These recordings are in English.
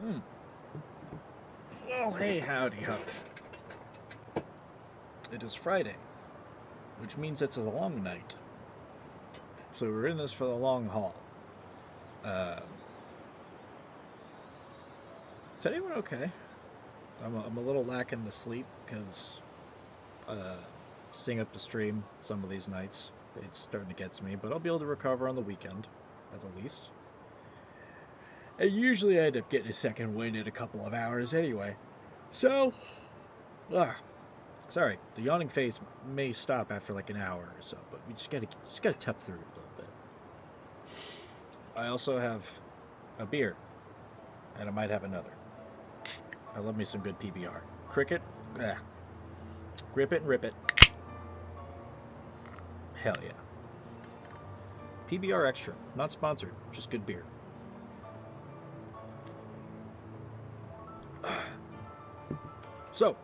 Hmm. Oh, hey, howdy, howdy. It is Friday, which means it's a long night. So we're in this for the long haul. Uh, is anyone okay? I'm a little lacking the sleep because staying up to stream some of these nights, it's starting to get to me, but I'll be able to recover on the weekend, at the least. And usually I end up getting a second wind in a couple of hours anyway. So, ah, sorry, the yawning phase may stop after like an hour or so, but we just gotta tough through it a little bit. I also have a beer, and I might have another. I love me some good PBR. Cricket, ah, grip it and rip it. Hell yeah. PBR Extra, not sponsored, just good beer. So,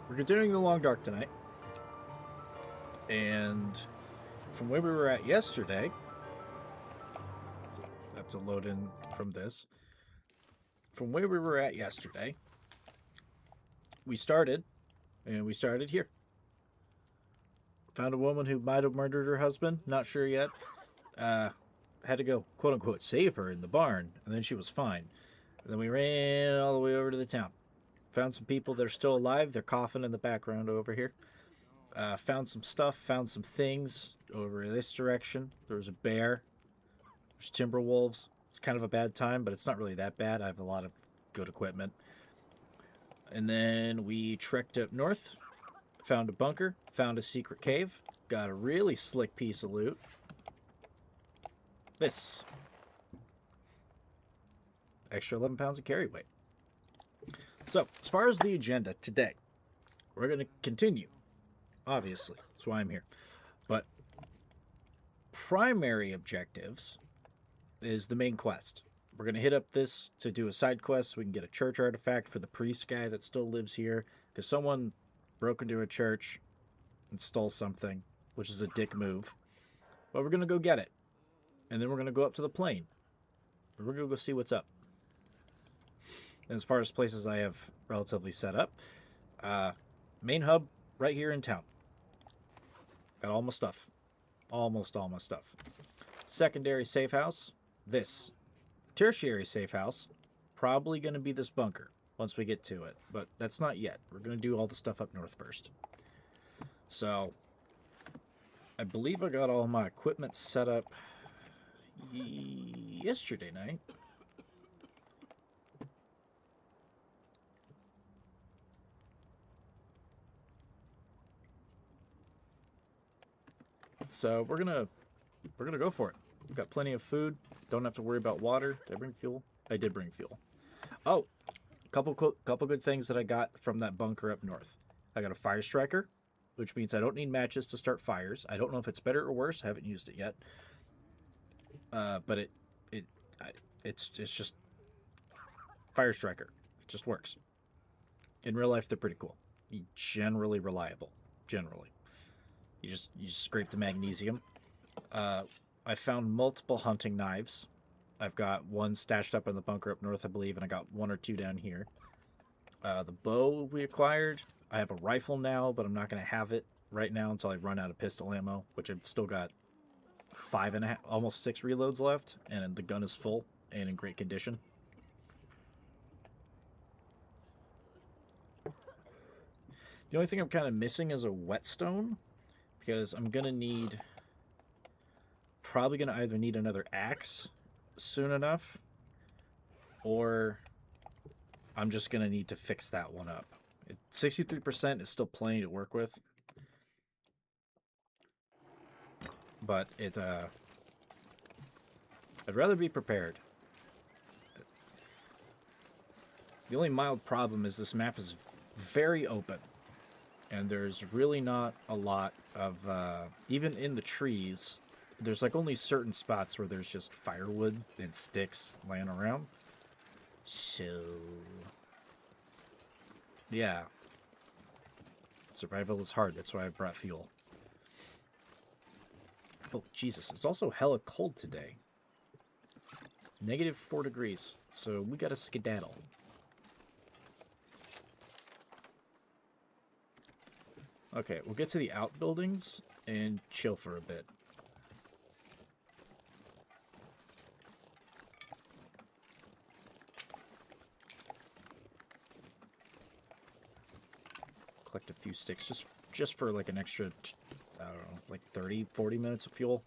we're continuing the Long Dark tonight, and from where we were at yesterday, I have to load in from this. From where we were at yesterday, we started here. Found a woman who might have murdered her husband. Not sure yet. Had to go, quote unquote, save her in the barn, and then she was fine. And then we ran all the way over to the town. Found some people that are still alive. They're coughing in the background over here. Found some stuff. Found some things over in this direction. There was a bear. There's timber wolves. It's kind of a bad time, but it's not really that bad. I have a lot of good equipment. And then we trekked up north. Found a bunker. Found a secret cave. Got a really slick piece of loot. This. Extra 11 pounds of carry weight. So, as far as the agenda today, we're going to continue. Obviously, that's why I'm here. But primary objectives is the main quest. We're going to hit up this to do a side quest so we can get a church artifact for the priest guy that still lives here. Because someone broke into a church and stole something, which is a dick move. But we're going to go get it. And then we're going to go up to the plane. We're going to go see what's up. And as far as places I have relatively set up, main hub right here in town. Got all my stuff. Almost all my stuff. Secondary safe house, this. Tertiary safe house, probably going to be this bunker once we get to it. But that's not yet. We're going to do all the stuff up north first. So, I believe I got all my equipment set up yesterday night. So we're gonna go for it. We've got plenty of food. Don't have to worry about water. Did I bring fuel? I did bring fuel. Oh, couple good things that I got from that bunker up north. I got a fire striker, which means I don't need matches to start fires. I don't know if it's better or worse. I haven't used it yet. But it's just fire striker. It just works. In real life, they're pretty cool. Generally reliable. Generally. You just scrape the magnesium. I found multiple hunting knives. I've got one stashed up in the bunker up north, I believe, and I got one or two down here. The bow we acquired. I have a rifle now, but I'm not going to have it right now until I run out of pistol ammo, which I've still got 5.5, almost 6 reloads left, and the gun is full and in great condition. The only thing I'm kind of missing is a whetstone, because I'm going to need... probably going to either need another axe soon enough, or I'm just going to need to fix that one up. 63% is still plenty to work with, but I'd rather be prepared. The only mild problem is this map is very open, and there's really not a lot of, even in the trees, there's like only certain spots where there's just firewood and sticks laying around. So, yeah. Survival is hard, that's why I brought fuel. Oh, Jesus, it's also hella cold today. -4 degrees. So we got to skedaddle. Okay, we'll get to the outbuildings and chill for a bit. Collect a few sticks just for like an extra, I don't know, like 30, 40 minutes of fuel.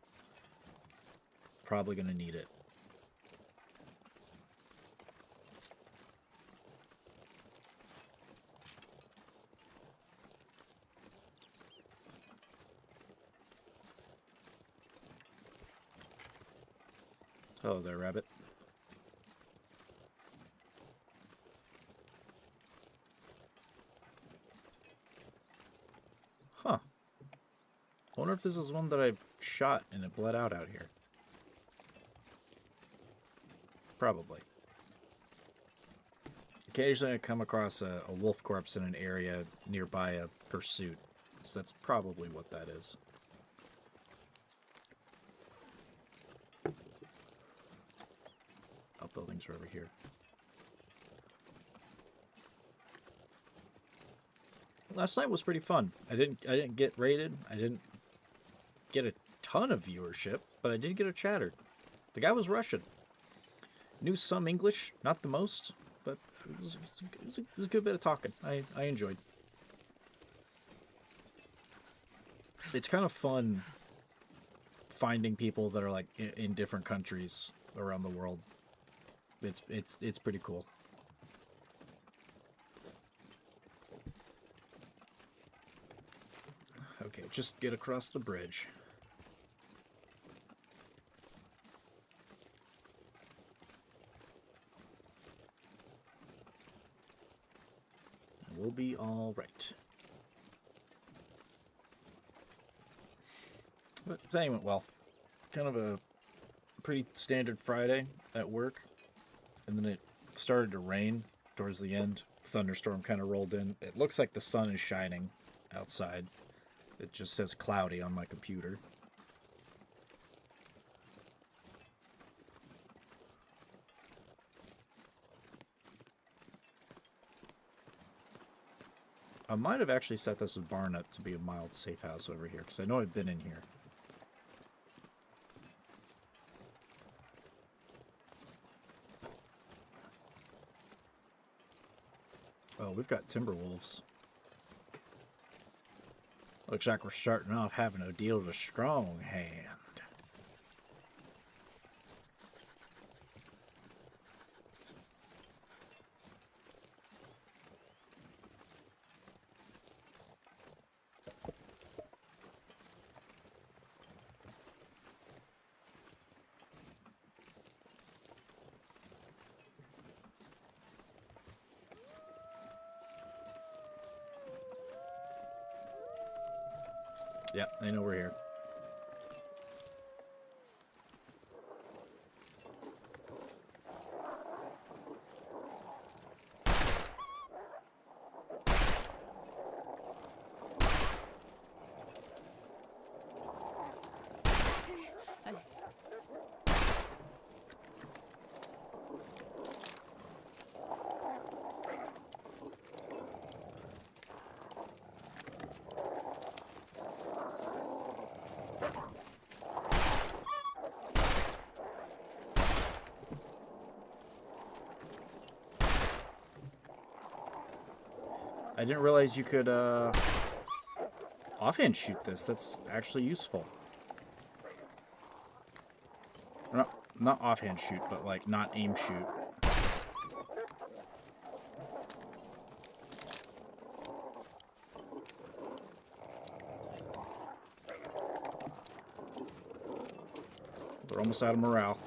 Probably gonna need it. Hello there, rabbit. Huh. I wonder if this is one that I shot and it bled out here. Probably. Occasionally I come across a wolf corpse in an area nearby a pursuit. So that's probably what that is. Outbuildings are over here. Last night was pretty fun. I didn't get raided. I didn't get a ton of viewership, but I did get a chatter. The guy was Russian. Knew some English, not the most, but it was a good bit of talking. I enjoyed. It's kind of fun finding people that are like in different countries around the world. It's pretty cool. Okay, just get across the bridge. We'll be all right. But today went well. Kind of a pretty standard Friday at work. And then it started to rain towards the end. Thunderstorm kind of rolled in. It looks like the sun is shining outside. It just says cloudy on my computer. I might have actually set this barn up to be a mild safe house over here, because I know I've been in here. Oh, we've got timber wolves. Looks like we're starting off having to deal with a strong hand. Yep, they know we're here. I didn't realize you could offhand shoot this. That's actually useful. Not offhand shoot, but like not aim shoot. We're almost out of morale.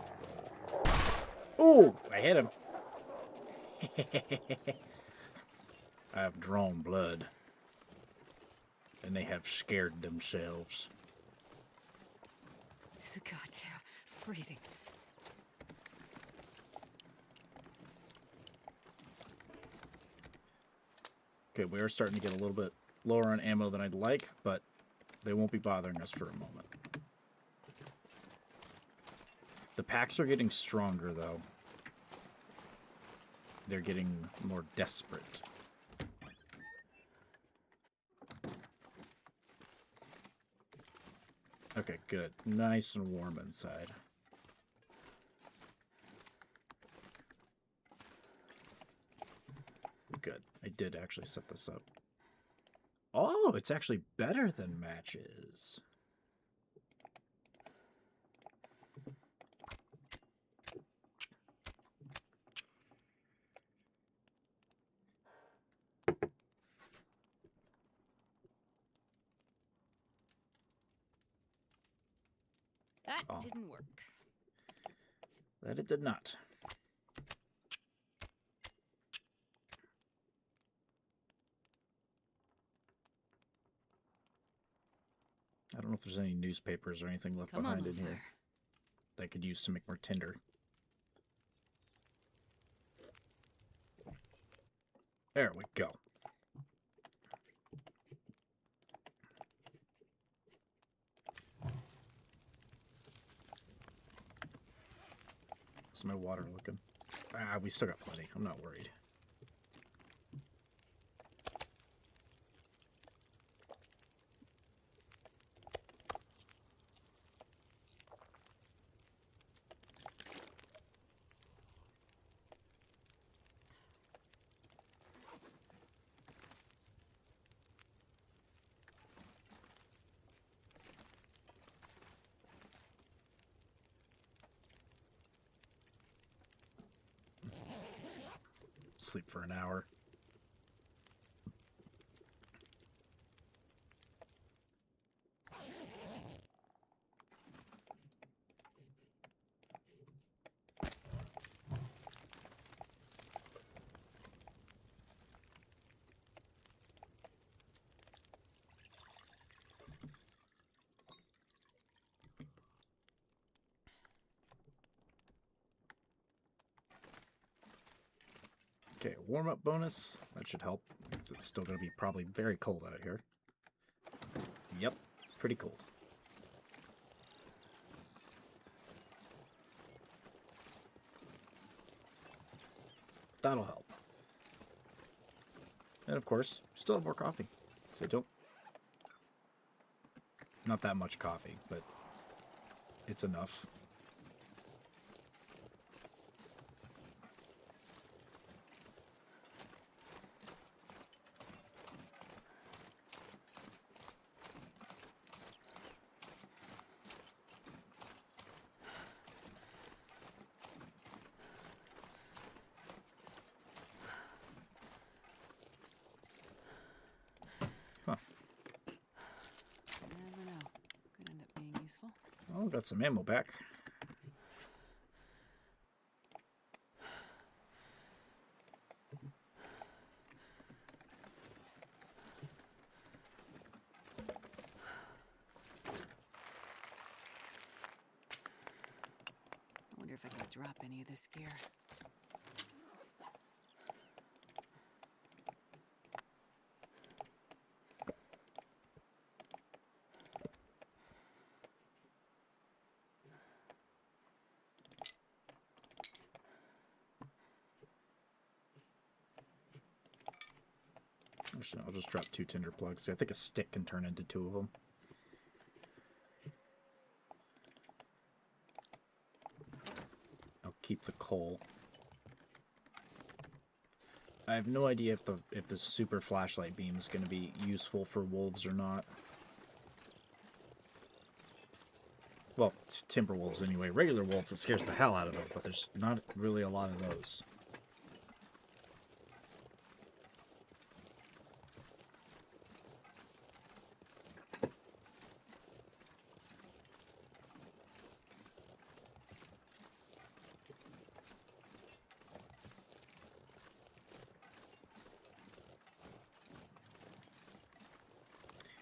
Ooh, I hit him. I have drawn blood, and they have scared themselves. It's goddamn freezing. Okay, we are starting to get a little bit lower on ammo than I'd like, but they won't be bothering us for a moment. The packs are getting stronger, though. They're getting more desperate. Okay, good. Nice and warm inside. Good. I did actually set this up. Oh, it's actually better than matches. That Oh. didn't work. That it did not. I don't know if there's any newspapers or anything left Come on, behind in little here fire. that I could use to make more tinder. There we go. How's my water looking? Ah, we still got plenty. I'm not worried. Sleep for an hour. Okay, warm-up bonus. That should help. It's still going to be probably very cold out here. Yep, pretty cold. That'll help. And of course, still have more coffee. So don't... Not that much coffee, but it's enough. Huh. You never know. Could end up being useful. Oh, got some ammo back. I wonder if I can drop any of this gear. Actually, I'll just drop 2 tinder plugs. I think a stick can turn into 2 of them. I'll keep the coal. I have no idea if the super flashlight beam is going to be useful for wolves or not. Well, timber wolves anyway. Regular wolves, it scares the hell out of them, but there's not really a lot of those.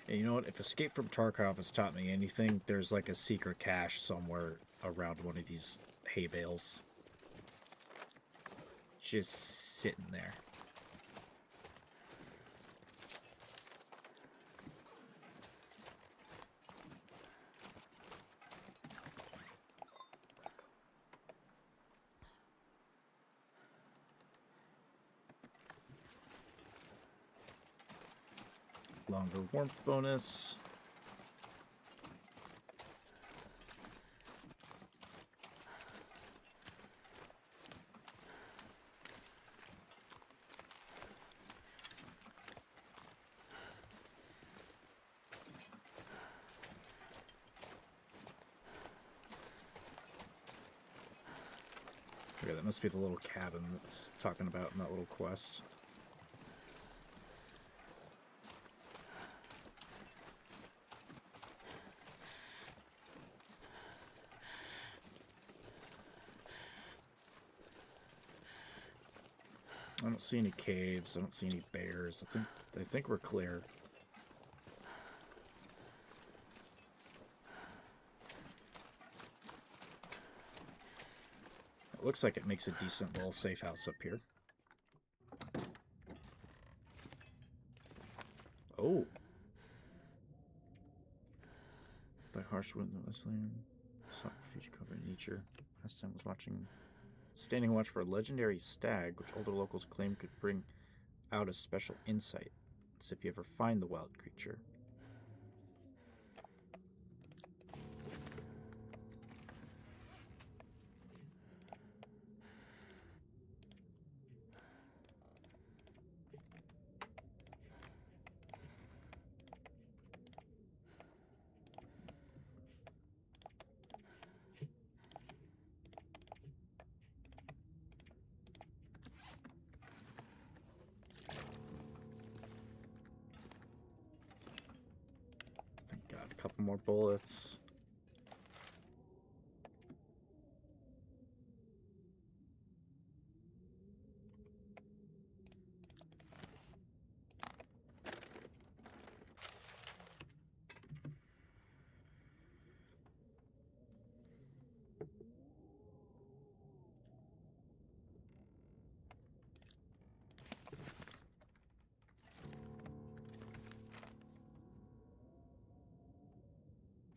And you know what? If Escape from Tarkov has taught me anything, there's like a secret cache somewhere around one of these hay bales. Just sitting there. Longer warmth bonus. Okay, that must be the little cabin that's talking about in that little quest. I don't see any caves. I don't see any bears. I think we're clear. It looks like it makes a decent little safe house up here. Oh. By harsh wind, the Wesleyan sought refuge cover in nature. Last time I was watching standing watch for a legendary stag, which older locals claim could bring out a special insight. So if you ever find the wild creature. A couple more bullets.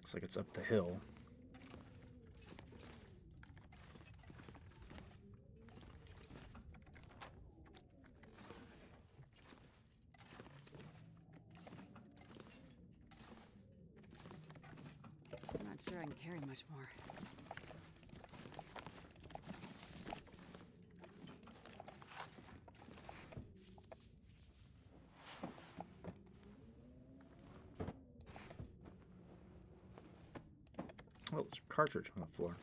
Looks like it's up the hill. I'm not sure I can carry much more. Oh, there's a cartridge on the floor.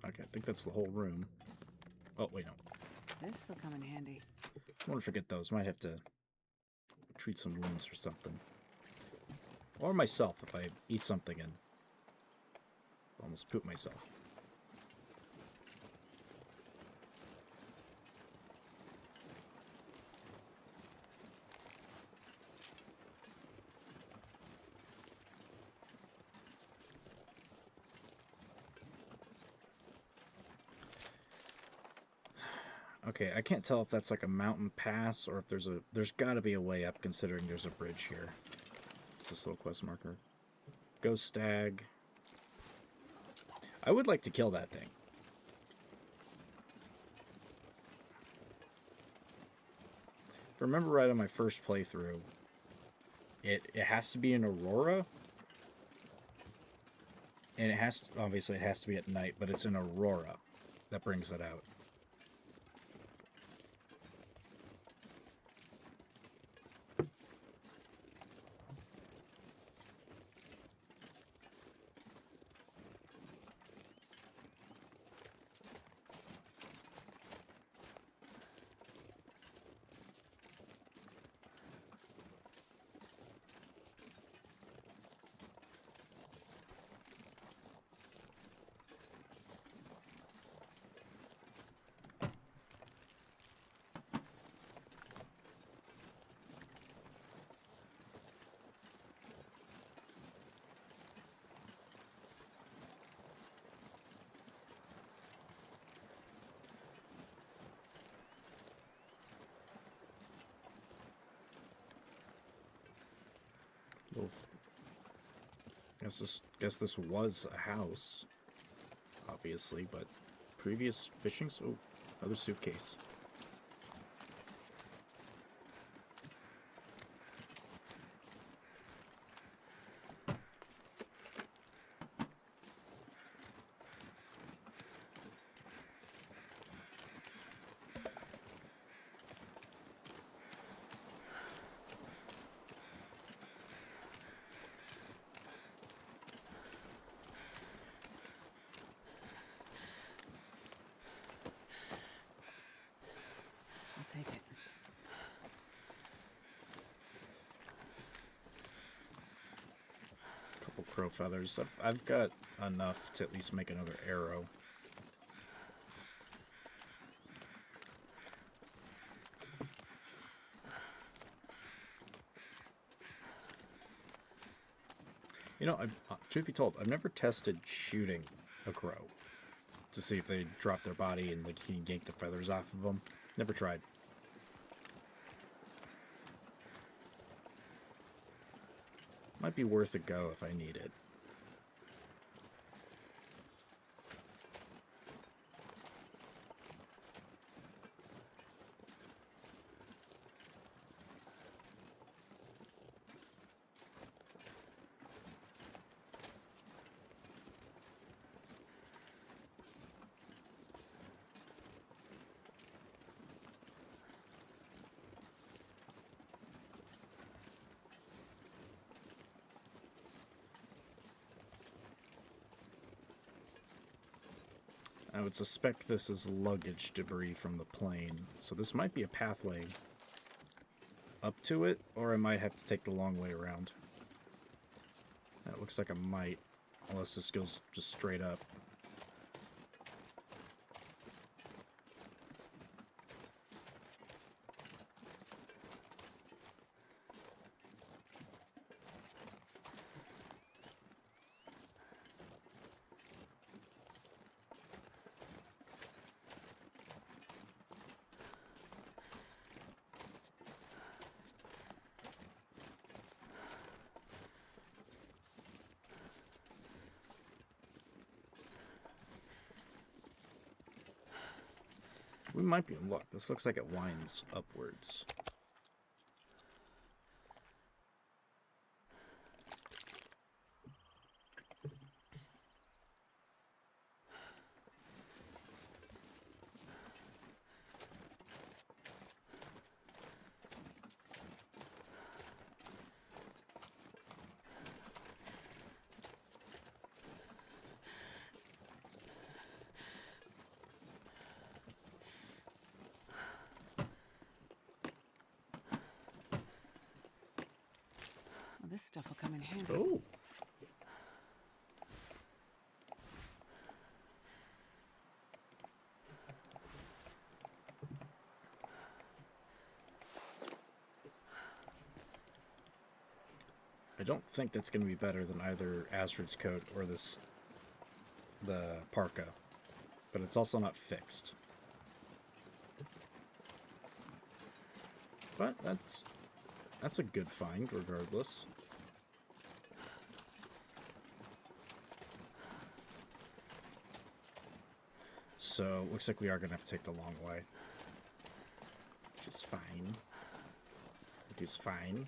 Okay, I think that's the whole room. Oh, wait, no. This'll come in handy. I wonder if I get those. Might have to treat some wounds or something. Or myself if I eat something and almost poop myself. Okay, I can't tell if that's like a mountain pass or if there's got to be a way up considering there's a bridge here. It's this little quest marker. Ghost stag. I would like to kill that thing. If I remember right on my first playthrough, it has to be an aurora. And it has to, obviously it has to be at night, but it's an aurora that brings it out. Well, guess this was a house, obviously, but previous fishing. Oh, another suitcase. I'll take it. Couple crow feathers. I've got enough to at least make another arrow. You know, truth be told, I've never tested shooting a crow to see if they drop their body and like you can yank the feathers off of them. Never tried. Might be worth a go if I need it. I would suspect this is luggage debris from the plane, so this might be a pathway up to it, or I might have to take the long way around. That looks like I might, unless this goes just straight up. We might be in luck. This looks like it winds upwards. Well, this stuff will come in handy. Oh! I don't think that's going to be better than either Astrid's coat or the parka, but it's also not fixed. But that's a good find regardless. So looks like we are going to have to take the long way, which is fine. It is fine.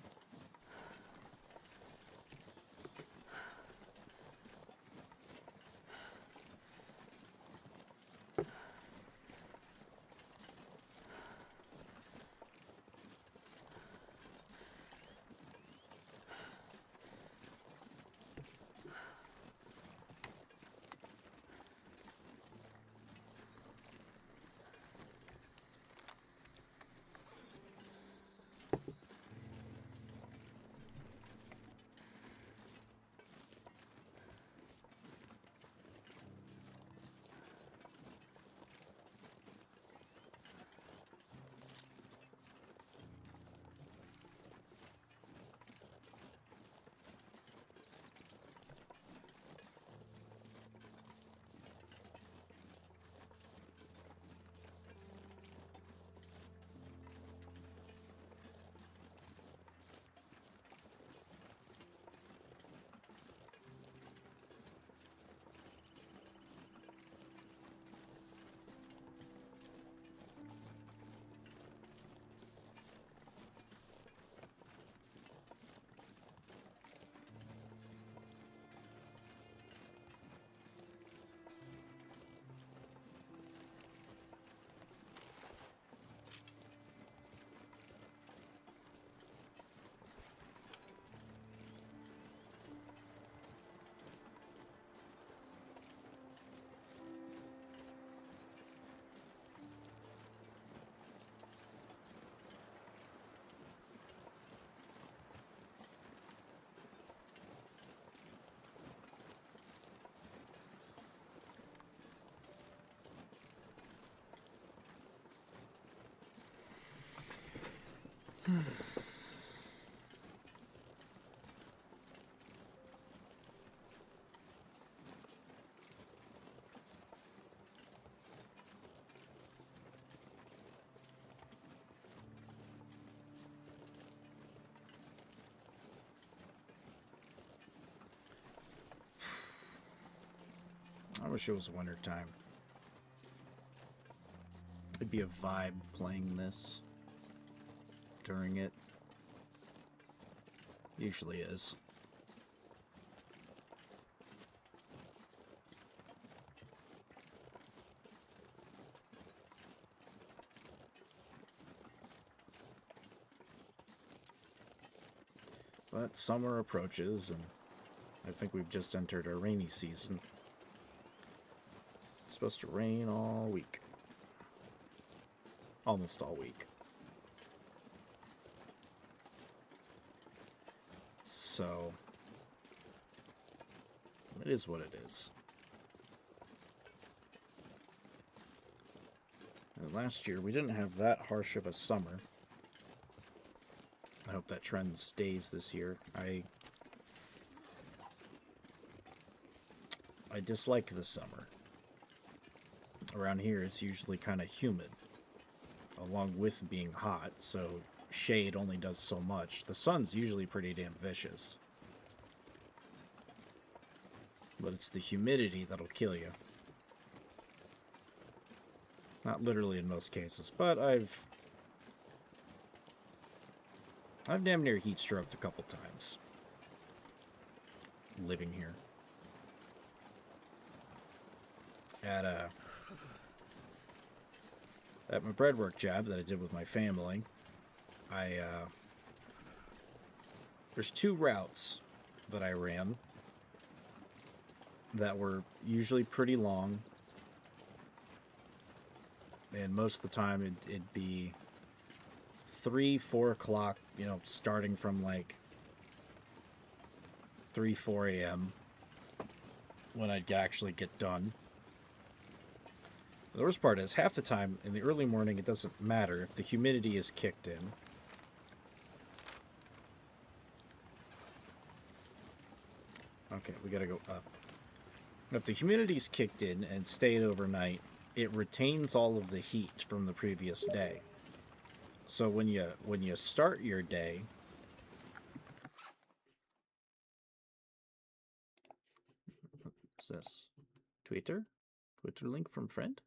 I wish it was winter time. It'd be a vibe playing this during it. Usually is. But summer approaches, and I think we've just entered our rainy season. It's supposed to rain all week. Almost all week. So, it is what it is. And last year, we didn't have that harsh of a summer. I hope that trend stays this year. I dislike the summer. Around here, it's usually kind of humid, along with being hot, so shade only does so much. The sun's usually pretty damn vicious. But it's the humidity that'll kill you. Not literally in most cases, but I've damn near heat stroked a couple times living here. At my breadwork job that I did with my family, there's 2 routes that I ran that were usually pretty long, and most of the time it'd be 3-4 o'clock, you know, starting from like 3-4 a.m. when I'd actually get done. The worst part is, half the time in the early morning, it doesn't matter if the humidity is kicked in. Okay, we gotta go up. If the humidity's kicked in and stayed overnight, it retains all of the heat from the previous day. So when you start your day, what's this? Twitter link from friend?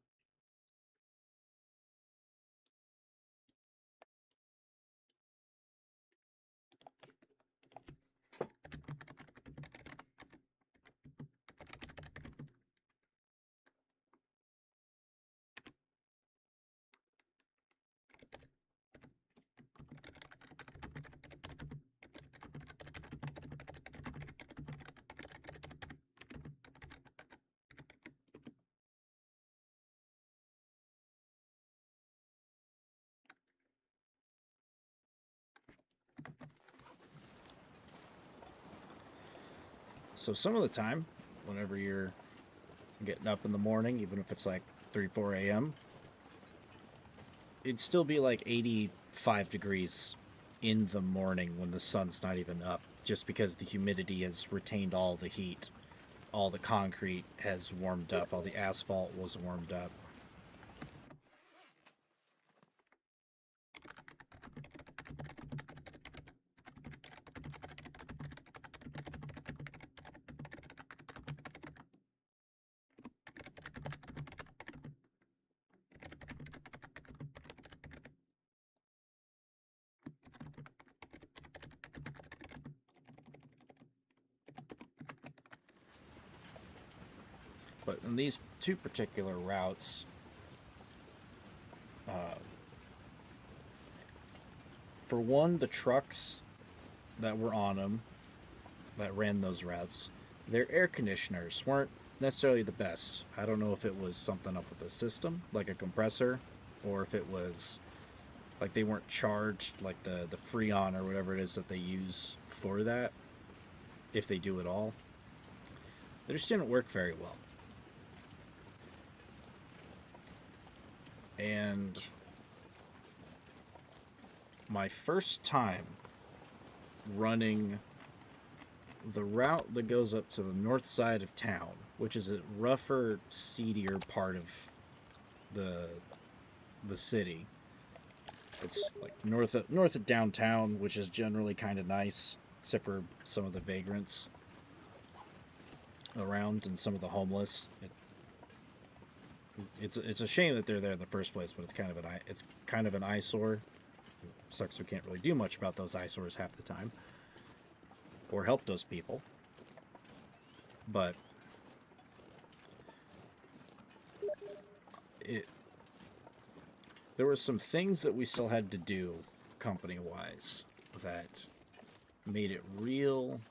So some of the time, whenever you're getting up in the morning, even if it's like 3-4 a.m., it'd still be like 85 degrees in the morning when the sun's not even up, just because the humidity has retained all the heat. All the concrete has warmed up, all the asphalt was warmed up. But in these 2 particular routes, for one, the trucks that were on them, that ran those routes, their air conditioners weren't necessarily the best. I don't know if it was something up with the system, like a compressor, or if it was like they weren't charged, like the Freon or whatever it is that they use for that, if they do at all. They just didn't work very well. And my first time running the route that goes up to the north side of town, which is a rougher, seedier part of the city. It's like north of downtown, which is generally kind of nice, except for some of the vagrants around and some of the homeless. It's a shame that they're there in the first place, but it's kind of an eyesore. Sucks we can't really do much about those eyesores half the time, or help those people. But there were some things that we still had to do company-wise that made it real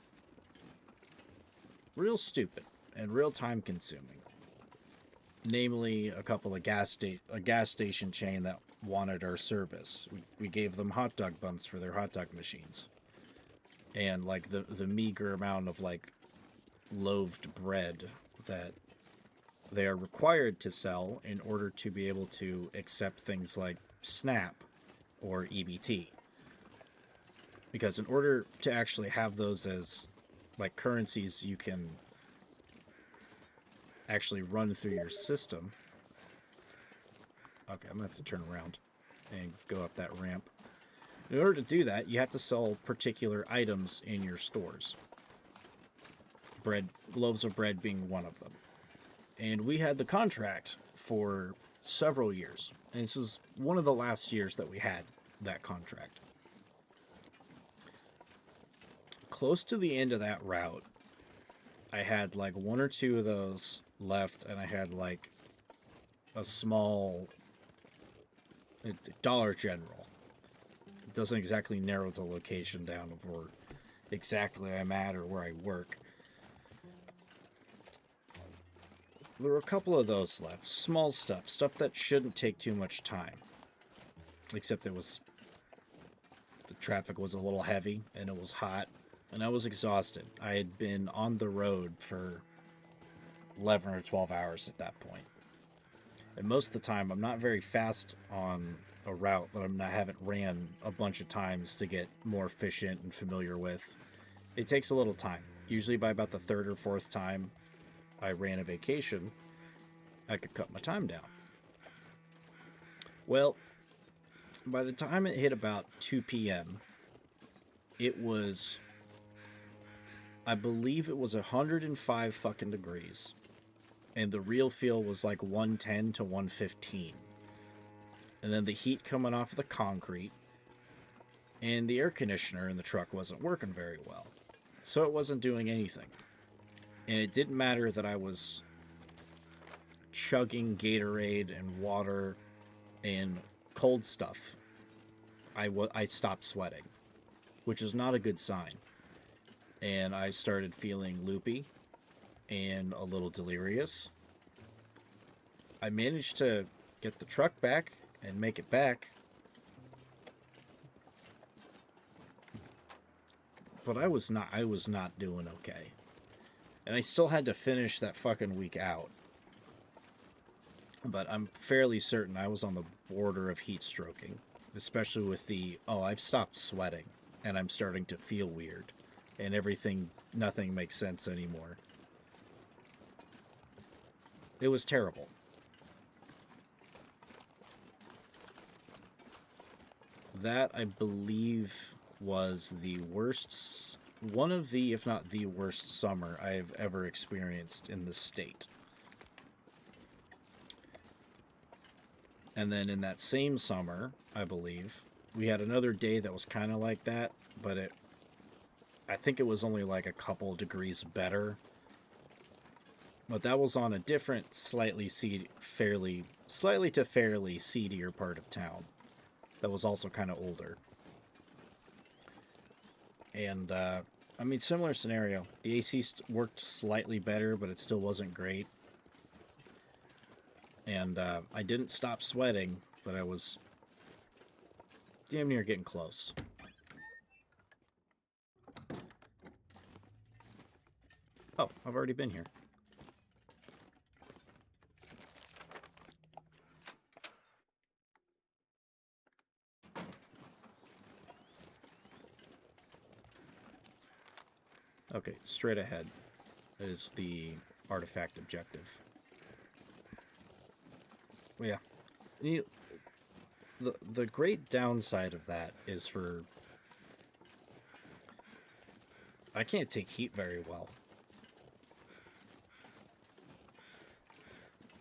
stupid and real time-consuming. Namely, a gas station chain that wanted our service. We gave them hot dog buns for their hot dog machines, and like the meager amount of like loaved bread that they are required to sell in order to be able to accept things like SNAP or EBT. Because in order to actually have those as like currencies you can actually run through your system. Okay, I'm gonna have to turn around and go up that ramp. In order to do that, you have to sell particular items in your stores. Loaves of bread being one of them. And we had the contract for several years. And this is one of the last years that we had that contract. Close to the end of that route, I had like one or two of those left, and I had like a small Dollar General. It doesn't exactly narrow the location down of where exactly I'm at or where I work. There were a couple of those left. Small stuff that shouldn't take too much time. Except the traffic was a little heavy, and it was hot, and I was exhausted. I had been on the road for 11 or 12 hours at that point. And most of the time, I'm not very fast on a route that I haven't ran a bunch of times to get more efficient and familiar with. It takes a little time. Usually by about the third or fourth time I ran a vacation, I could cut my time down. Well, by the time it hit about 2 p.m., it was, I believe it was 105 fucking degrees. And the real feel was like 110 to 115. And then the heat coming off of the concrete. And the air conditioner in the truck wasn't working very well. So it wasn't doing anything. And it didn't matter that I was chugging Gatorade and water and cold stuff. I stopped sweating, which is not a good sign. And I started feeling loopy and a little delirious. I managed to get the truck back and make it back. But I was not doing okay. And I still had to finish that fucking week out. But I'm fairly certain I was on the border of heat stroking. Especially with I've stopped sweating. And I'm starting to feel weird. And nothing makes sense anymore. It was terrible. That, I believe, was the worst, one of the, if not the worst summer I've ever experienced in this state. And then in that same summer, I believe, we had another day that was kind of like that, but I think it was only like a couple degrees better. But that was on a different, fairly seedier part of town. That was also kind of older. And, I mean, similar scenario. The AC worked slightly better, but it still wasn't great. And, I didn't stop sweating, but I was damn near getting close. Oh, I've already been here. Okay, straight ahead is the artifact objective. Well, yeah. The great downside of that is I can't take heat very well.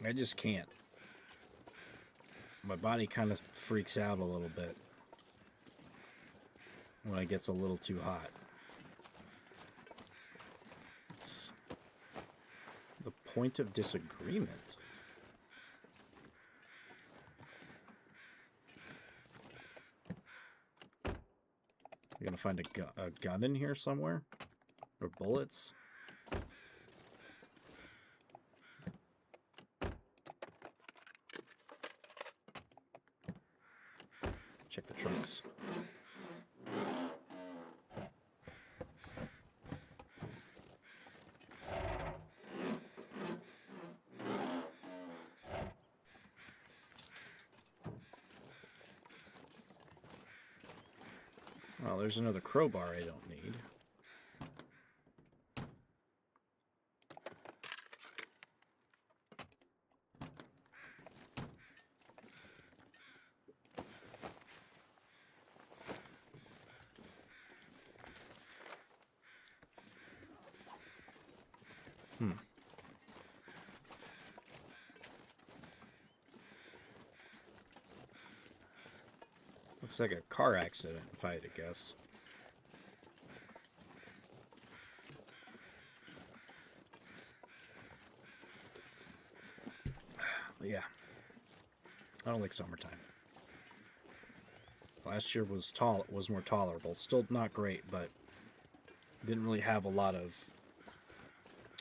I just can't. My body kind of freaks out a little bit when it gets a little too hot. It's the point of disagreement. You gonna find a gun in here somewhere? Or bullets? Check the trunks. Oh, there's another crowbar I don't need. Looks like a car accident, if I had to guess. But yeah. I don't like summertime. Last year was more tolerable. Still not great, but didn't really have a lot of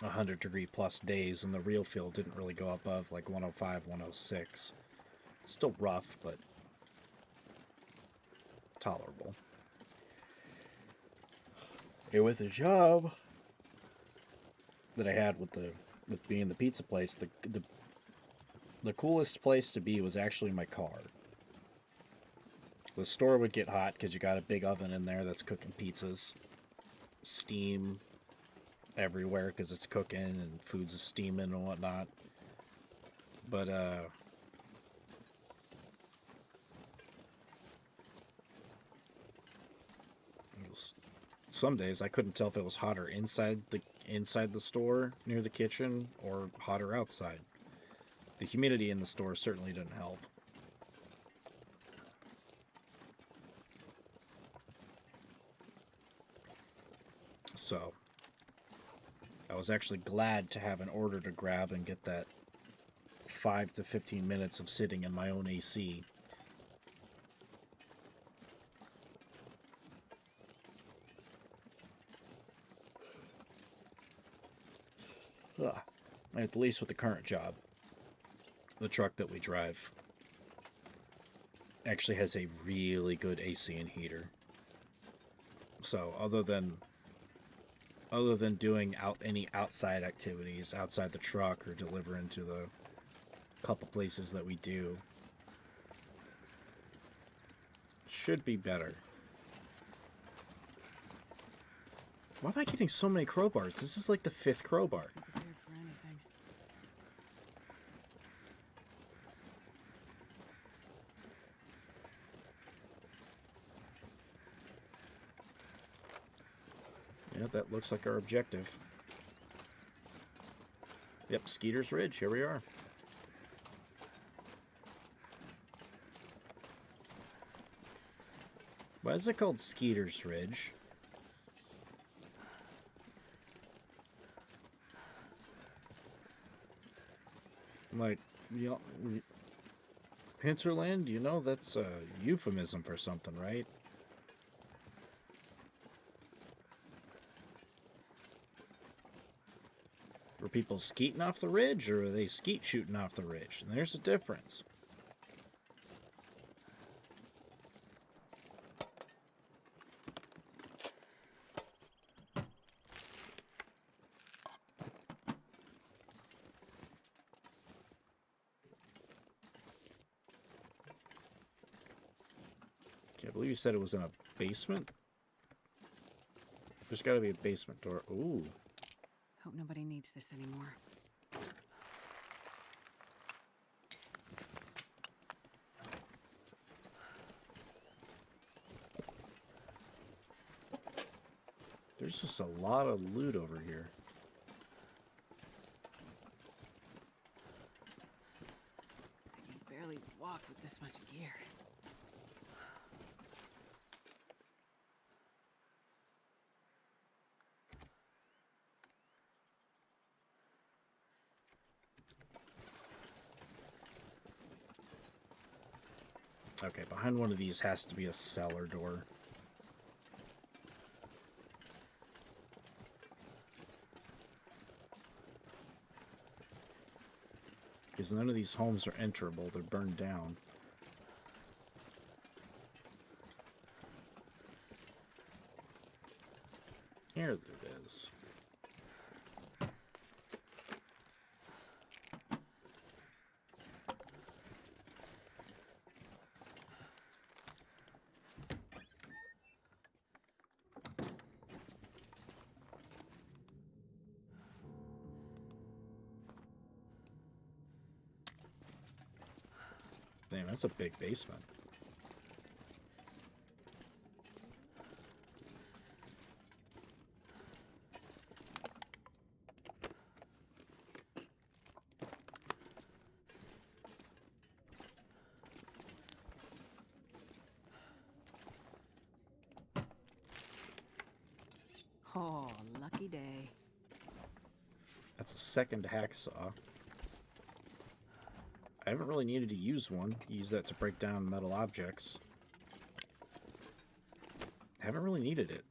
100-degree plus days, and the real field didn't really go above like 105, 106. Still rough, but tolerable. And with the job that I had with being the pizza place, the coolest place to be was actually my car. The store would get hot because you got a big oven in there that's cooking pizzas. Steam everywhere because it's cooking and food's steaming and whatnot. But some days I couldn't tell if it was hotter inside the store near the kitchen or hotter outside. The humidity in the store certainly didn't help. So I was actually glad to have an order to grab and get that 5 to 15 minutes of sitting in my own AC. Ugh. At least with the current job, the truck that we drive actually has a really good AC and heater. So other than doing any outside activities outside the truck or delivering to the couple places that we do, should be better. Why am I getting so many crowbars? This is like the 5th crowbar. Wasn't prepared for anything. Yeah, that looks like our objective. Yep, Skeeter's Ridge. Here we are. Why is it called Skeeter's Ridge? Like, you know, Hinterland, you know, that's a euphemism for something, right? Were people skeeting off the ridge, or were they skeet shooting off the ridge? And there's a difference. Okay, I believe you said it was in a basement. There's got to be a basement door. Ooh. Hope nobody needs this anymore. There's just a lot of loot over here. I can barely walk with this much gear. Okay, behind one of these has to be a cellar door. Because none of these homes are enterable, they're burned down. Here it is. Damn, that's a big basement. Oh, lucky day. That's a second hacksaw. I haven't really needed to use one. Use that to break down metal objects. Haven't really needed it.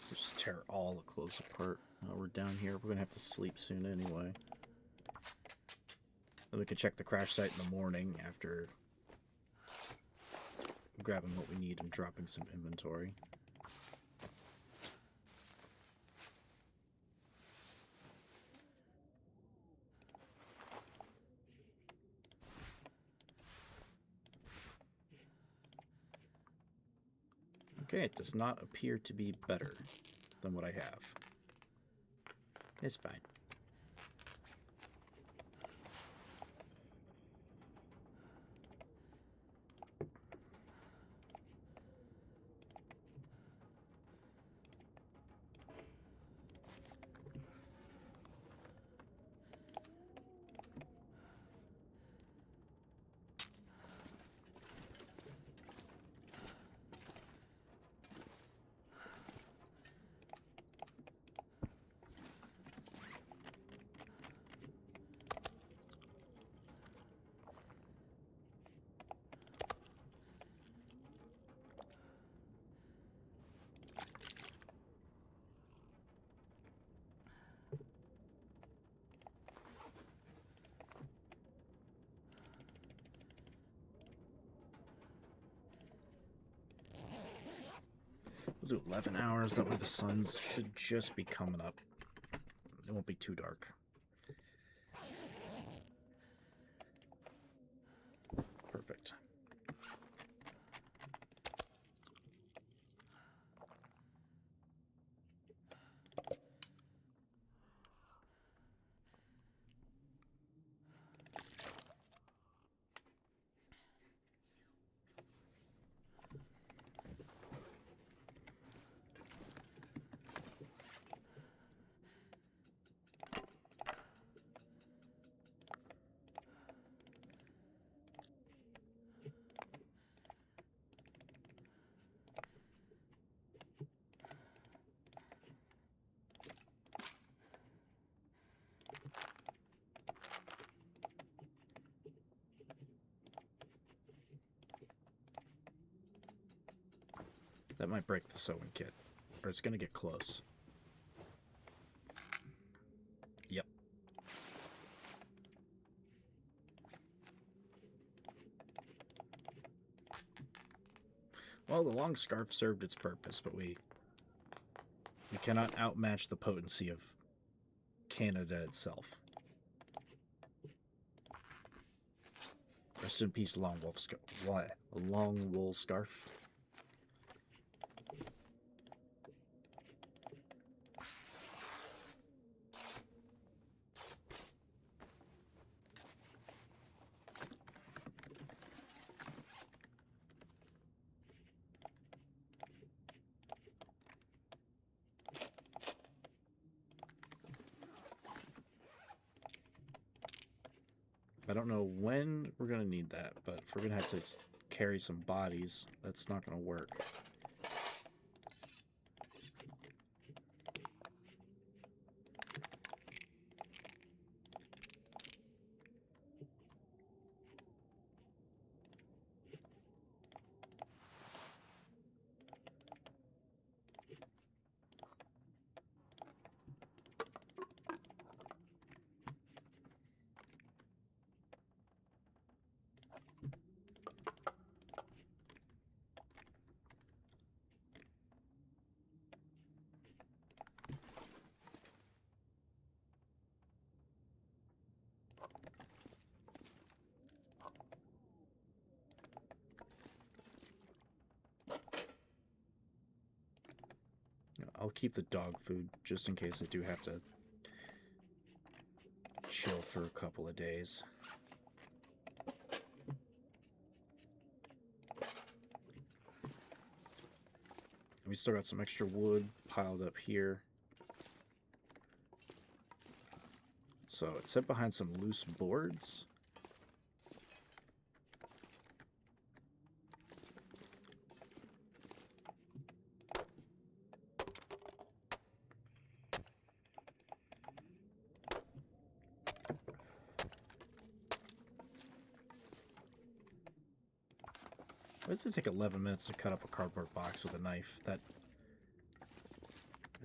Just tear all the clothes apart while we're down here. We're gonna have to sleep soon anyway. Then we can check the crash site in the morning after grabbing what we need and dropping some inventory. Okay, it does not appear to be better than what I have. It's fine. We'll do 11 hours. That way the sun should just be coming up. It won't be too dark. Perfect. That might break the sewing kit, or it's going to get close. Yep. Well, the long scarf served its purpose, but we cannot outmatch the potency of Canada itself. Rest in peace, long wool scarf. I don't know when we're going to need that, but if we're going to have to carry some bodies, that's not going to work. I'll keep the dog food just in case I do have to chill for a couple of days. We still got some extra wood piled up here. So it's set behind some loose boards. Why does it take 11 minutes to cut up a cardboard box with a knife? That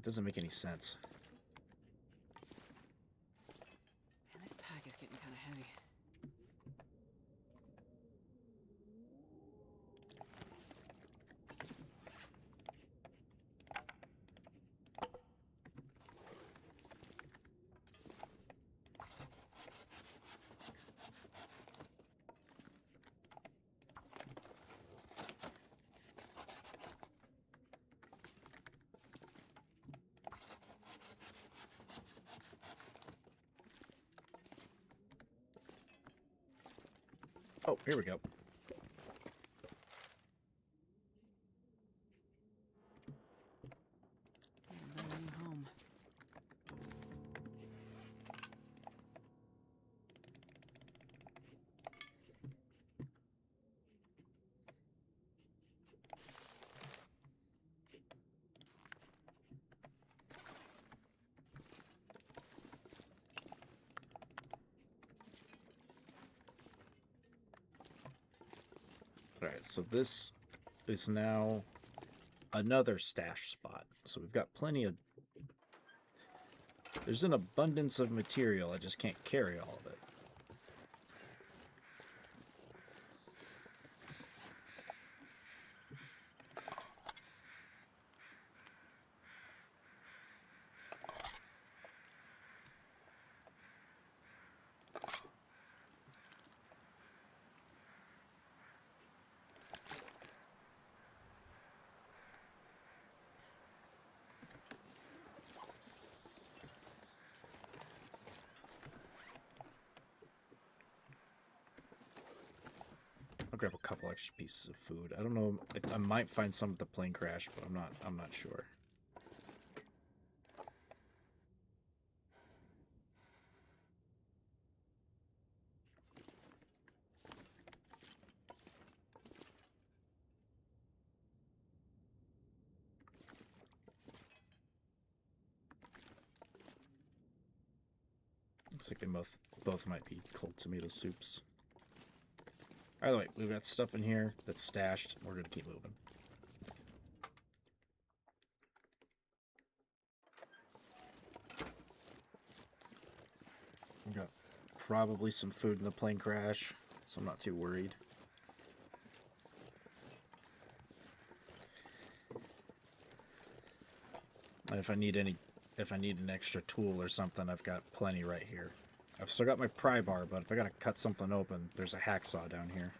doesn't make any sense. Man, this pack is getting kind of heavy. Oh, here we go. Home. Alright, so this is now another stash spot. So we've got plenty of... There's an abundance of material, I just can't carry all of it. grab a couple extra pieces of food. I don't know. I might find some at the plane crash, but I'm not sure. Looks like they both might be cold tomato soups. Either way, we've got stuff in here that's stashed. We're gonna keep moving. We got probably some food in the plane crash, so I'm not too worried. And if I need an extra tool or something, I've got plenty right here. I've still got my pry bar, but if I gotta cut something open, there's a hacksaw down here.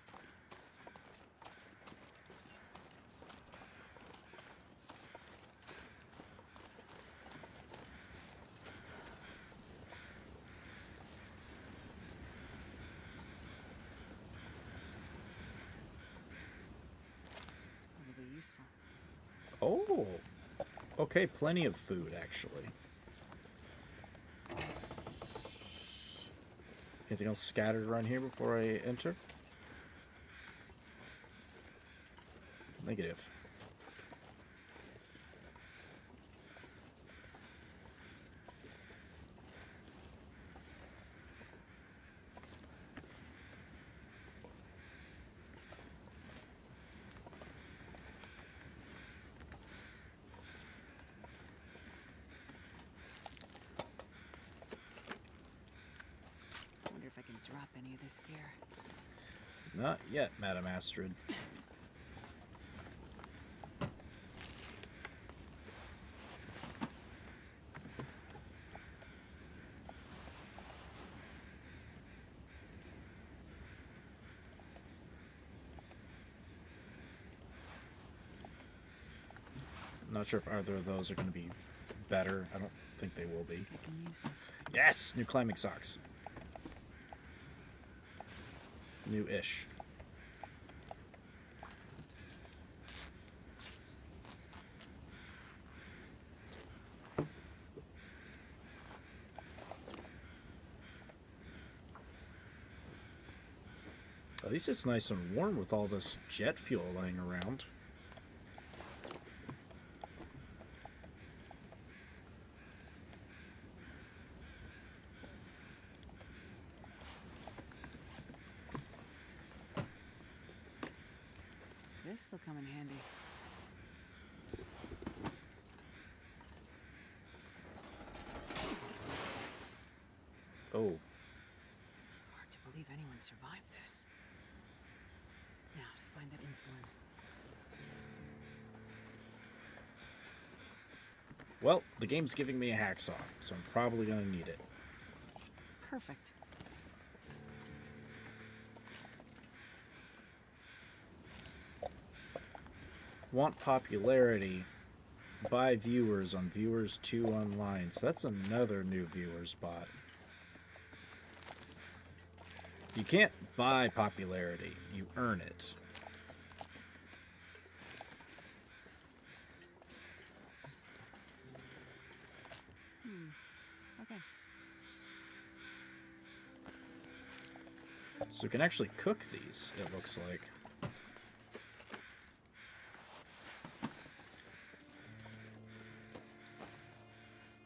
That'll be useful. Oh, okay, plenty of food, actually. Anything else scattered around here before I enter? Negative. Wonder if I can drop any of this gear. Not yet, Madam Astrid. Not sure if either of those are going to be better. I don't think they will be. I can use this. Yes! New climbing socks. New-ish. At least it's nice and warm with all this jet fuel laying around. This'll come in handy. Oh. Hard to believe anyone survived this. Now to find that insulin. Well, the game's giving me a hacksaw, so I'm probably going to need it. Perfect. Want popularity by viewers on Viewers 2 Online. So that's another new viewer spot. You can't buy popularity, you earn it. Okay. So we can actually cook these, it looks like.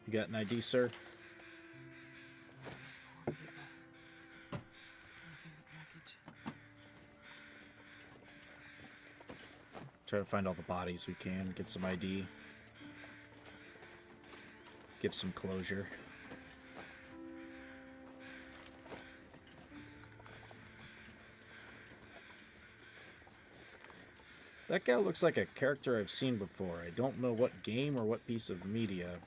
You got an ID, sir? These poor people. Anything but wreckage. Try to find all the bodies we can, get some ID. Give some closure. That guy looks like a character I've seen before. I don't know what game or what piece of media.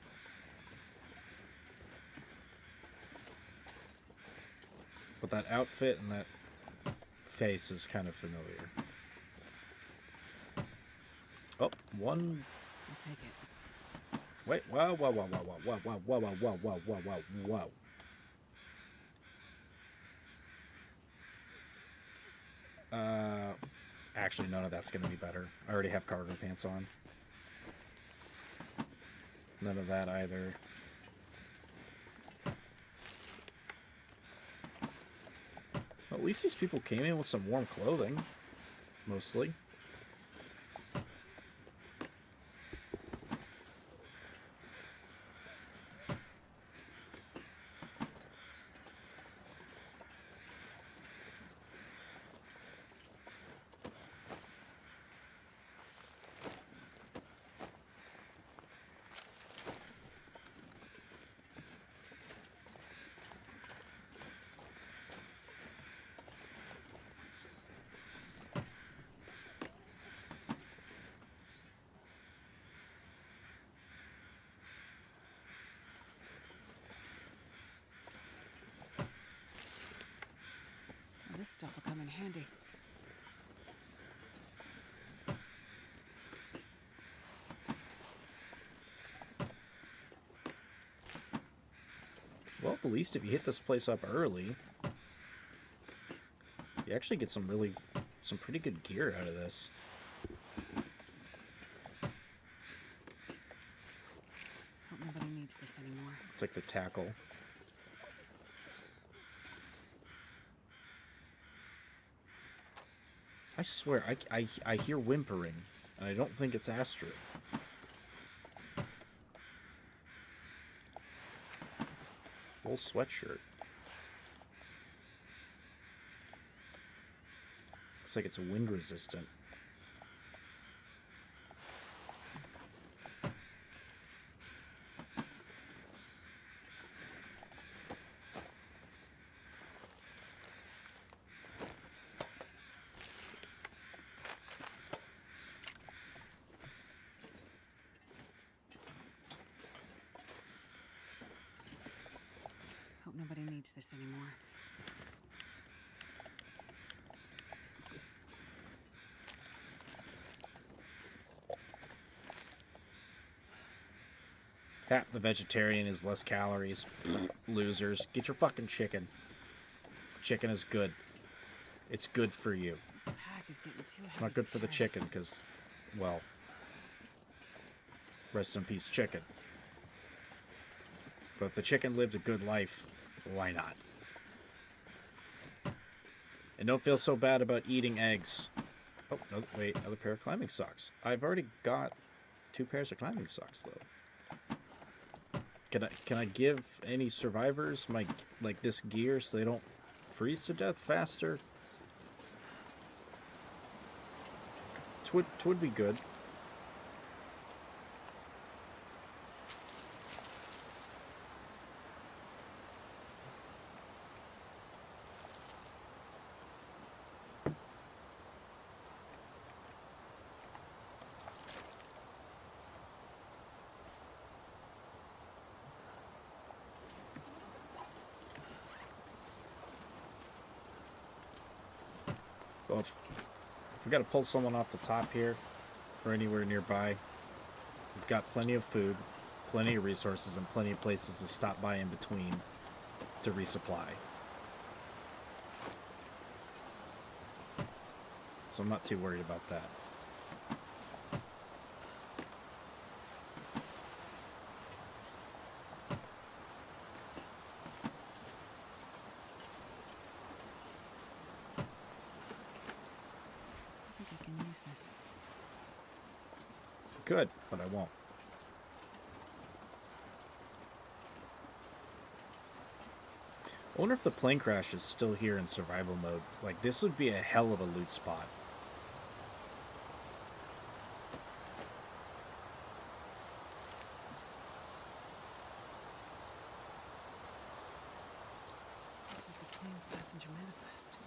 But that outfit and that face is kind of familiar. Oh, one. I'll take it. Wait, wow, wow, wow, wow, wow, wow, wow, wow, wow, wow, wow, wow, wow. Actually, none of that's going to be better. I already have cargo pants on. None of that either. Well, at least these people came in with some warm clothing. Mostly. This stuff will come in handy. Well, at least if you hit this place up early, you actually get some pretty good gear out of this. Hope nobody needs this anymore. It's like the tackle. I swear, I hear whimpering, and I don't think it's Astrid. Full sweatshirt. Looks like it's wind resistant. Hope nobody needs this anymore. Ha, the vegetarian is less calories. Losers. Get your fucking chicken. Chicken is good. It's good for you. This pack is getting too It's heavy not good to for the carry. chicken, because, well, rest in peace, chicken. But if the chicken lived a good life, why not? And don't feel so bad about eating eggs. Oh, no, wait, another pair of climbing socks. I've already got 2 pairs of climbing socks, though. Can I give any survivors this gear so they don't freeze to death faster? Twould be good. Well, if we got to pull someone off the top here, or anywhere nearby, we've got plenty of food, plenty of resources, and plenty of places to stop by in between to resupply. So I'm not too worried about that. I think I can use this. Good, but I won't. I wonder if the plane crash is still here in survival mode. Like, this would be a hell of a loot spot. Looks like the plane's passenger manifest.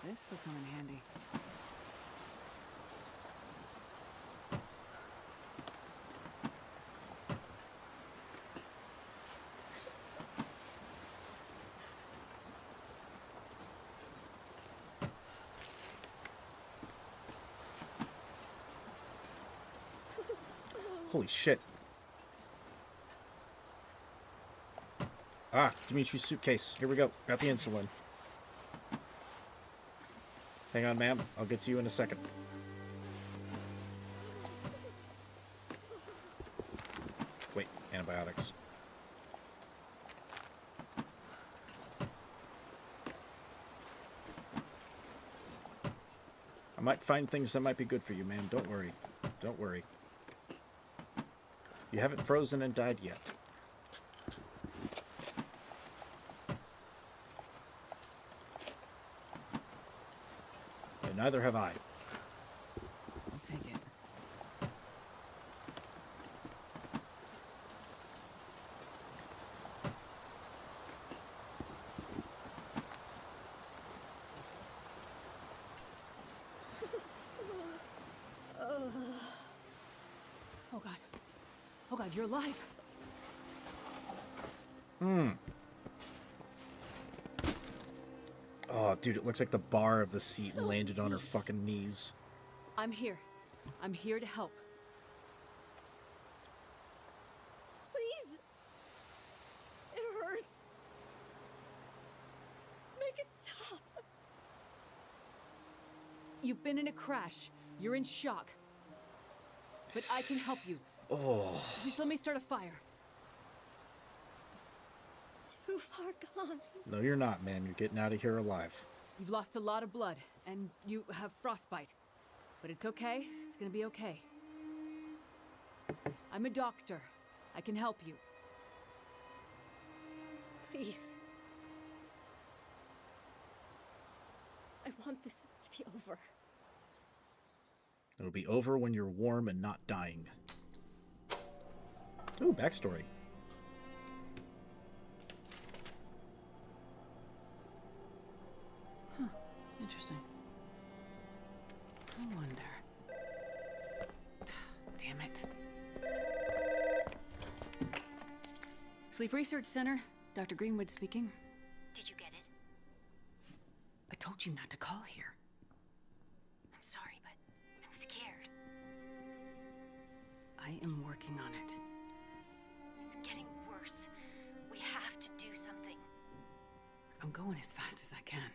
This will come in handy. Holy shit. Ah, Dimitri's suitcase. Here we go. Got the insulin. Hang on, ma'am. I'll get to you in a second. Wait, antibiotics. I might find things that might be good for you, ma'am. Don't worry. Don't worry. You haven't frozen and died yet. And neither have I. I'll take it. Oh God. Oh God, you're alive. Oh, dude, it looks like the bar of the seat landed on her fucking knees. I'm here. I'm here to help. Please! It hurts. Make it stop. You've been in a crash. You're in shock. But I can help you. Oh. Just let me start a fire. Too far gone. No, you're not, man. You're getting out of here alive. You've lost a lot of blood, and you have frostbite. But it's okay. It's gonna be okay. I'm a doctor. I can help you. Please. I want this to be over. It'll be over when you're warm and not dying. Ooh, backstory. Interesting. I wonder. Damn it. Sleep Research Center, Dr. Greenwood speaking. Did you get it? I told you not to call here. I'm sorry, but I'm scared. I am working on it. It's getting worse. We have to do something. I'm going as fast as I can.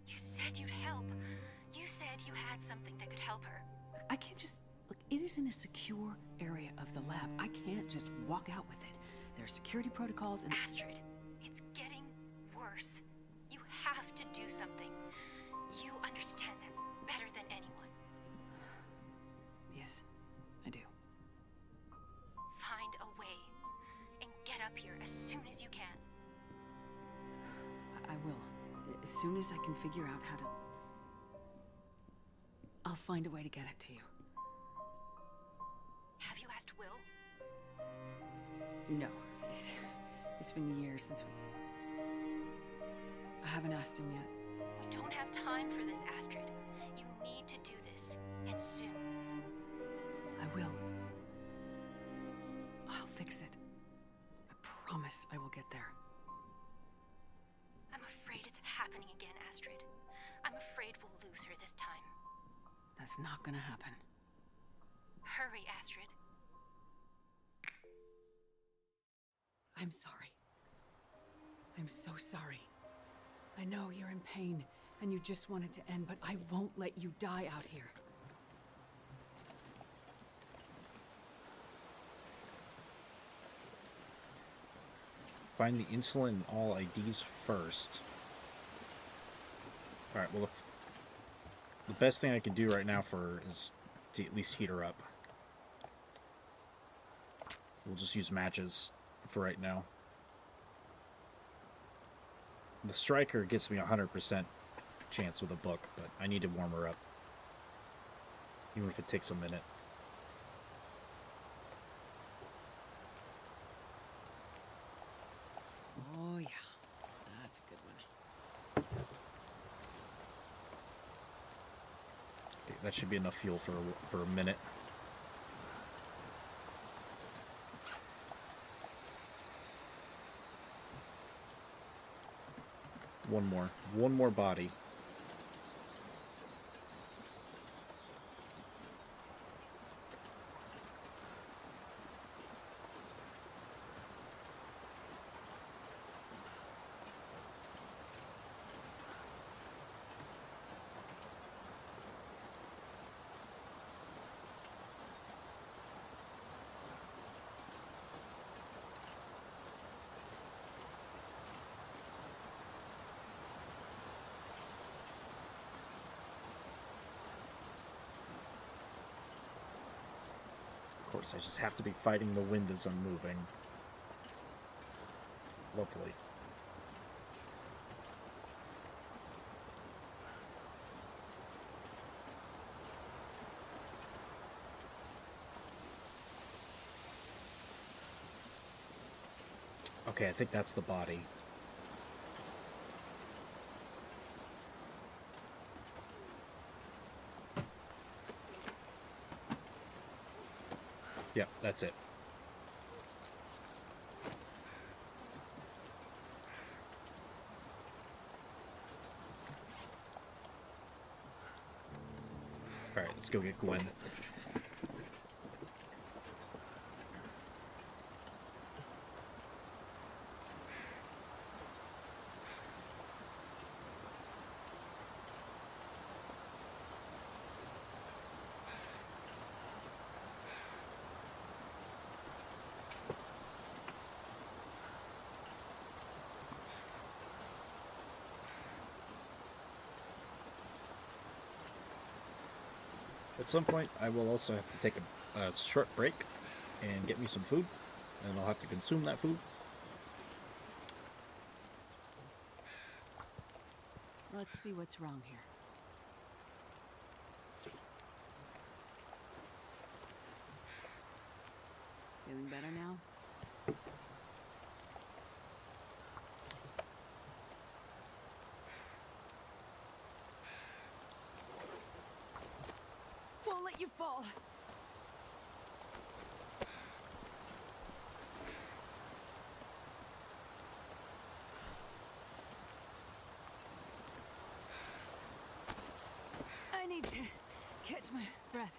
You said you'd help. You said you had something that could help her. I can't just... Look, it is in a secure area of the lab. I can't just walk out with it. There are security protocols and... Astrid, it's getting worse. You have to do something. You understand that better than anyone. Yes, I do. Find a way and get up here as soon as you can. I will. As soon as I can figure out how to... I'll find a way to get it to you. Have you asked Will? No. It's been years since we... I haven't asked him yet. We don't have time for this, Astrid. You need to do this, and soon. I will. I'll fix it. I promise I will get there. I'm afraid it's happening again, Astrid. I'm afraid we'll lose her this time. That's not gonna happen. Hurry, Astrid. I'm sorry. I'm so sorry. I know you're in pain, and you just want it to end, but I won't let you die out here. Find the insulin and all IDs first. Alright, well, the best thing I can do right now for her is to at least heat her up. We'll just use matches for right now. The striker gets me 100% chance with a book, but I need to warm her up. Even if it takes a minute. Oh, yeah. That's a good one. Okay, that should be enough fuel for a minute. One more body. course, I just have to be fighting the wind as I'm moving. Lovely. Okay, I think that's the body. Yep, that's it. Alright, let's go get Gwen. At some point, I will also have to take a short break and get me some food, and I'll have to consume that food. Let's see what's wrong here. Feeling better now? Won't let you fall. I need to catch my breath.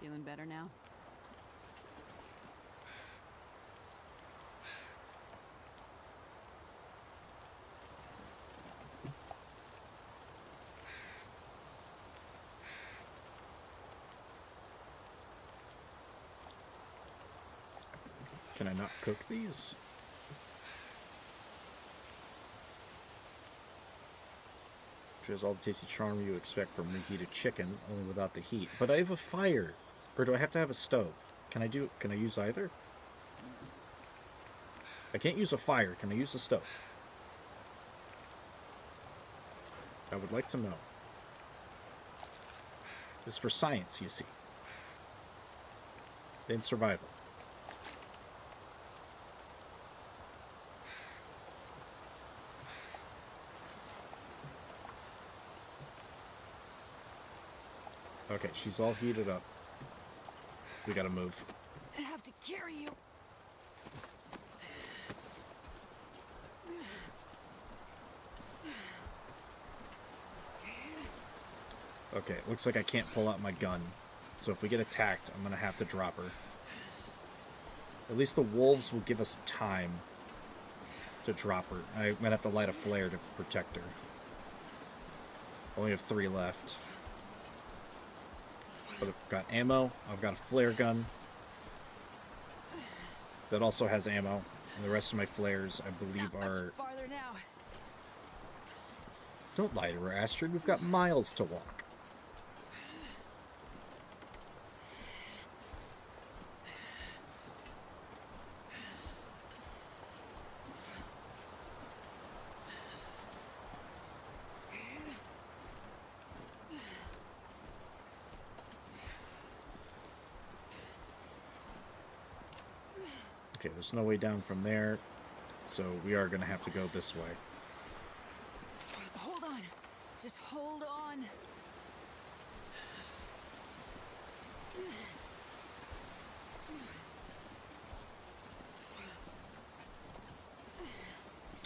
Feeling better now? Can I not cook these? Which has all the tasty charm you expect from reheated chicken, only without the heat. But I have a fire. Or do I have to have a stove? Can I use either? I can't use a fire. Can I use a stove? I would like to know. This is for science, you see. In survival. Okay, she's all heated up. We gotta move. I have to carry you. Okay, looks like I can't pull out my gun. So if we get attacked, I'm gonna have to drop her. At least the wolves will give us time to drop her. I might have to light a flare to protect her. Only have 3 left. But I've got ammo. I've got a flare gun. That also has ammo. And the rest of my flares, I believe, are... Farther now. Don't lie to her, Astrid. We've got miles to walk. Okay, there's no way down from there, so we are going to have to go this way. Hold on. Just hold on.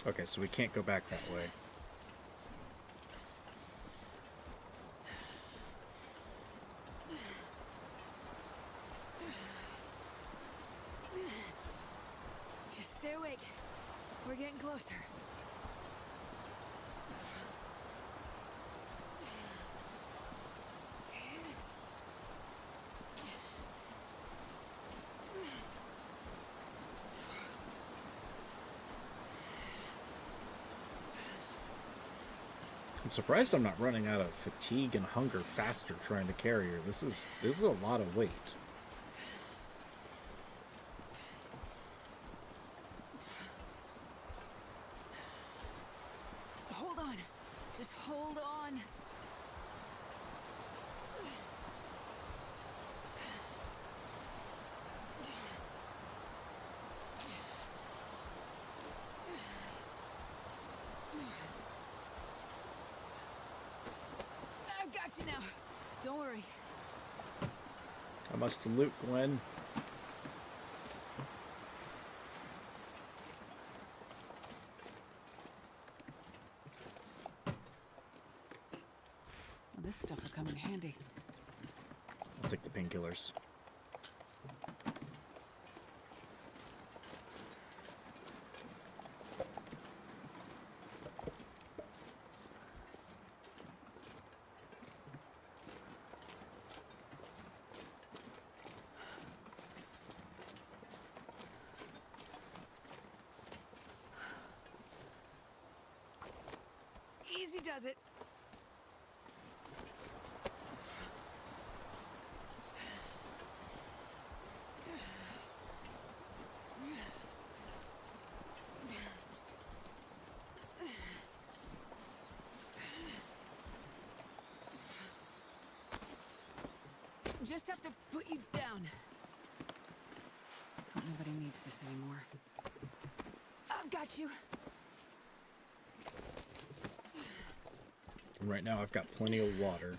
Okay, so we can't go back that way. Just stay awake. We're getting closer. I'm surprised I'm not running out of fatigue and hunger faster trying to carry her. This is a lot of weight. Hold on. Just hold on. I've got you now. Don't worry. How much to loot, Gwen? Well, this stuff will come in handy. I'll take the painkillers. Easy does it. Just have to put you down. Hope nobody needs this anymore. I've got you. And right now I've got plenty of water.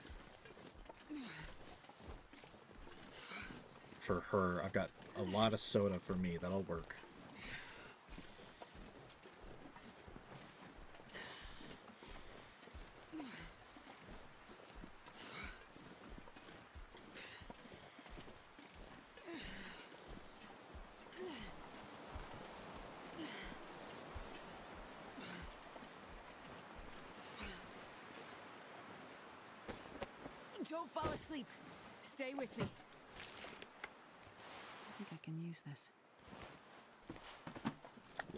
For her, I've got a lot of soda for me. That'll work. Don't fall asleep. Stay with me. I think I can use this.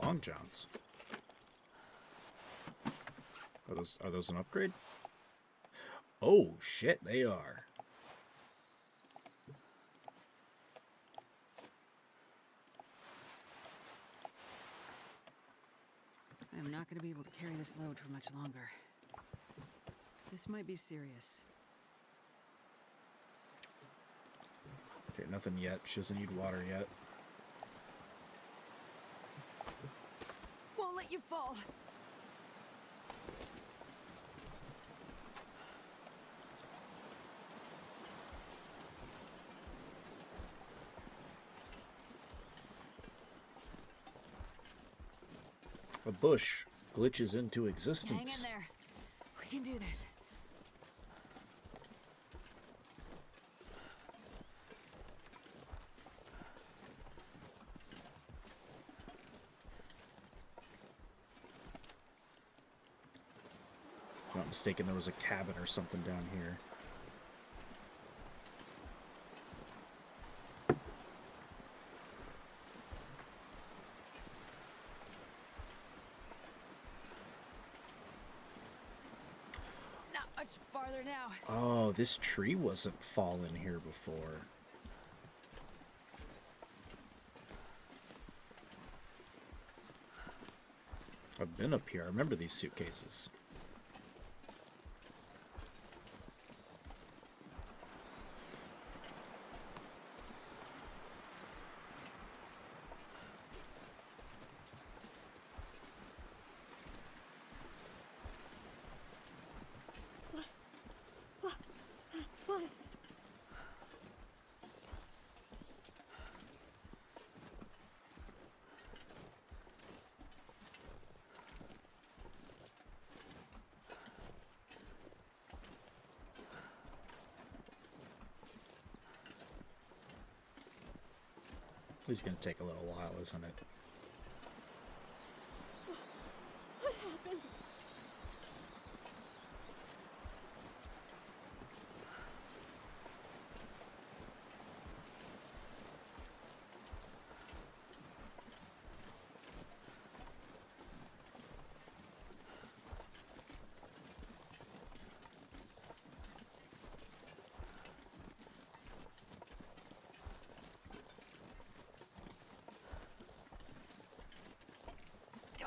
Long johns. Are those an upgrade? Oh shit, they are. I'm not going to be able to carry this load for much longer. This might be serious. Okay, nothing yet. She doesn't need water yet. Won't let you fall. A bush glitches into Hang existence. in there. We can do this. If I'm not mistaken, there was a cabin or something down here. Not much farther now. Oh, this tree wasn't fallen here before. I've been up here. I remember these suitcases. Was. This is going to take a little while, isn't it? What happened?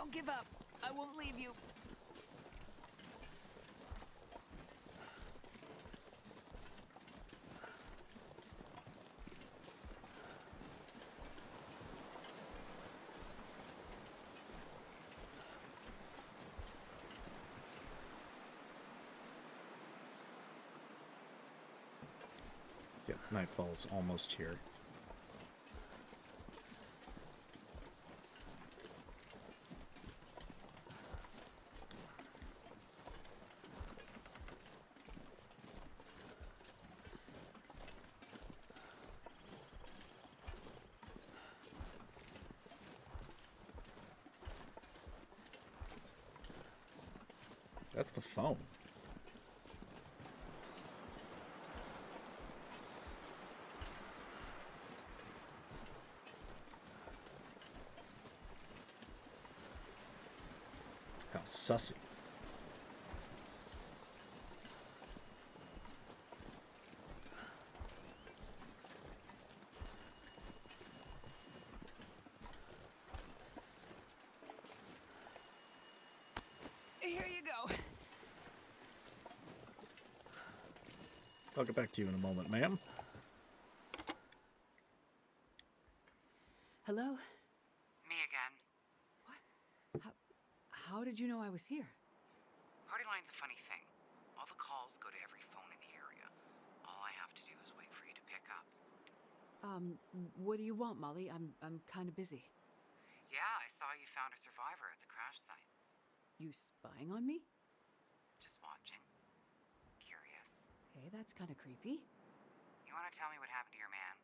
Don't give up. I won't leave you. Yep, nightfall's almost here. That's the phone. How sussy. Here you go. I'll get back to you in a moment, ma'am. Hello? Me again. What? How did you know I was here? Party line's a funny thing. All the calls go to every phone in the area. All I have to do is wait for you to pick up. What do you want, Molly? I'm kind of busy. Yeah, I saw you found a survivor at the crash site. You spying on me? Just watching. Curious. Hey, that's kind of creepy. You want to tell me what happened to your man?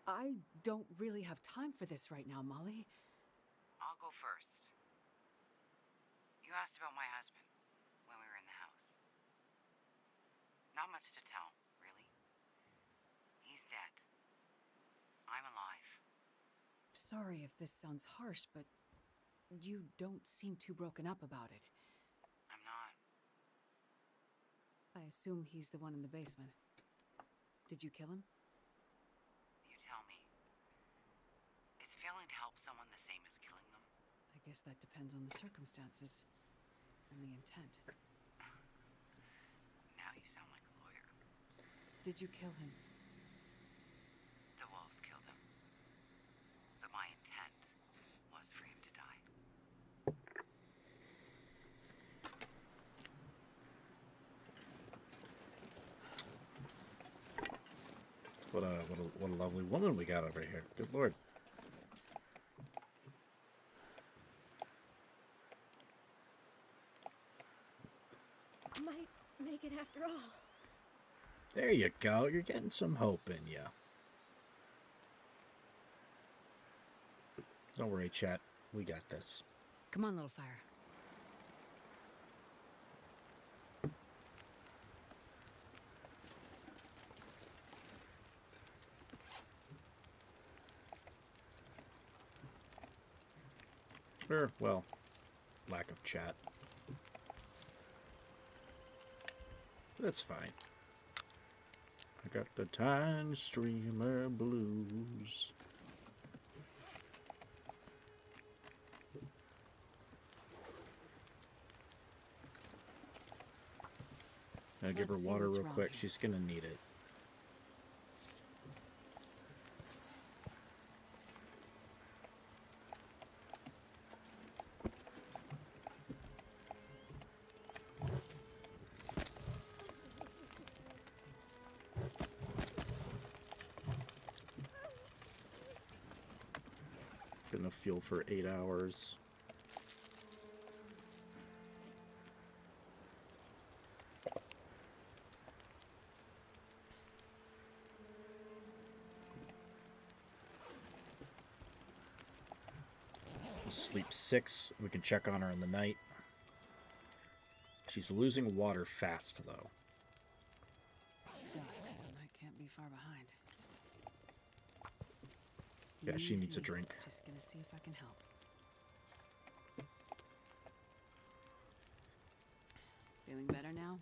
I don't really have time for this right now, Molly. I'll go first. You asked about my husband when we were in the house. Not much to tell, really. He's dead. I'm alive. Sorry if this sounds harsh, but you don't seem too broken up about it. I'm not. I assume he's the one in the basement. Did you kill him? You tell me. Is failing to help someone the same as killing them? I guess that depends on the circumstances and the intent. Now you sound like a lawyer. Did you kill him? The wolves killed him. But my intent was for him to die. What a lovely woman we got over here. Good lord. Might make it after all. There you go. You're getting some hope in you. Don't worry, chat. We got this. Come on, little fire. Or, well, lack of chat. That's fine. I got the Time Streamer Blues. I'll give her Let's see water what's real wrong quick. here. She's gonna need it. Gonna fuel for 8 hours. Sleep 6. We can check on her in the night. She's losing water fast, though. It's dusk, so I can't be far behind. Yeah, she needs a Easy. drink. Just gonna see if I can help. Feeling better now?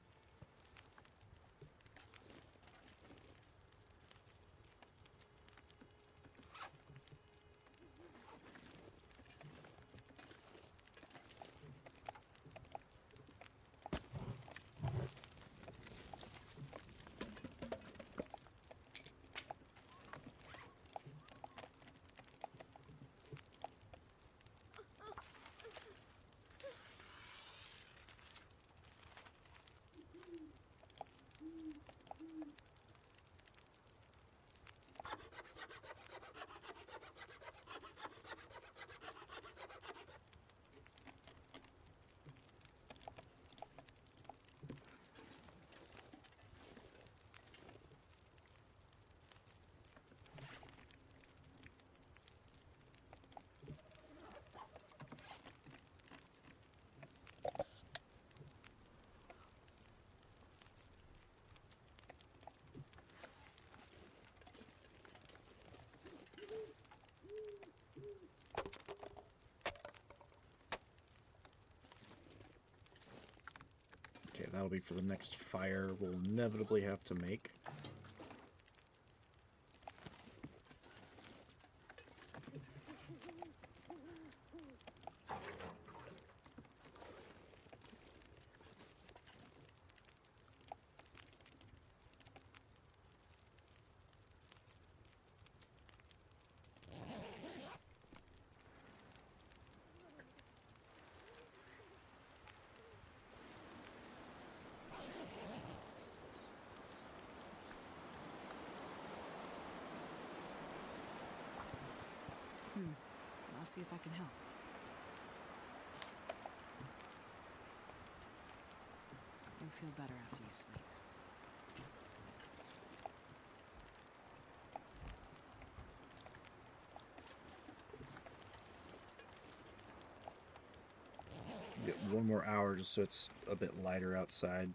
That'll be for the next fire we'll inevitably have to make. I'll see if I can help. You'll feel better after you sleep. Get one more hour just so it's a bit lighter outside.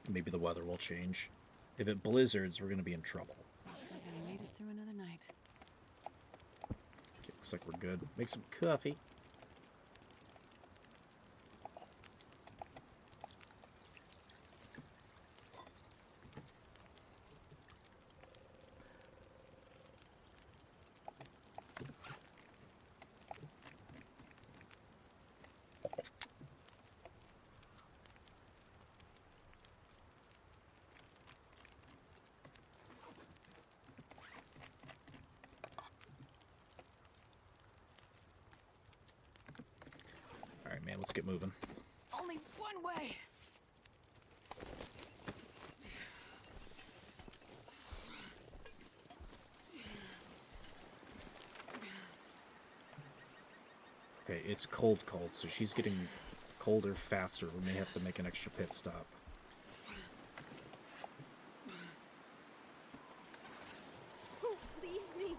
Maybe the weather will change. If it blizzards, we're going to be in trouble. Looks like I made it through another night. Okay, looks like we're good. Make some coffee. Alright, man, let's get moving. Only one way! Okay, it's cold, so she's getting colder faster. We may have to make an extra pit stop. Oh, leave me.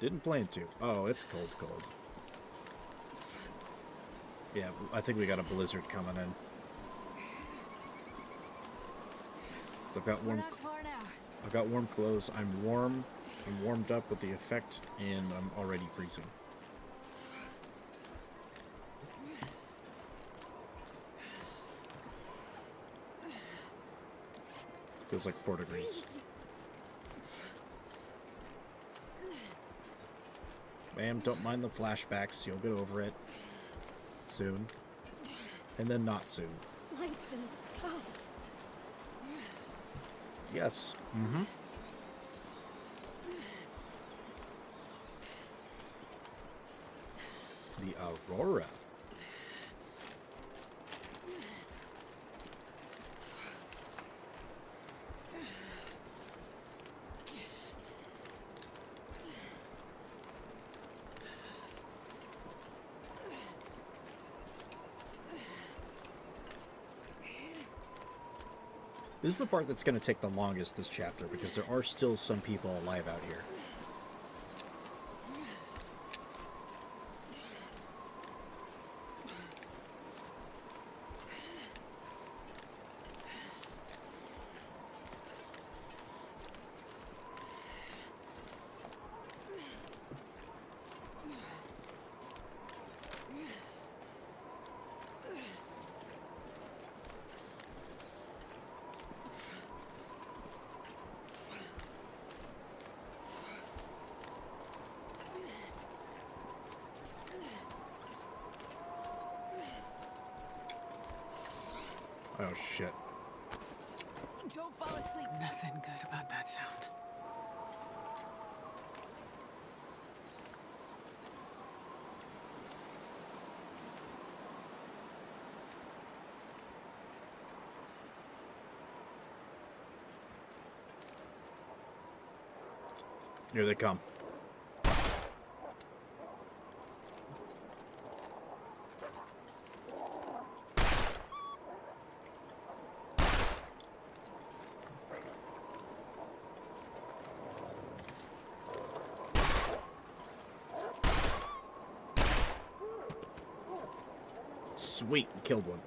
Didn't plan to. Oh, it's cold. Yeah, I think we got a blizzard coming in. So I've got We're warm. not far now. I've got warm clothes. I'm warm. I'm warmed up with the effect, and I'm already freezing. Feels like 4 degrees. Ma'am, don't mind the flashbacks. You'll get over it soon. And then not soon. Lights in the sky. Yes. Mm-hmm. The Aurora. This is the part that's going to take the longest this chapter, because there are still some people alive out here. Oh, shit. Don't fall asleep. Nothing good about that sound. Here they come. Sweet, killed one.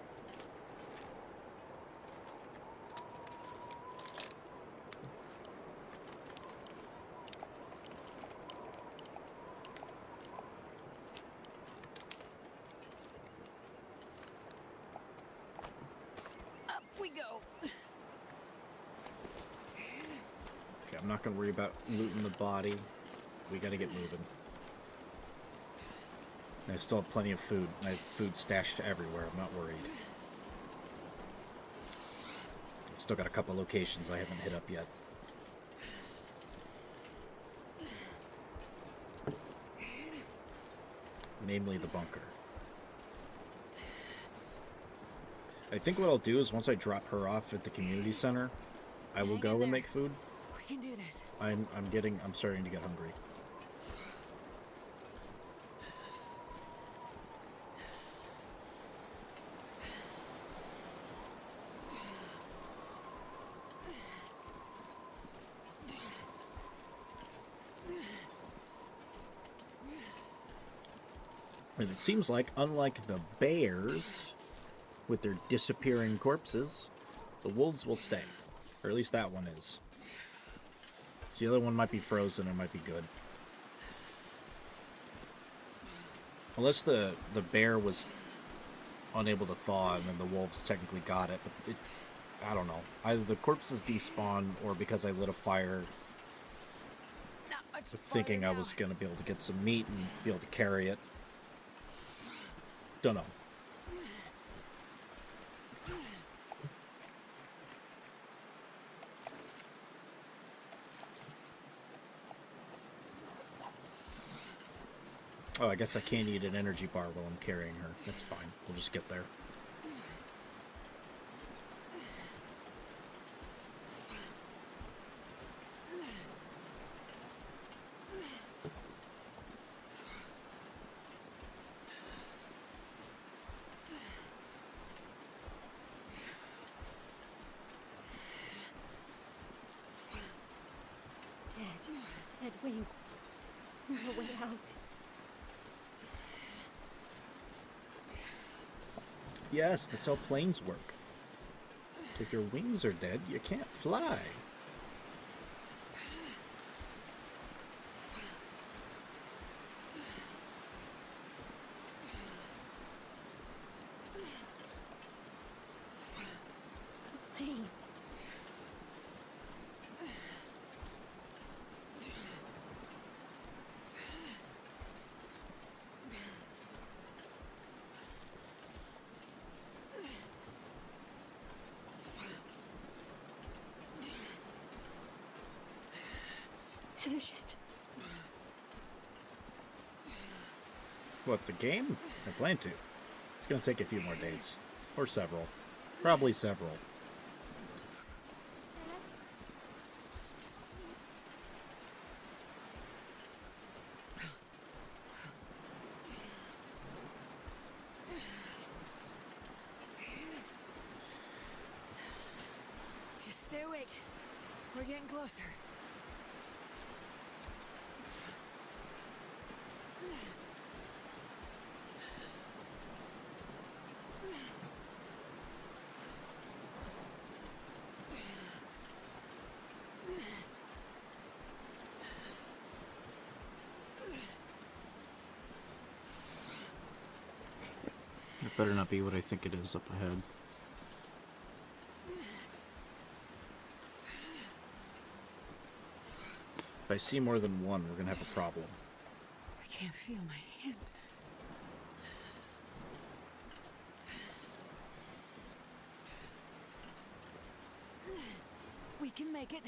not gonna worry about looting the body. We gotta get moving. I still have plenty of food. I have food stashed everywhere. I'm not worried. I've still got a couple locations I haven't hit up yet. Namely the bunker. I think what I'll do is once I drop her off at the community center, I will go and make food. We can do this. I'm starting to get hungry. And it seems like, unlike the bears, with their disappearing corpses, the wolves will stay. Or at least that one is. So the other one might be frozen and might be good. Unless the bear was unable to thaw and then the wolves technically got it. But it, I don't know. Either the corpses despawn or because I lit a fire thinking I was going to be able to get some meat and be able to carry it. Don't know. Oh, I guess I can't eat an energy bar while I'm carrying her. That's fine. We'll just get there. Dead wings. No way out. Yes, that's how planes work. If your wings are dead, you can't fly. Plane. Finish it. What, the game? I plan to. It's gonna take a few more days. Or several. Probably several. Just stay awake. We're getting closer. It better not be what I think it is up ahead. If I see more than one, we're gonna have a problem. I can't feel my hands. We can make it.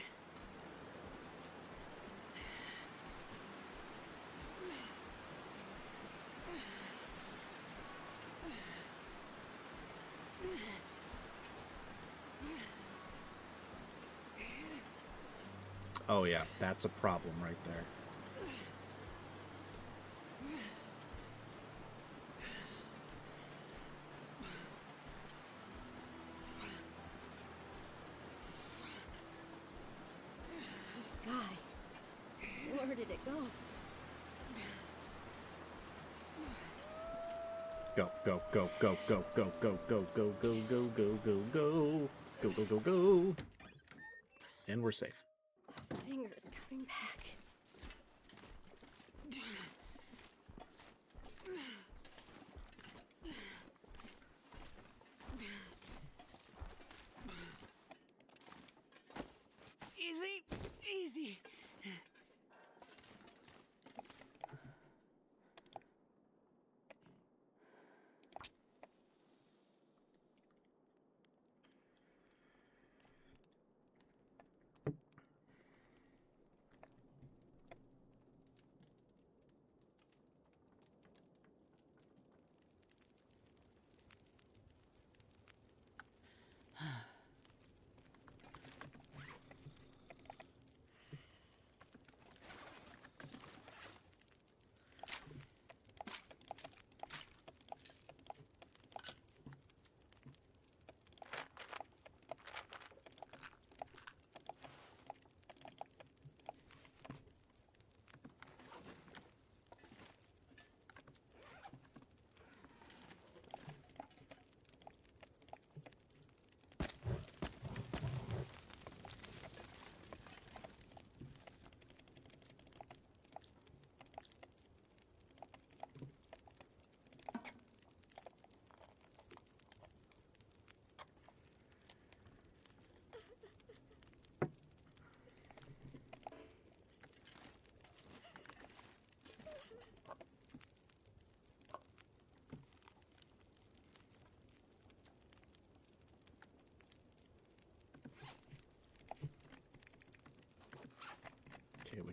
Oh yeah, that's a problem right there. The sky. Where did it go? Go, go, go, go, go, go, go, go, go, go, go, go, go, go, go, go, go, go. And we're safe. Fingers coming back. Easy, easy.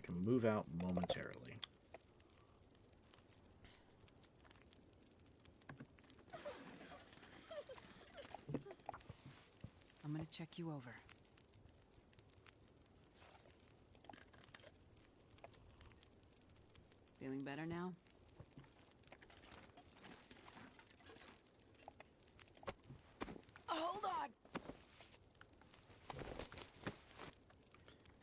can move out momentarily. I'm gonna check you over. Feeling better now? Hold on!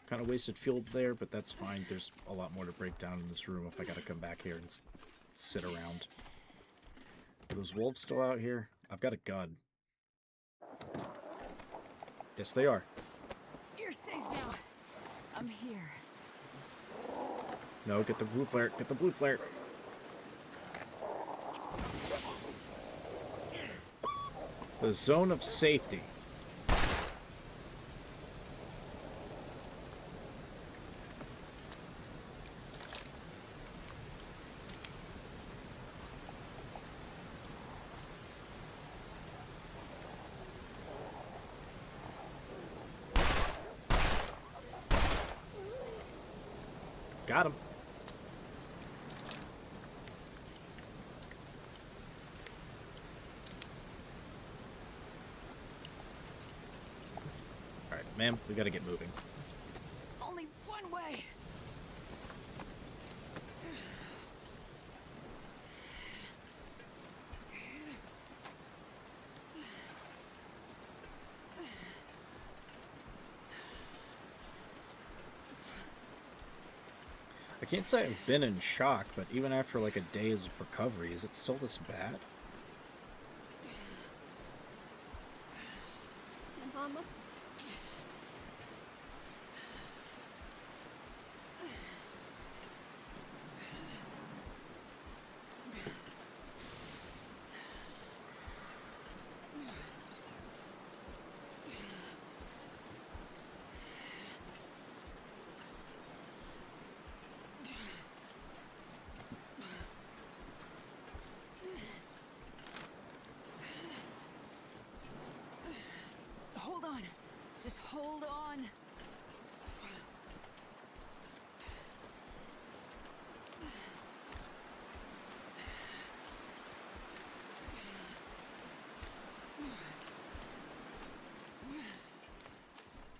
Kind of wasted fuel there, but that's fine. There's a lot more to break down in this room if I gotta come back here and sit around. Are those wolves still out here? I've got a gun. Yes, they are. You're safe now. I'm here. No, get the blue flare. Get the blue flare. The zone of safety. Got him. Alright, ma'am, we gotta get moving. Only one way. I can't say I've been in shock, but even after like a day's recovery, is it still this bad? Mama? Hold on. Just hold on.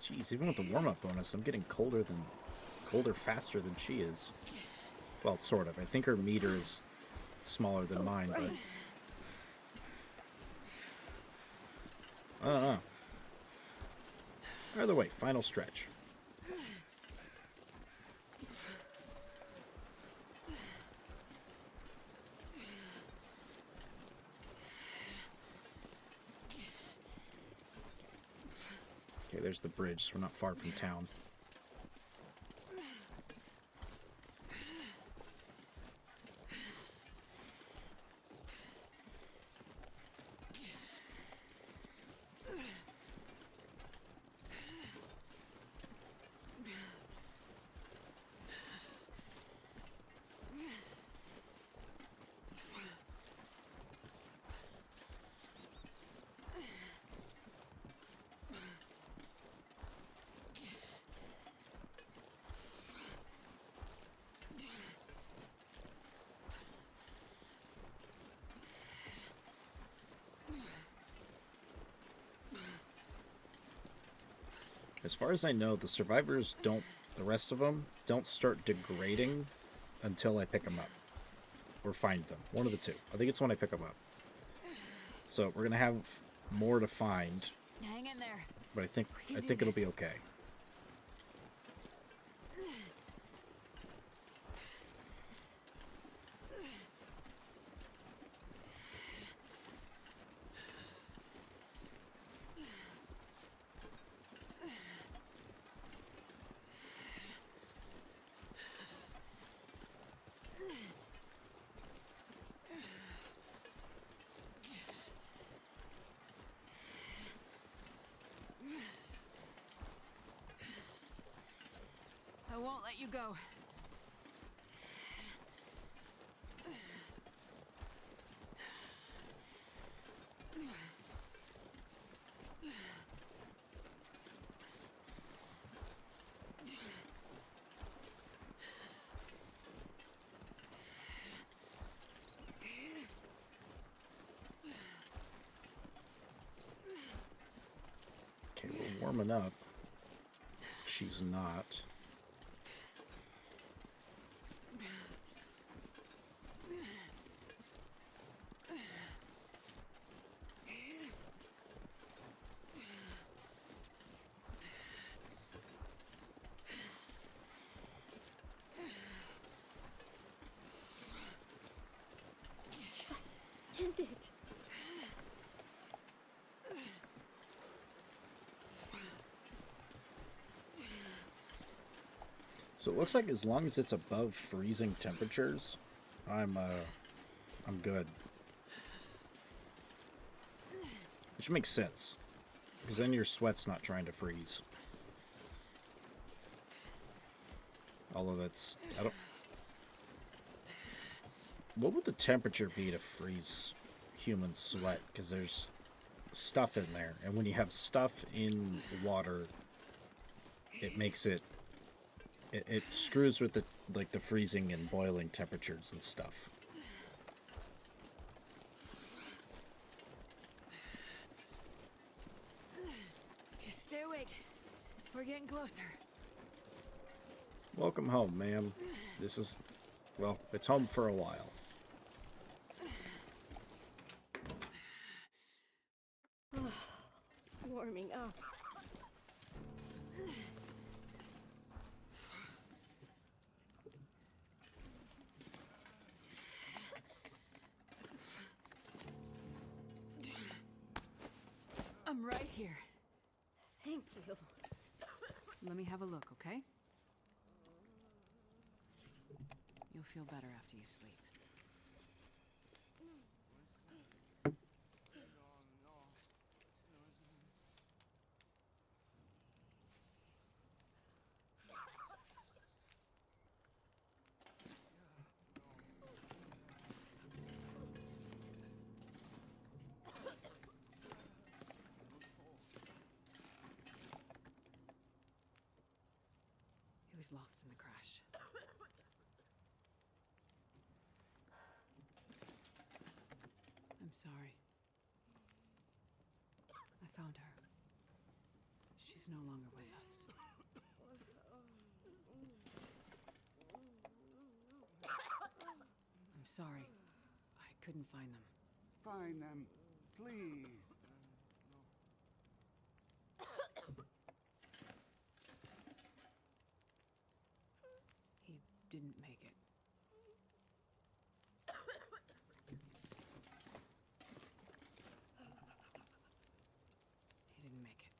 Jeez, even with the warm-up bonus, I'm getting colder faster than she is. Well, sort of. I think her meter is smaller than mine, but I don't know. Either way, final stretch. Okay, there's the bridge, so we're not far from town. As far as I know, the survivors don't, the rest of them, don't start degrading until I pick them up. Or find them. One of the two. I think it's when I pick them up. So we're going to have more to find. Hang in there. But I think it'll be okay. I won't let you go. warming up. She's not. Just end it. So it looks like as long as it's above freezing temperatures, I'm good. Which makes sense. Because then your sweat's not trying to freeze. Although that's... I don't... What would the temperature be to freeze human sweat? Because there's stuff in there. And when you have stuff in water, it makes it... It screws with the the freezing and boiling temperatures and stuff. Just stay awake. We're getting closer. Welcome home, ma'am. This is... Well, it's home for a while. Warming up. I'm right here. Thank you. Let me have a look, okay? You'll feel better after you sleep. He was lost in the crash. I'm sorry. I found her. She's no longer with us. I'm sorry. I couldn't find them. Find them, please. He didn't make it. He didn't make it.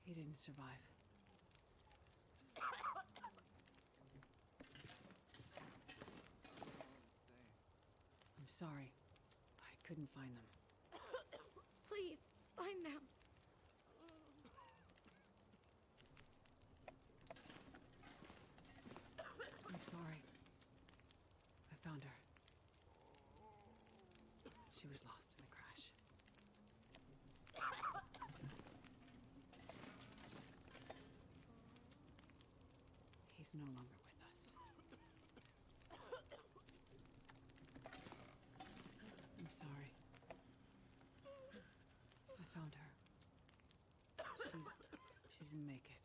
He didn't survive. I'm sorry. I couldn't find them. Please, find them. I'm sorry. I found her. She was lost in the crash. He's no longer with us. I'm sorry. I found her. She didn't make it.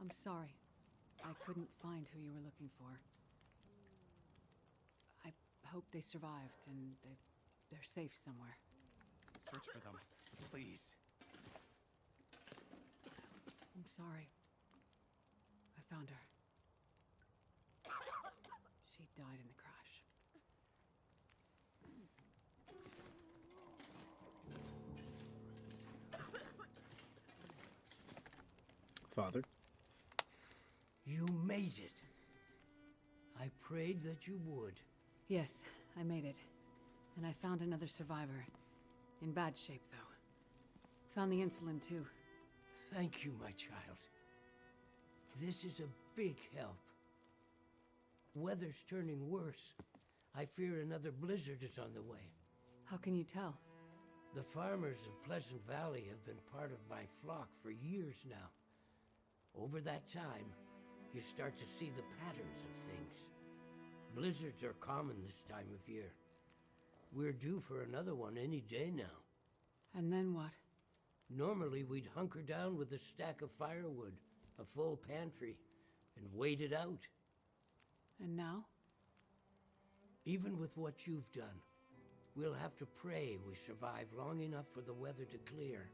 I'm sorry. I couldn't find who you were looking for. I hope they survived and they're safe somewhere. Search for them, please. I'm sorry. I found her. She died in the crash. Father? You made it. I prayed that you would. Yes, I made it. And I found another survivor. In bad shape, though. Found the insulin, too. Thank you, my child. This is a big help. Weather's turning worse. I fear another blizzard is on the way. How can you tell? The farmers of Pleasant Valley have been part of my flock for years now. Over that time, you start to see the patterns of things. Blizzards are common this time of year. We're due for another one any day now. And then what? Normally, we'd hunker down with a stack of firewood, a full pantry, and wait it out. And now? Even with what you've done, we'll have to pray we survive long enough for the weather to clear.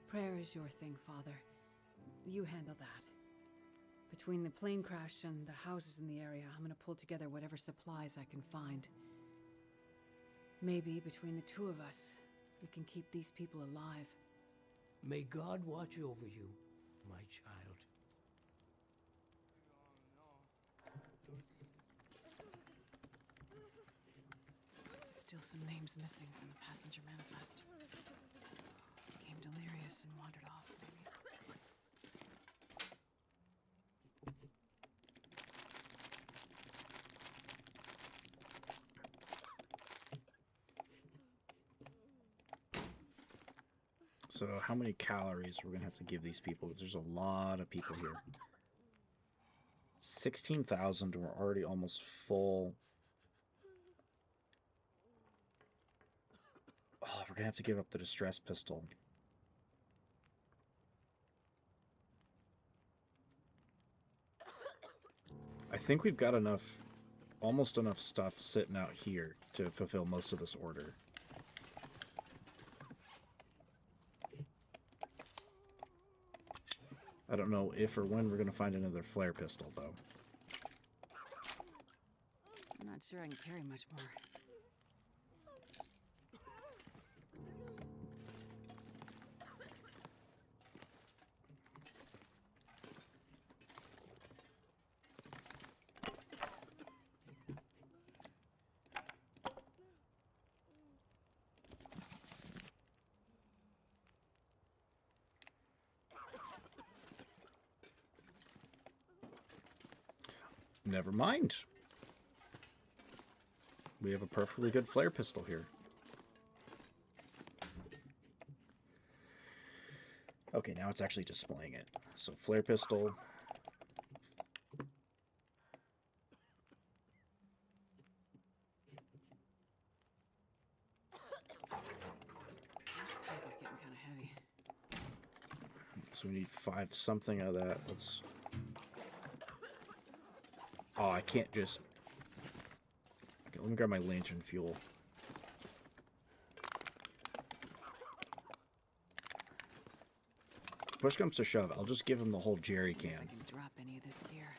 Prayer is your thing, Father. You handle that. Between the plane crash and the houses in the area, I'm gonna pull together whatever supplies I can find. Maybe between the two of us, we can keep these people alive. May God watch over you, my child. Still some names missing from the passenger manifest. Became delirious and wandered off, maybe. So how many calories we're gonna have to give these people? Because there's a lot of people here. 16,000. We're already almost full. Oh, we're gonna have to give up the distress pistol. I think we've got enough, almost enough stuff sitting out here to fulfill most of this order. I don't know if or when we're going to find another flare pistol, though. I'm not sure I can carry much more. Never mind. We have a perfectly good flare pistol here. Okay, now it's actually displaying it. So flare pistol. This pipe is getting kind of heavy. So we need 5 something of that. Let's... Oh, I can't just... Okay, let me grab my lantern fuel. Push comes to shove, I'll just give him the whole jerry If I can. can drop any of this gear.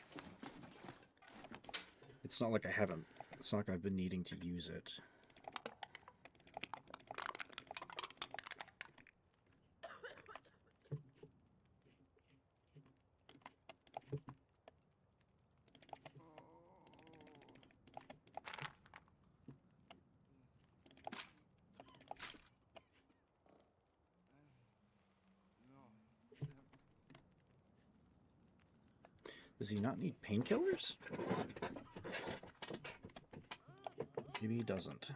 It's not like I haven't... It's not like I've been needing to use it. Does he not need painkillers? Maybe he doesn't.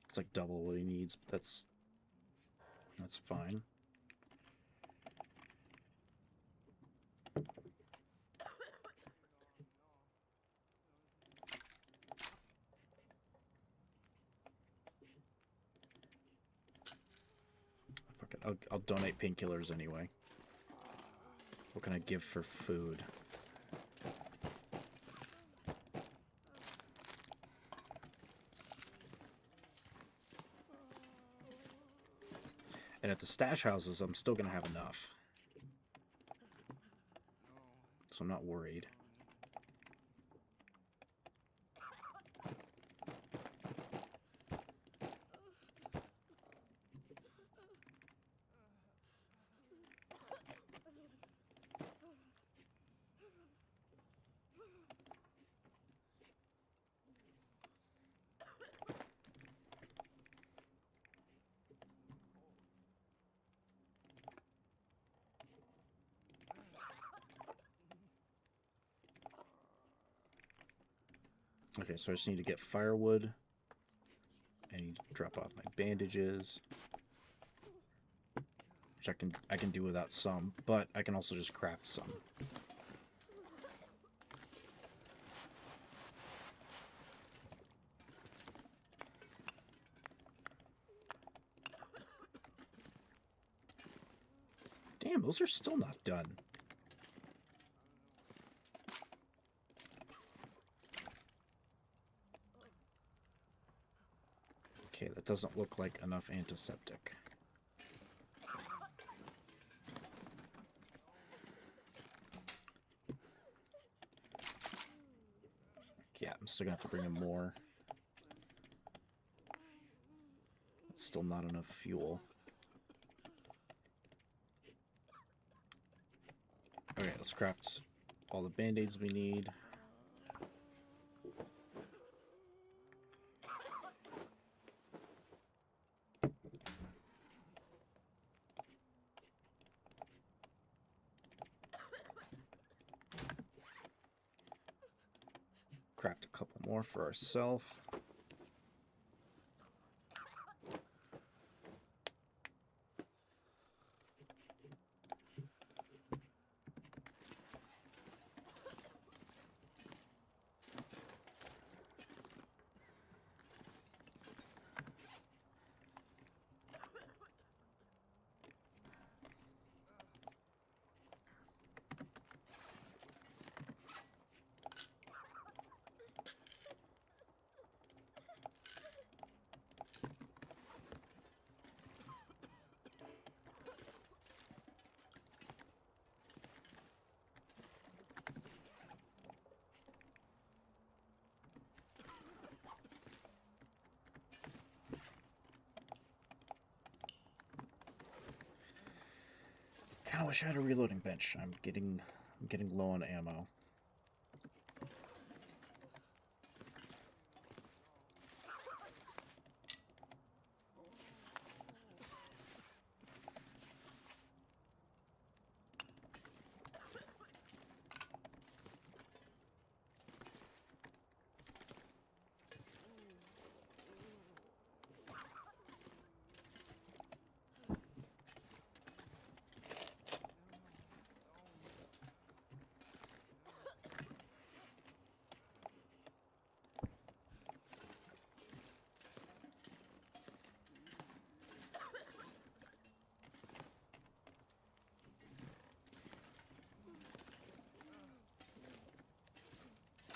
It's like double what he needs, but that's fine. Fuck it, I'll donate painkillers anyway. What can I give for food? And at the stash houses, I'm still going to have enough. So I'm not worried. Okay, so I just need to get firewood. I need to drop off my bandages, which I can do without some, but I can also just craft some. Damn, those are still not done. Okay, that doesn't look like enough antiseptic. Yeah, I'm still gonna have to bring in more. That's still not enough fuel. Okay, let's craft all the band-aids we need. Craft a couple more for ourselves. Kind of wish I had a reloading bench. I'm getting low on ammo.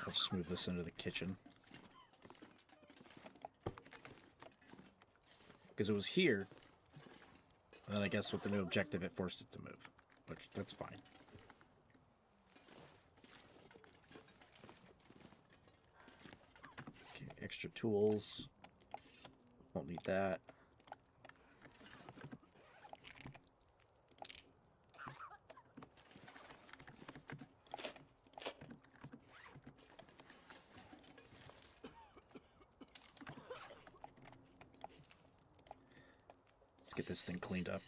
I'll just move this into the kitchen. Because it was here, and then I guess with the new objective it forced it to move. Which, that's fine. Okay, extra tools. Won't need that. Let's get this thing cleaned up.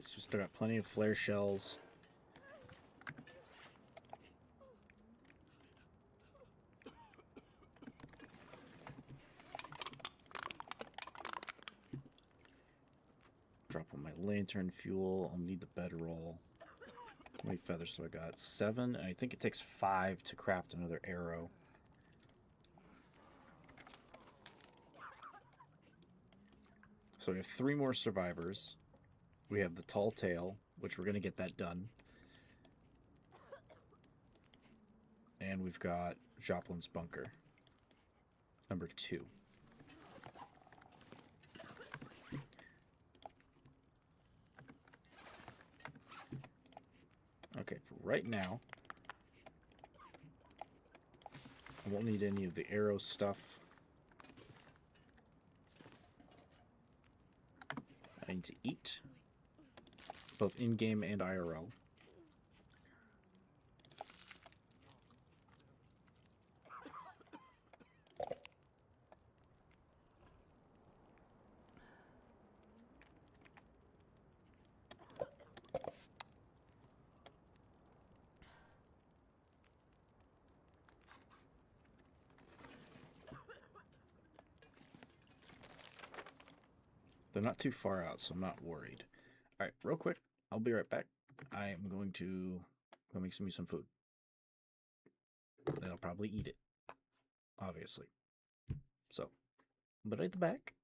So we still got plenty of flare shells. Drop on my lantern fuel. I'll need the bedroll. How many feathers do I got? 7. And I think it takes 5 to craft another arrow. So we have 3 more survivors. We have the tall tale, which we're going to get that done. And we've got Joplin's bunker. Number 2. Okay, for right now, I won't need any of the arrow stuff. I need to eat, both in-game and IRL. They're not too far out, so I'm not worried. All right, real quick, I'll be right back. I am going to go make me some food. Then I'll probably eat it, obviously. So, but at the back.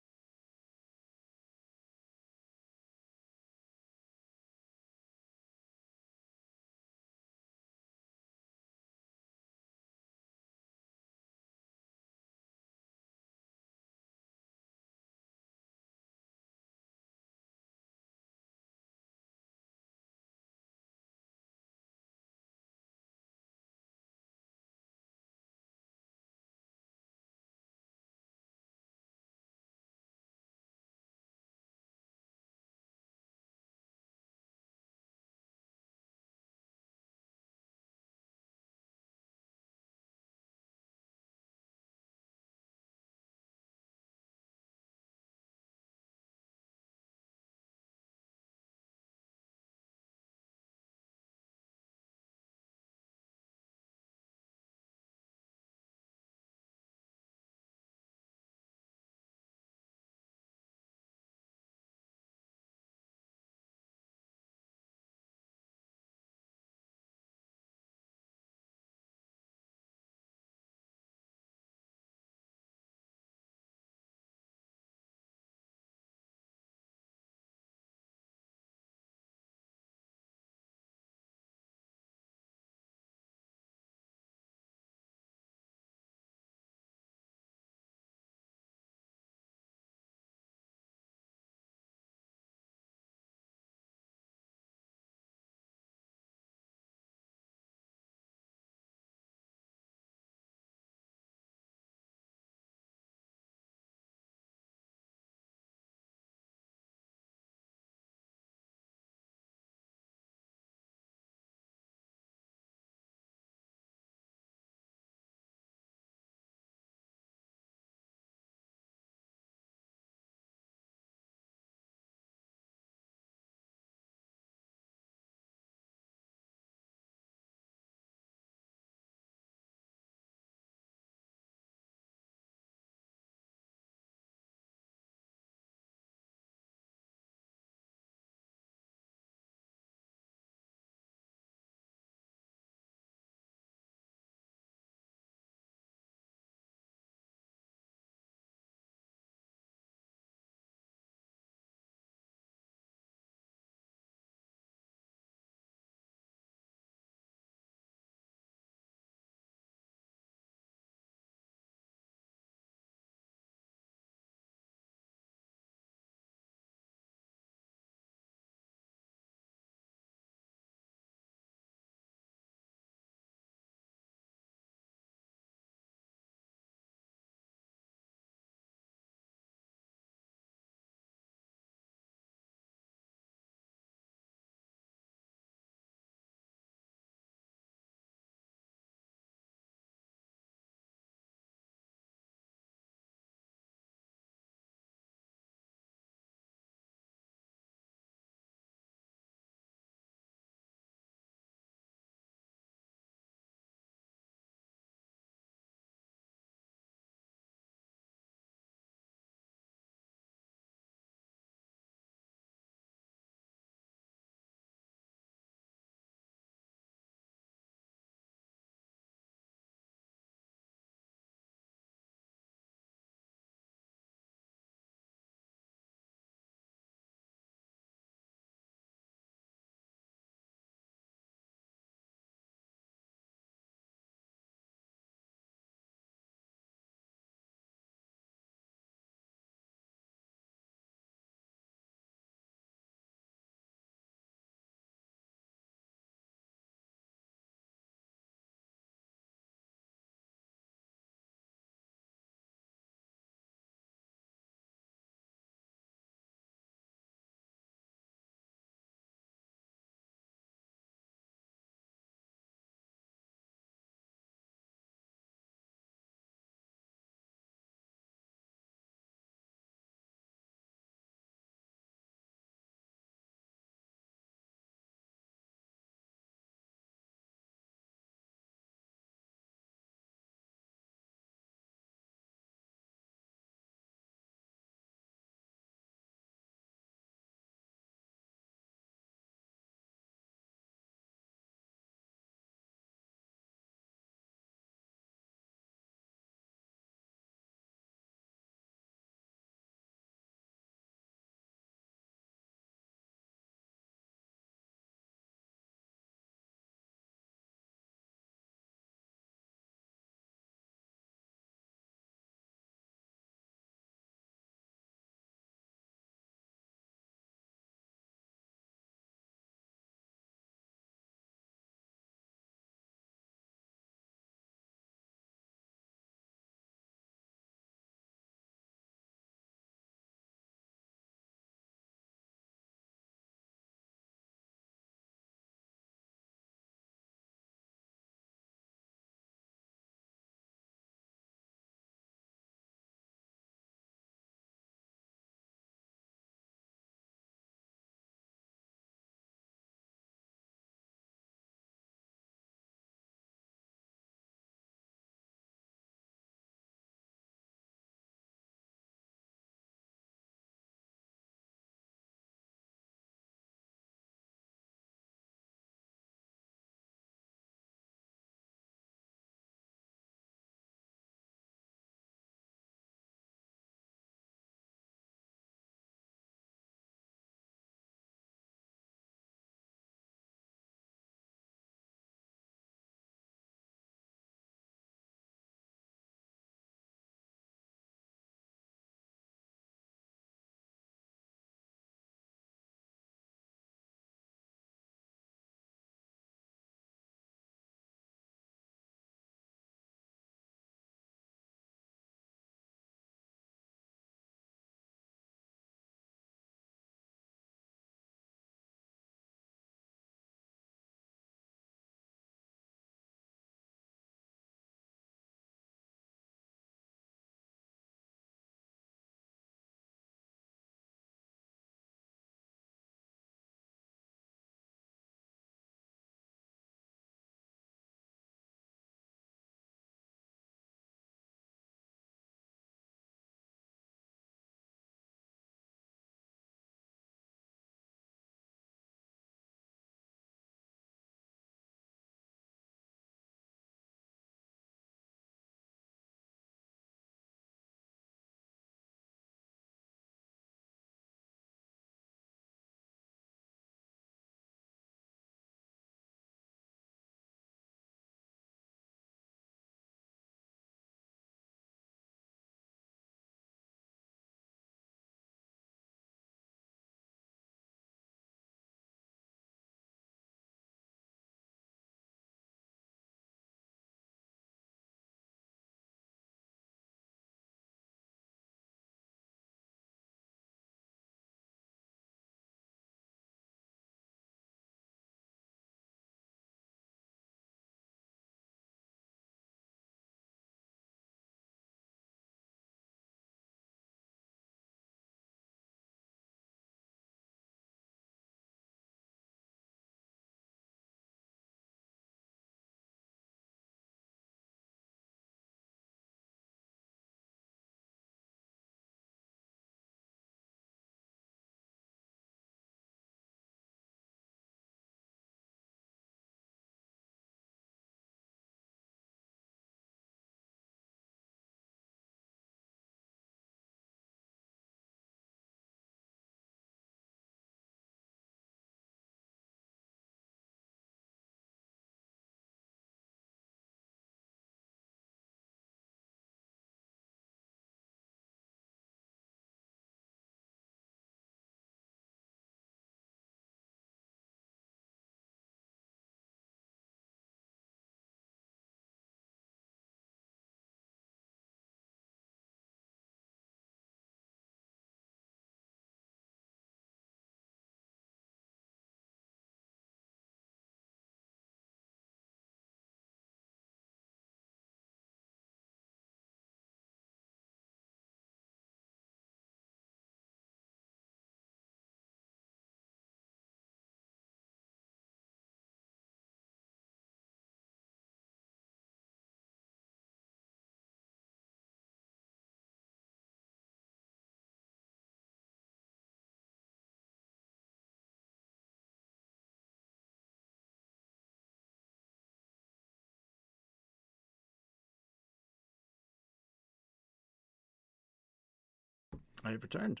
I have returned.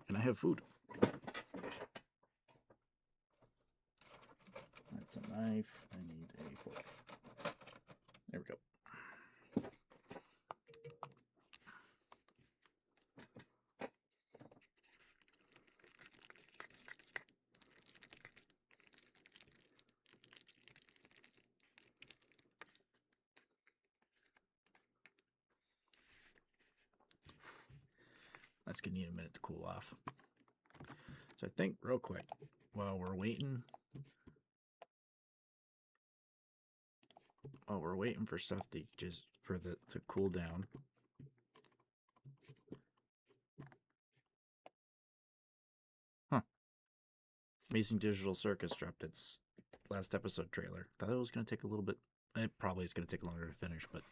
And I have food. That's a knife. I need a fork. There we go. That's gonna need a minute to cool off. So I think real quick, while we're waiting for stuff to to cool down. Huh. Amazing Digital Circus dropped its last episode trailer. Thought it was gonna take a little bit. It probably is gonna take longer to finish, but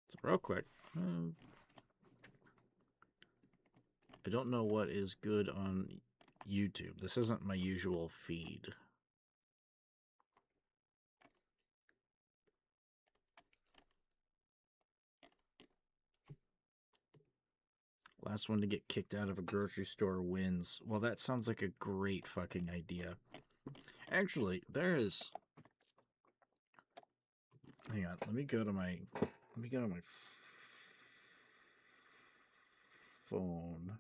So real quick, I don't know what is good on YouTube. This isn't my usual feed. Last one to get kicked out of a grocery store wins. Well, that sounds like a great fucking idea. Actually, there is... Hang on, let me go to my phone.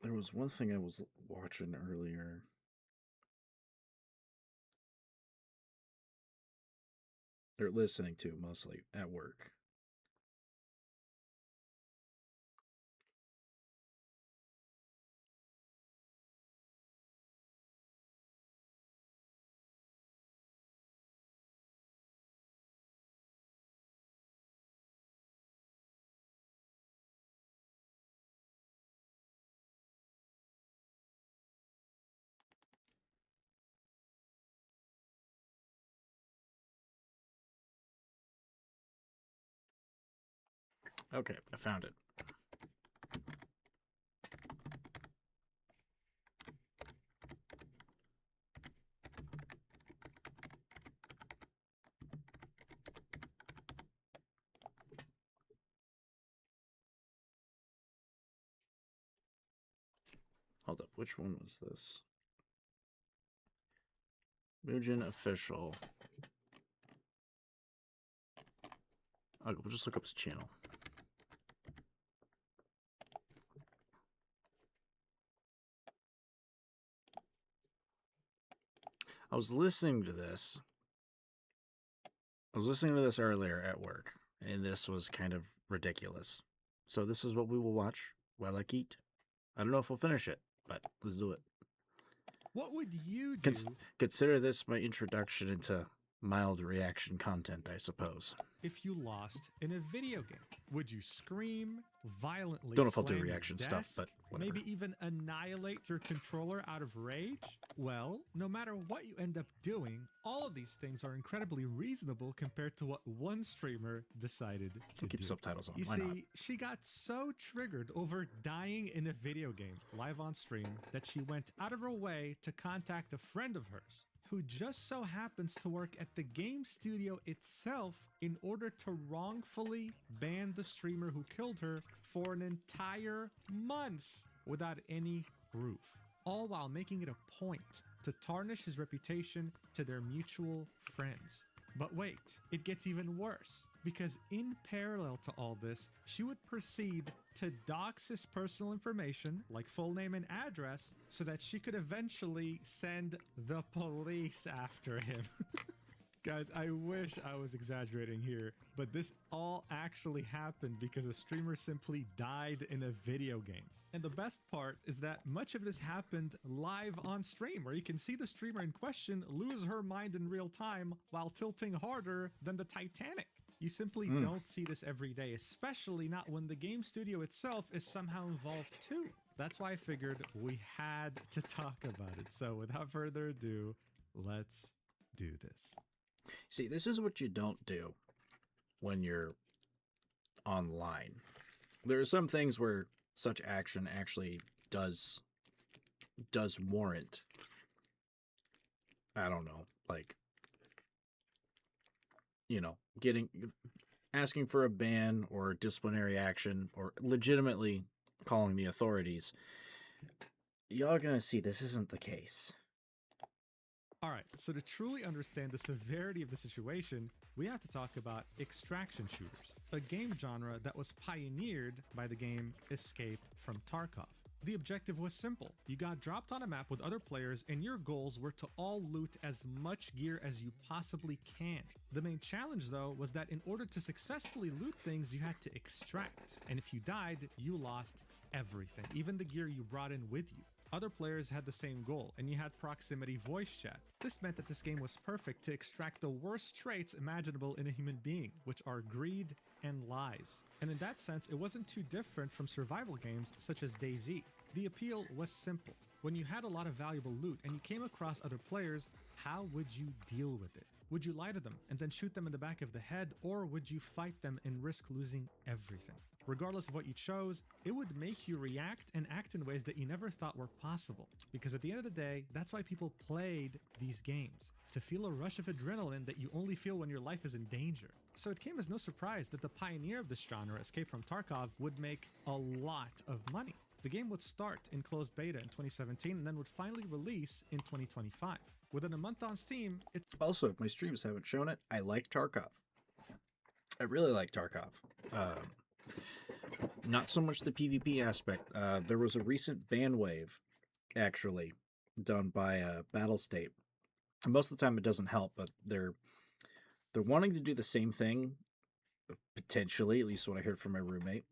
There was one thing I was watching earlier. Or listening to, mostly, at work. Okay, I found it. Hold up, which one was this? Mugen Official. Okay, we'll just look up his channel. I was listening to this. Earlier at work, and this was kind of ridiculous. So this is what we will watch while I eat. I don't know if we'll finish it, but let's do it. What would you do? Consider this my introduction into mild reaction content, I suppose. If you lost in a video game? Would you scream, violently Don't know if I'll do slam your reaction stuff, desk, but whatever. maybe even annihilate your controller out of rage? Well, no matter what you end up doing, all of these things are incredibly reasonable compared to what one streamer decided to Keep do. subtitles on. You Why see, not? she got so triggered over dying in a video game live on stream that she went out of her way to contact a friend of hers who just so happens to work at the game studio itself in order to wrongfully ban the streamer who killed her for an entire month without any proof, all while making it a point to tarnish his reputation to their mutual friends. But wait, it gets even worse, because in parallel to all this, she would proceed to dox his personal information, like full name and address, so that she could eventually send the police after him. Guys, I wish I was exaggerating here, but this all actually happened because a streamer simply died in a video game. And the best part is that much of this happened live on stream, where you can see the streamer in question lose her mind in real time while tilting harder than the Titanic. You simply don't see this every day, especially not when the game studio itself is somehow involved too. That's why I figured we had to talk about it. So without further ado, let's do this. See, this is what you don't do when you're online. There are some things where such action actually does does warrant, I don't know, like, asking for a ban or disciplinary action or legitimately calling the authorities. Y'all are gonna see this isn't the case. Alright, so to truly understand the severity of the situation, we have to talk about extraction shooters, a game genre that was pioneered by the game Escape from Tarkov. The objective was simple. You got dropped on a map with other players and your goals were to all loot as much gear as you possibly can. The main challenge though was that in order to successfully loot things, you had to extract. And if you died, you lost everything, even the gear you brought in with you. Other players had the same goal, and you had proximity voice chat. This meant that this game was perfect to extract the worst traits imaginable in a human being, which are greed and lies. And in that sense, it wasn't too different from survival games such as DayZ. The appeal was simple. When you had a lot of valuable loot and you came across other players, how would you deal with it? Would you lie to them and then shoot them in the back of the head, or would you fight them and risk losing everything? Regardless of what you chose, it would make you react and act in ways that you never thought were possible. Because at the end of the day, that's why people played these games, to feel a rush of adrenaline that you only feel when your life is in danger. So it came as no surprise that the pioneer of this genre, Escape from Tarkov, would make a lot of money. The game would start in closed beta in 2017 and then would finally release in 2025. Within a month on Steam, Also, if my streams haven't shown it, I like Tarkov. I really like Tarkov. Not so much the PvP aspect. There was a recent ban wave, actually, done by Battlestate. Most of the time it doesn't help, but they're wanting to do the same thing, potentially, at least what I heard from my roommate,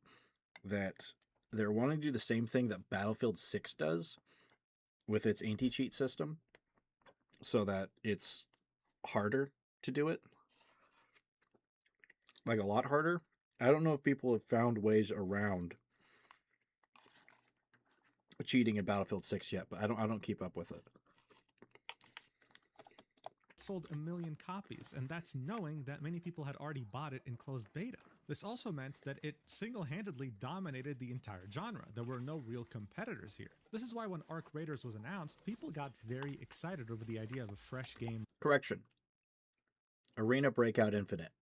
that they're wanting to do the same thing that Battlefield 6 does with its anti-cheat system, so that it's harder to do it. Like, a lot harder. I don't know if people have found ways around cheating in Battlefield 6 yet, but I don't keep up with it. sold 1 million copies, and that's knowing that many people had already bought it in closed beta. This also meant that it single-handedly dominated the entire genre. There were no real competitors here. This is why when Arc Raiders was announced, people got very excited over the idea of a fresh game. Correction. Arena Breakout Infinite.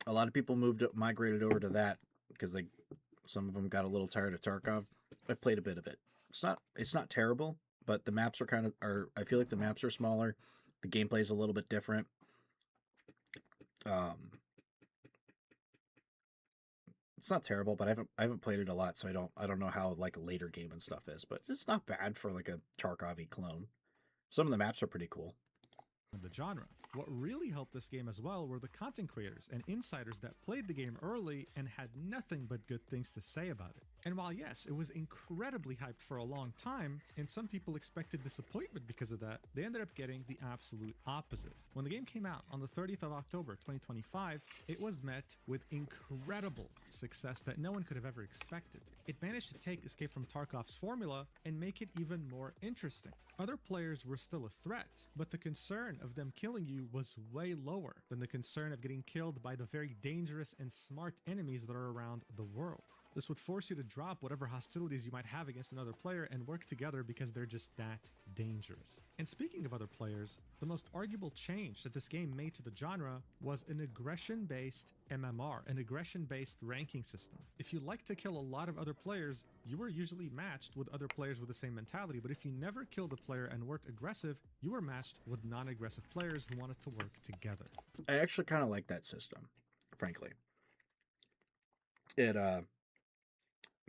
A lot of people migrated over to that because some of them got a little tired of Tarkov. I've played a bit of it. It's not terrible, but the maps I feel like the maps are smaller. The gameplay is a little bit different. It's not terrible, but I haven't played it a lot, so I don't know how like a later game and stuff is, but it's not bad for like a Tarkov-y clone. Some of the maps are pretty cool. The genre. What really helped this game as well were the content creators and insiders that played the game early and had nothing but good things to say about it. And while yes, it was incredibly hyped for a long time, and some people expected disappointment because of that, they ended up getting the absolute opposite. When the game came out on the 30th of October 2025, it was met with incredible success that no one could have ever expected. It managed to take Escape from Tarkov's formula and make it even more interesting. Other players were still a threat, but the concern of them killing you was way lower than the concern of getting killed by the very dangerous and smart enemies that are around the world. This would force you to drop whatever hostilities you might have against another player and work together because they're just that dangerous. And speaking of other players, the most arguable change that this game made to the genre was an aggression-based MMR, an aggression-based ranking system. If you like to kill a lot of other players, you were usually matched with other players with the same mentality, but if you never killed a player and weren't aggressive, you were matched with non-aggressive players who wanted to work together. I actually kind of like that system, frankly.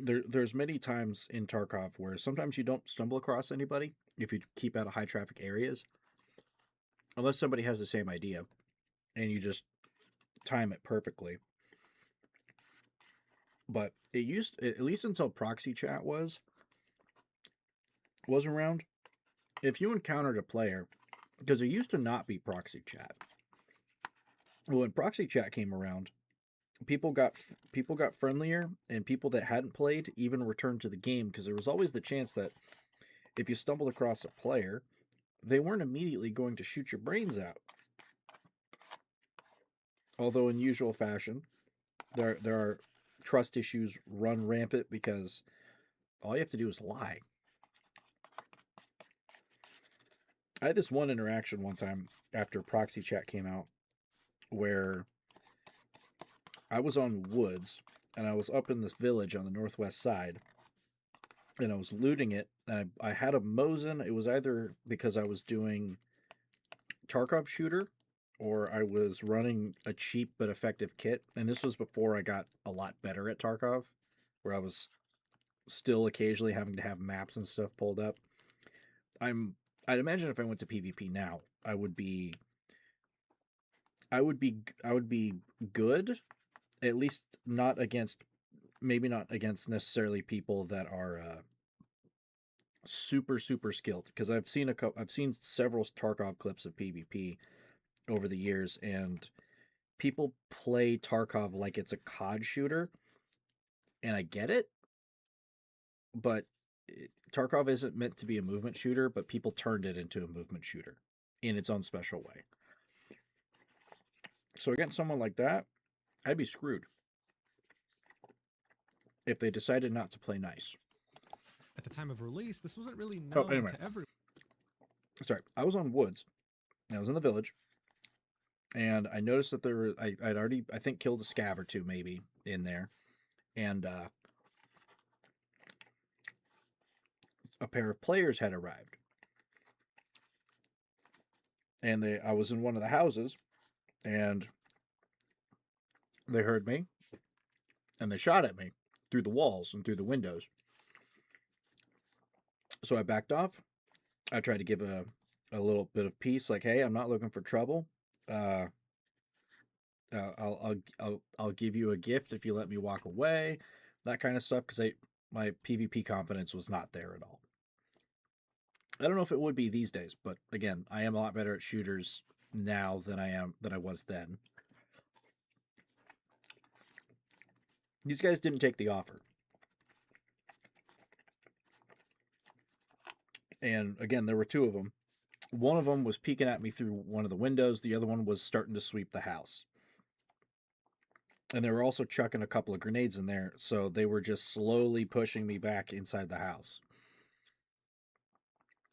There's many times in Tarkov where sometimes you don't stumble across anybody if you keep out of high traffic areas, unless somebody has the same idea and you just time it perfectly. But it used, at least until proxy chat was around, if you encountered a player, because it used to not be proxy chat. When proxy chat came around, people got friendlier, and people that hadn't played even returned to the game because there was always the chance that if you stumbled across a player, they weren't immediately going to shoot your brains out. Although in usual fashion, there are trust issues run rampant because All you have to do is lie. I had this one interaction one time after Proxy Chat came out where I was on Woods and I was up in this village on the northwest side and I was looting it. And I had a Mosin. It was either because I was doing Tarkov shooter or I was running a cheap but effective kit. And this was before I got a lot better at Tarkov, where I was still occasionally having to have maps and stuff pulled up. I'd imagine if I went to PvP now, I would be good, at least not against, maybe not against necessarily people that are super skilled, because I've seen several Tarkov clips of PvP over the years, and people play Tarkov like it's a COD shooter, and I get it, but Tarkov isn't meant to be a movement shooter, but people turned it into a movement shooter in its own special way. So against someone like that, I'd be screwed if they decided not to play nice. At the time of release, this wasn't really known to everyone. Sorry, I was on Woods, and I was in the village, and I noticed that I'd already, I think, killed a scav or two maybe in there, and a pair of players had arrived. And I was in one of the houses, and they heard me, and they shot at me through the walls and through the windows. So I backed off. I tried to give a little bit of peace, like, hey, I'm not looking for trouble. I'll give you a gift if you let me walk away, that kind of stuff, because my PvP confidence was not there at all. I don't know if it would be these days, but again, I am a lot better at shooters now than I was then. These guys didn't take the offer. And again, there were two of them. One of them was peeking at me through one of the windows. The other one was starting to sweep the house. And they were also chucking a couple of grenades in there, so they were just slowly pushing me back inside the house.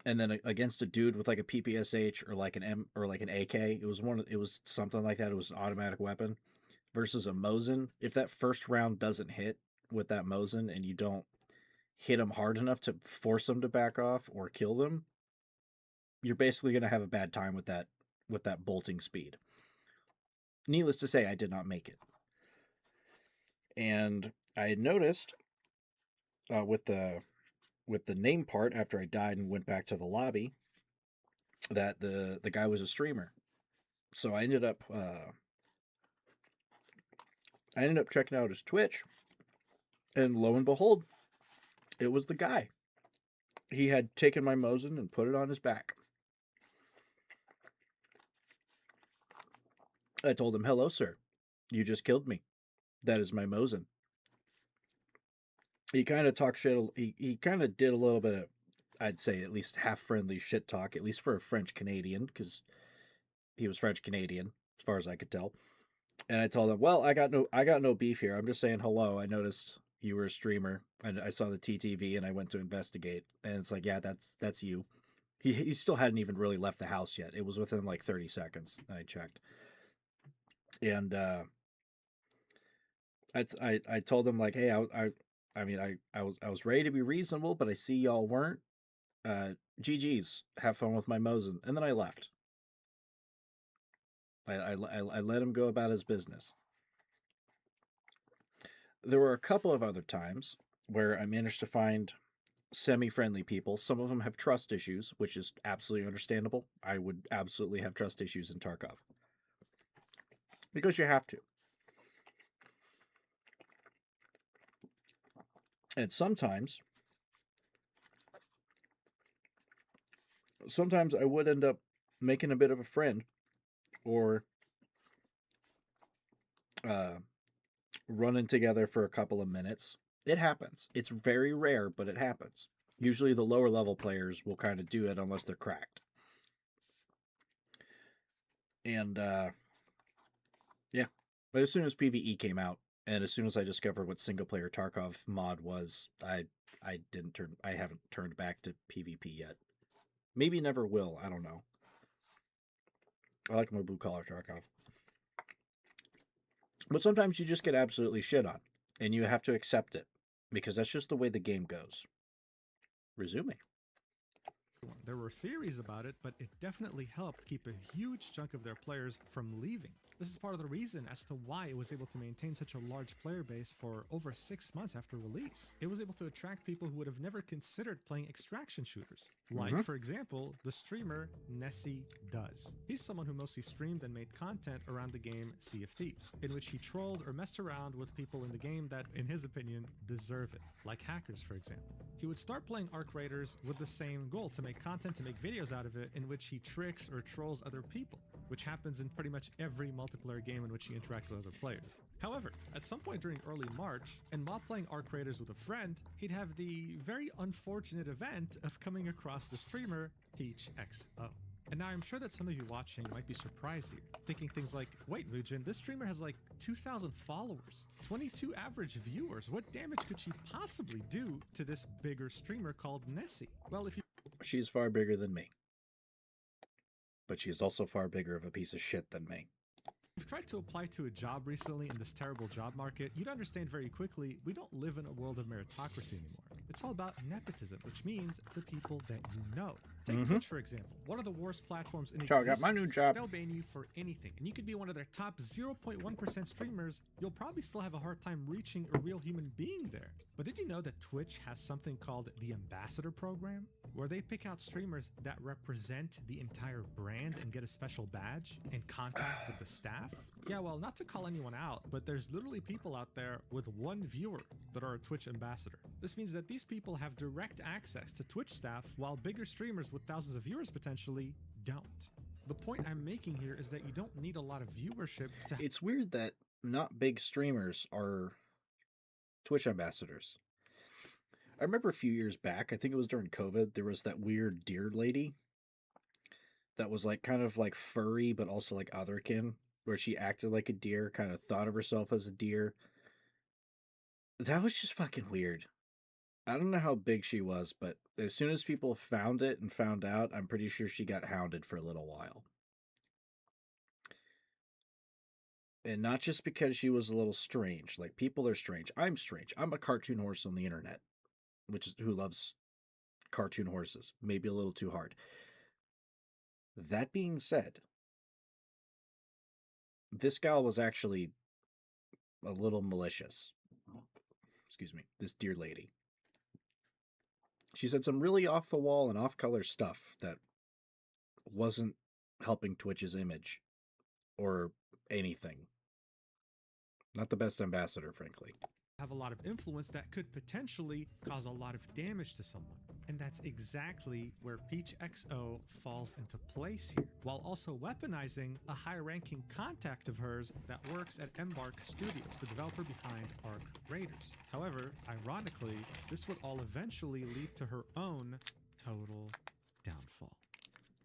And then against a dude with like a PPSH or like an AK, it was something like that. It was an automatic weapon versus a Mosin. If that first round doesn't hit with that Mosin and you don't hit them hard enough to force them to back off or kill them, you're basically going to have a bad time with that bolting speed. Needless to say, I did not make it. And I had noticed with the name part after I died and went back to the lobby that the guy was a streamer. So I ended up checking out his Twitch, and lo and behold, it was the guy. He had taken my Mosin and put it on his back. I told him, "Hello, sir. You just killed me. That is my Mosin." He kind of talked shit. He kind of did a little bit of, I'd say, at least half friendly shit talk, at least for a French Canadian, because he was French Canadian, as far as I could tell. And I told him, "Well, I got no beef here. I'm just saying hello. I noticed you were a streamer, and I saw the TTV, and I went to investigate." And it's like, yeah, that's you. He still hadn't even really left the house yet. It was within like 30 seconds. I checked, and I told him, like, hey, I was ready to be reasonable, but I see y'all weren't. GG's, have fun with my Mosin, and then I left. I let him go about his business. There were a couple of other times where I managed to find semi-friendly people. Some of them have trust issues, which is absolutely understandable. I would absolutely have trust issues in Tarkov, because you have to. And sometimes I would end up making a bit of a friend, or running together for a couple of minutes. It happens. It's very rare, but it happens. Usually the lower level players will kind of do it unless they're cracked. And yeah. But as soon as PvE came out And as soon as I discovered what single player Tarkov mod was, I haven't turned back to PvP yet. Maybe never will, I don't know. I like my blue collar Tarkov. But sometimes you just get absolutely shit on, and you have to accept it, because that's just the way the game goes. Resuming. There were theories about it, but it definitely helped keep a huge chunk of their players from leaving. This is part of the reason as to why it was able to maintain such a large player base for over 6 months after release. It was able to attract people who would have never considered playing extraction shooters. Like, for example, the streamer Nessie Does. He's someone who mostly streamed and made content around the game Sea of Thieves, in which he trolled or messed around with people in the game that, in his opinion, deserve it, like hackers, for example. He would start playing Arc Raiders with the same goal, to make content, to make videos out of it, in which he tricks or trolls other people, which happens in pretty much every multiplayer game in which he interacts with other players. However, at some point during early March, and while playing Arc Raiders with a friend, he'd have the very unfortunate event of coming across the streamer Peach XO. And now I'm sure that some of you watching might be surprised here, thinking things like, wait, Mugen, this streamer has like 2,000 followers, 22 average viewers. What damage could she possibly do to this bigger streamer called Nessie? Well, if you... She's far bigger than me. But she's also far bigger of a piece of shit than me. If you've tried to apply to a job recently in this terrible job market, you'd understand very quickly we don't live in a world of meritocracy anymore. It's all about nepotism, which means the people that you know. Take Twitch, for example, one of the worst platforms in existence. I got my new job. They'll ban you for anything, and you could be one of their top 0.1% streamers. You'll probably still have a hard time reaching a real human being there. But did you know that Twitch has something called the Ambassador Program, where they pick out streamers that represent the entire brand and get a special badge and contact with the staff? Yeah, well, not to call anyone out, but there's literally people out there with 1 viewer that are a Twitch ambassador. This means that these people have direct access to Twitch staff, while bigger streamers with thousands of viewers potentially don't. The point I'm making here is that you don't need a lot of viewership to... It's weird that not big streamers are Twitch ambassadors. I remember a few years back, I think it was during COVID, there was that weird deer lady that was like kind of like furry, but also like otherkin, where she acted like a deer, kind of thought of herself as a deer. That was just fucking weird. I don't know how big she was, but as soon as people found it and found out, I'm pretty sure she got hounded for a little while. And not just because she was a little strange. Like, people are strange. I'm strange. I'm a cartoon horse on the internet, which is who loves cartoon horses. Maybe a little too hard. That being said, this gal was actually a little malicious. Excuse me, this dear lady. She said some really off-the-wall and off-color stuff that wasn't helping Twitch's image or anything. Not the best ambassador, frankly. Have a lot of influence that could potentially cause a lot of damage to someone. And that's exactly where Peach XO falls into place here, while also weaponizing a high-ranking contact of hers that works at Embark Studios, the developer behind Arc Raiders. However, ironically, this would all eventually lead to her own total downfall.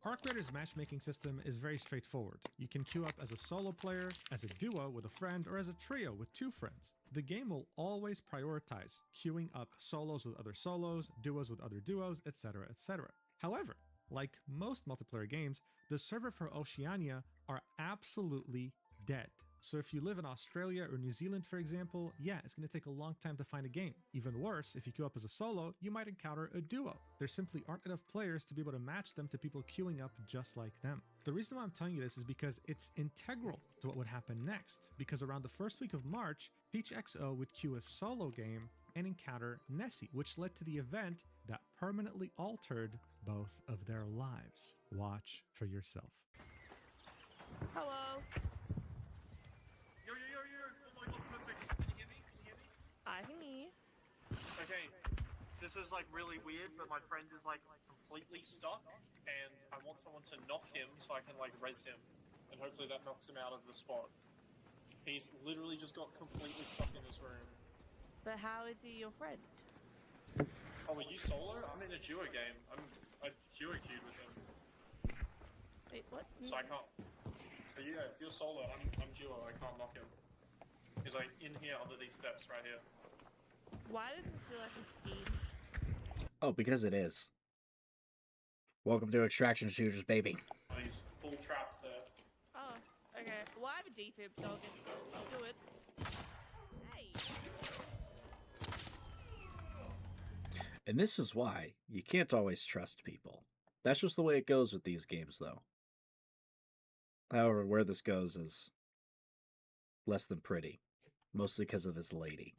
Arc Raiders' matchmaking system is very straightforward. You can queue up as a solo player, as a duo with a friend, or as a trio with 2 friends. The game will always prioritize queuing up solos with other solos, duos with other duos, etc., etc. However, like most multiplayer games, the server for Oceania are absolutely dead. So if you live in Australia or New Zealand, for example, yeah, it's going to take a long time to find a game. Even worse, if you queue up as a solo, you might encounter a duo. There simply aren't enough players to be able to match them to people queuing up just like them. The reason why I'm telling you this is because it's integral to what would happen next, because around the first week of March, Peach XO would queue a solo game and encounter Nessie, which led to the event that permanently altered both of their lives. Watch for yourself. Hello. I can hear you. Okay, this is like really weird, but my friend is like completely stuck, and I want someone to knock him so I can like res him, and hopefully that knocks him out of the spot. He's literally just got completely stuck in this room. But how is he your friend? Oh, are you solo? I'm in a duo game. I duo queued with him. Wait, what? So I can't. So yeah, if you're solo, I'm duo. I can't knock him. He's like in here under these steps right here. Why does this feel like a scheme? Oh, because it is. Welcome to Extraction Shooters, baby. These full traps there. Oh, okay. Well, I have a defib, so I'll do it. Hey. And this is why you can't always trust people. That's just the way it goes with these games, though. However, where this goes is less than pretty. Mostly because of this lady.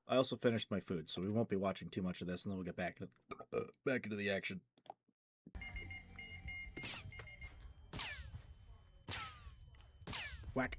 I also finished my food, so we won't be watching too much of this, and then we'll get back into the action. Whack.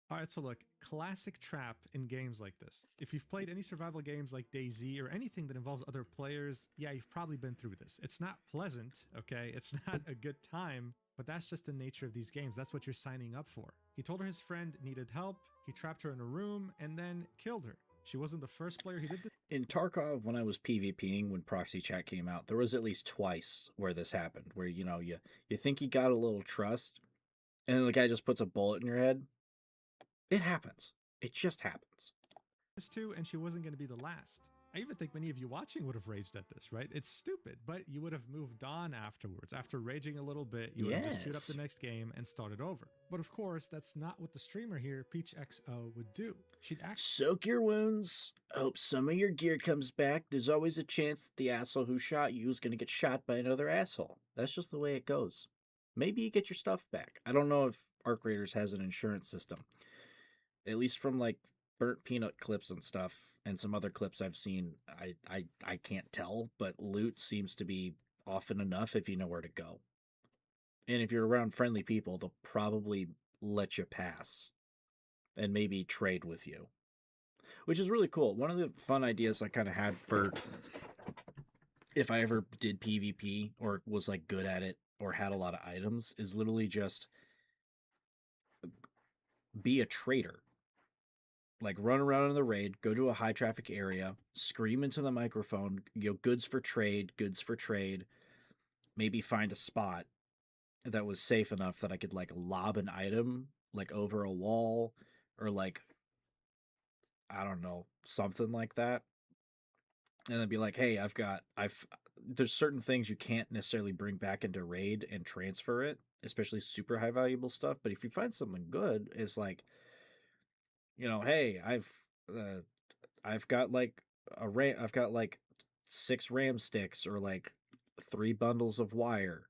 All right, so look, classic trap in games like this. If you've played any survival games like DayZ or anything that involves other players, yeah, you've probably been through this. It's not pleasant, okay? It's not a good time, but that's just the nature of these games. That's what you're signing up for. He told her his friend needed help, he trapped her in a room, and then killed her. She wasn't the first player he did this. In Tarkov, when I was PvPing, when Proxy Chat came out, there was at least twice where this happened, where, you know, you think you got a little trust, and then the guy just puts a bullet in your head. It happens. It just happens. Too, and she wasn't going to be the last. I even think many of you watching would have raged at this, right? It's stupid, but you would have moved on afterwards. After raging a little bit, you would have just queued up the next game and started over. But of course, that's not what the streamer here, PeachXO, would do. She'd soak your wounds, hope some of your gear comes back. There's always a chance that the asshole who shot you is going to get shot by another asshole. That's just the way it goes. Maybe you get your stuff back. I don't know if Arc Raiders has an insurance system. At least from like burnt peanut clips and stuff and some other clips I've seen, I can't tell, but loot seems to be often enough if you know where to go. And if you're around friendly people, they'll probably let you pass and maybe trade with you, which is really cool. One of the fun ideas I kind of had for if I ever did PvP or was like good at it or had a lot of items is literally just be a trader. Like run around in the raid, go to a high traffic area, scream into the microphone, you know, goods for trade, maybe find a spot that was safe enough that I could like lob an item like over a wall or like, I don't know, something like that. And then be like, hey, there's certain things you can't necessarily bring back into raid and transfer it, especially super high valuable stuff. But if you find something good, it's like, you know, hey, I've got like I've got like 6 RAM sticks or like 3 bundles of wire.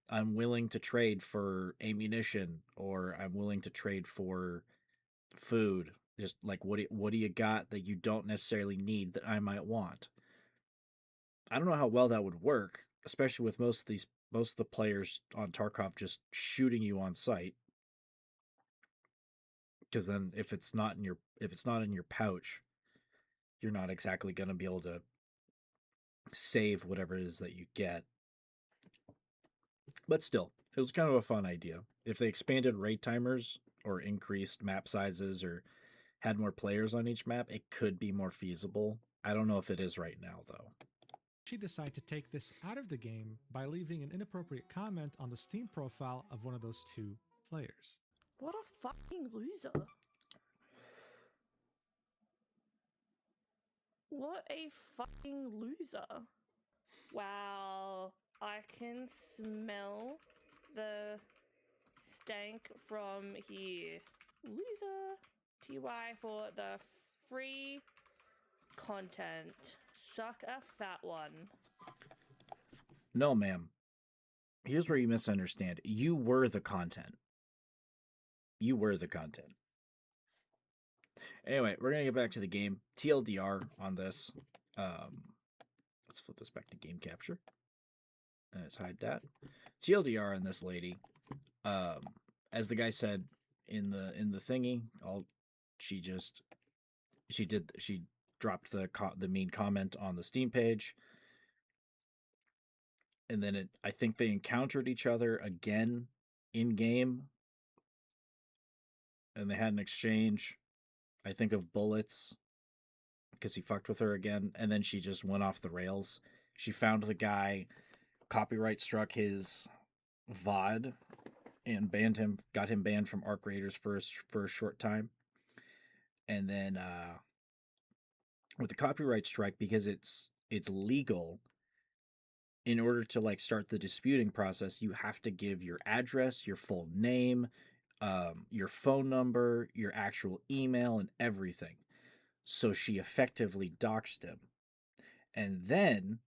I'm willing to trade for ammunition or I'm willing to trade for food. Just like what do you got that you don't necessarily need that I might want? I don't know how well that would work, especially with most of the players on Tarkov just shooting you on sight. Because then if it's not in your pouch, you're not exactly going to be able to save whatever it is that you get. But still, it was kind of a fun idea. If they expanded raid timers or increased map sizes or had more players on each map, it could be more feasible. I don't know if it is right now, though. She decided to take this out of the game by leaving an inappropriate comment on the Steam profile of one of those 2 players. What a fucking loser. What a fucking loser. Wow. I can smell the stank from here. Loser. TY for the free content. Suck a fat one. No, ma'am. Here's where you misunderstand. You were the content. You were the content. Anyway, we're going to get back to the game. TLDR on this. Let's flip this back to game capture. And let's hide that. TLDR on this lady. As the guy said in the thingy, she dropped the mean comment on the Steam page. And then I think they encountered each other again in game. And they had an exchange, I think, of bullets because he fucked with her again. And then she just went off the rails. She found the guy copyright struck his VOD and got him banned from Arc Raiders for a short time. And then with the copyright strike, because it's legal, in order to like start the disputing process, you have to give your address, your full name, your phone number, your actual email, and everything. So she effectively doxed him. And then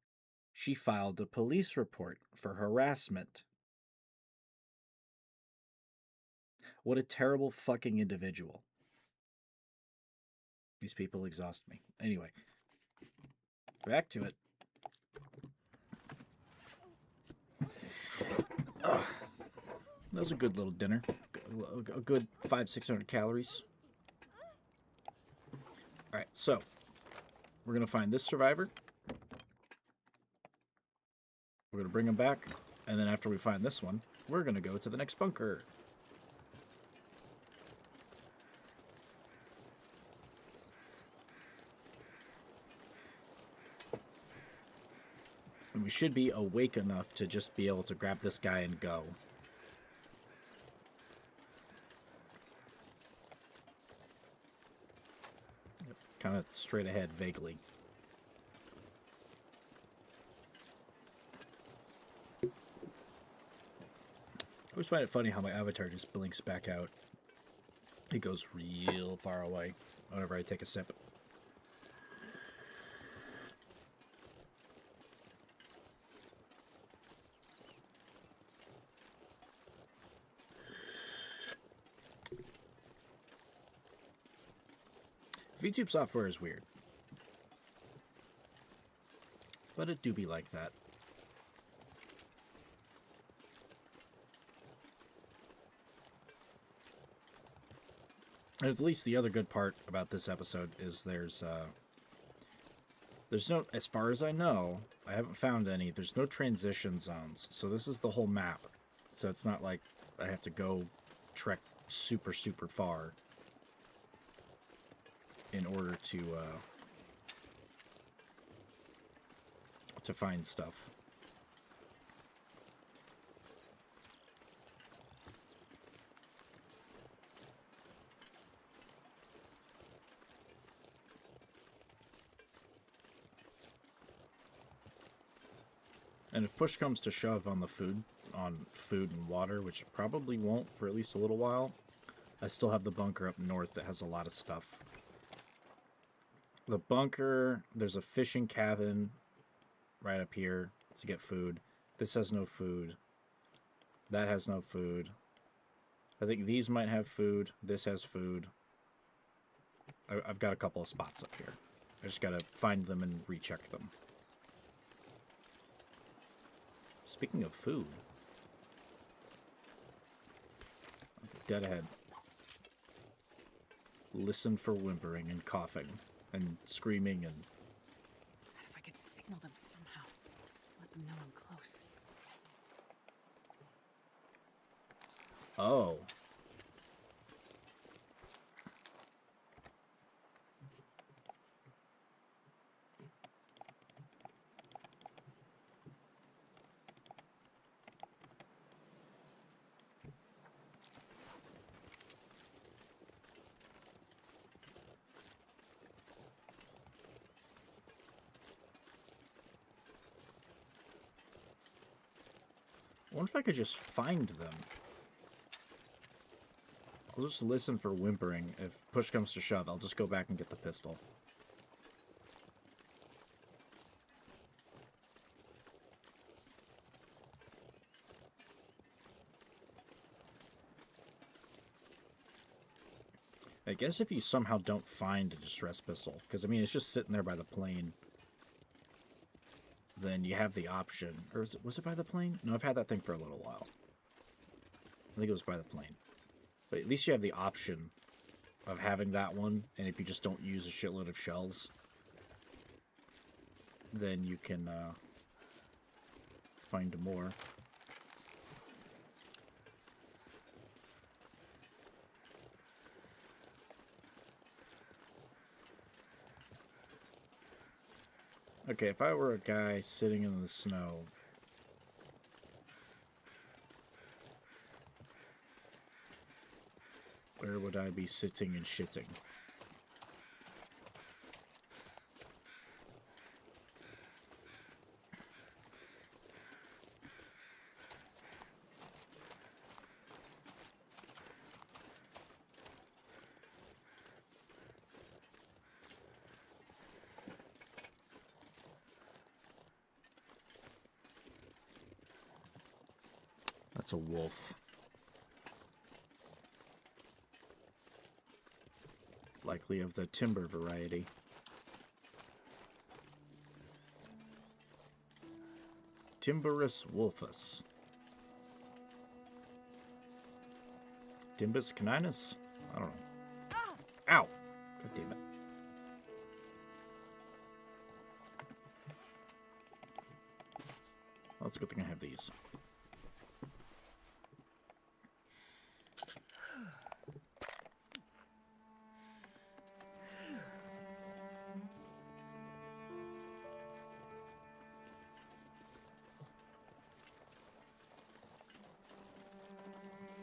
she filed a police report for harassment. What a terrible fucking individual. These people exhaust me. Anyway, back to it. Ugh. That was a good little dinner. A good 500-600 calories. Alright, so we're going to find this survivor. We're going to bring him back. And then after we find this one, we're going to go to the next bunker. And we should be awake enough to just be able to grab this guy and go. Kind of straight ahead, vaguely. I always find it funny how my avatar just blinks back out. It goes real far away whenever I take a sip. VTube software is weird. But it do be like that. And at least the other good part about this episode is there's no, as far as I know, I haven't found any, there's no transition zones. So this is the whole map. So it's not like I have to go trek super, super far in order to find stuff. And if push comes to shove on food and water, which it probably won't for at least a little while, I still have the bunker up north that has a lot of stuff. The bunker, there's a fishing cabin right up here to get food. This has no food. That has no food. I think these might have food. This has food. I've got a couple of spots up here. I just gotta find them and recheck them. Speaking of food. Okay, dead ahead. Listen for whimpering and coughing and screaming and... What if I could signal them somehow? Let them know I'm close. Oh. I wonder if I could just find them. I'll just listen for whimpering. If push comes to shove, I'll just go back and get the pistol. I guess if you somehow don't find a distress pistol, because I mean it's just sitting there by the plane, then you have the option. Or was it by the plane? No, I've had that thing for a little while. I think it was by the plane. But at least you have the option of having that one, and if you just don't use a shitload of shells, then you can find more. Okay, if I were a guy sitting in the snow Where would I be sitting and shitting? That's a wolf. Likely of the timber variety. Timberus wolfus. Timbus caninus? I don't know. Ow! God damn it. Well, it's a good thing I have these.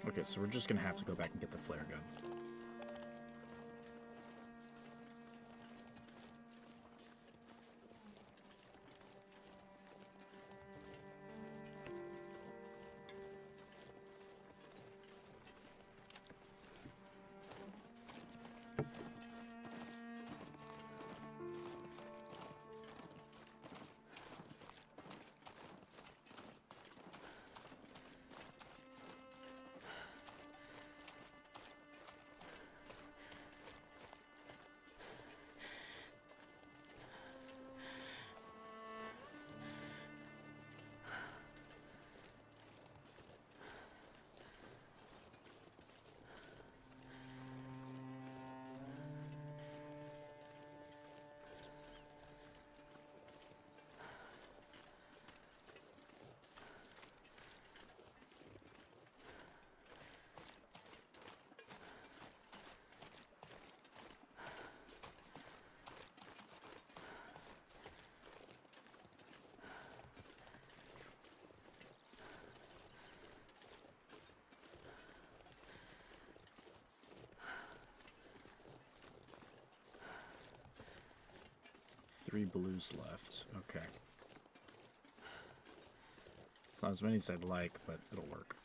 Okay, so we're just gonna have to go back and get the flare gun. Three blues left. Okay. It's not as many as I'd like, but it'll work.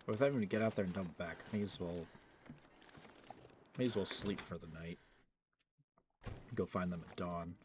Without having to get out there and dump back, may as well sleep for the night. Go find them at dawn.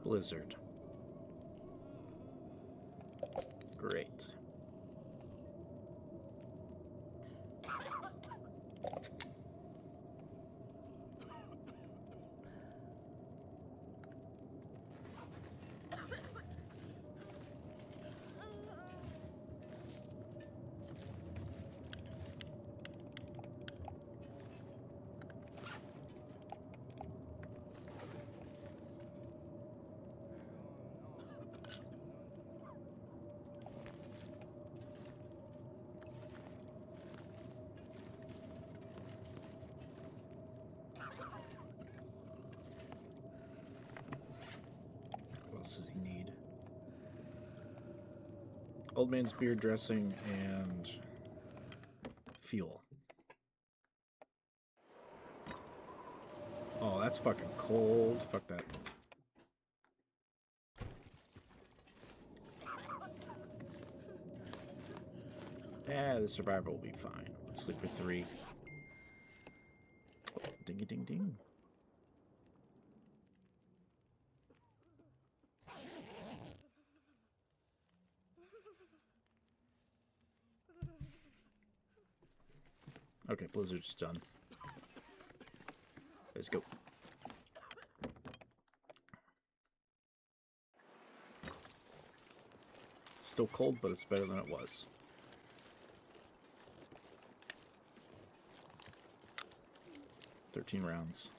Blizzard. Great. What else does he need? Old man's beard dressing and fuel. Oh, that's fucking cold. Fuck that. Yeah, the survivor will be fine. Let's sleep for 3. Oh, dingy ding ding. Okay, Blizzard's done. Let's go. It's still cold, but it's better than it was. $13 rounds.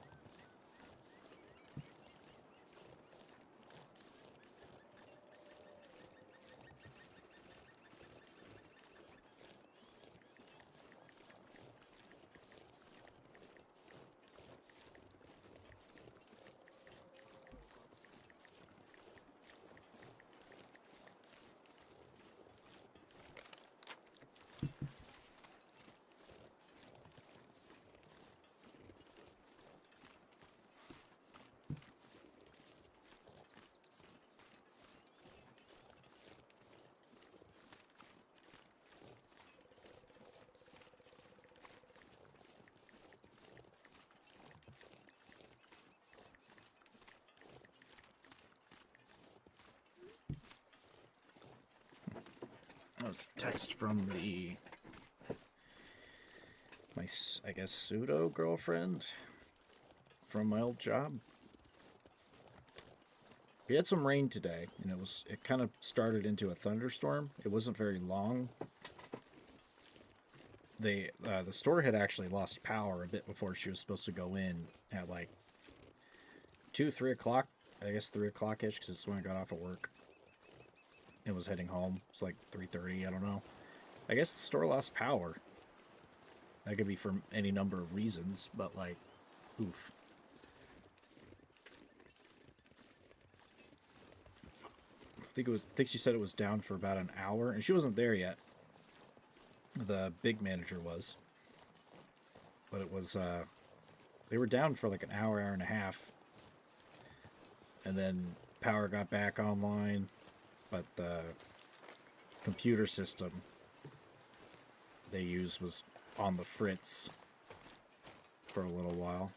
That was a text from my, I guess, pseudo girlfriend from my old job. We had some rain today, and it kind of started into a thunderstorm. It wasn't very long. The store had actually lost power a bit before she was supposed to go in at like 3 o'clock. I guess 3 o'clock-ish, because it's when I got off of work. It was heading home. It's like 3:30, I don't know. I guess the store lost power. That could be for any number of reasons, but like, oof. I think she said it was down for about an hour, and she wasn't there yet. The big manager was. But it was, they were down for like an hour, hour and a half. And then power got back online, but the computer system they used was on the fritz for a little while.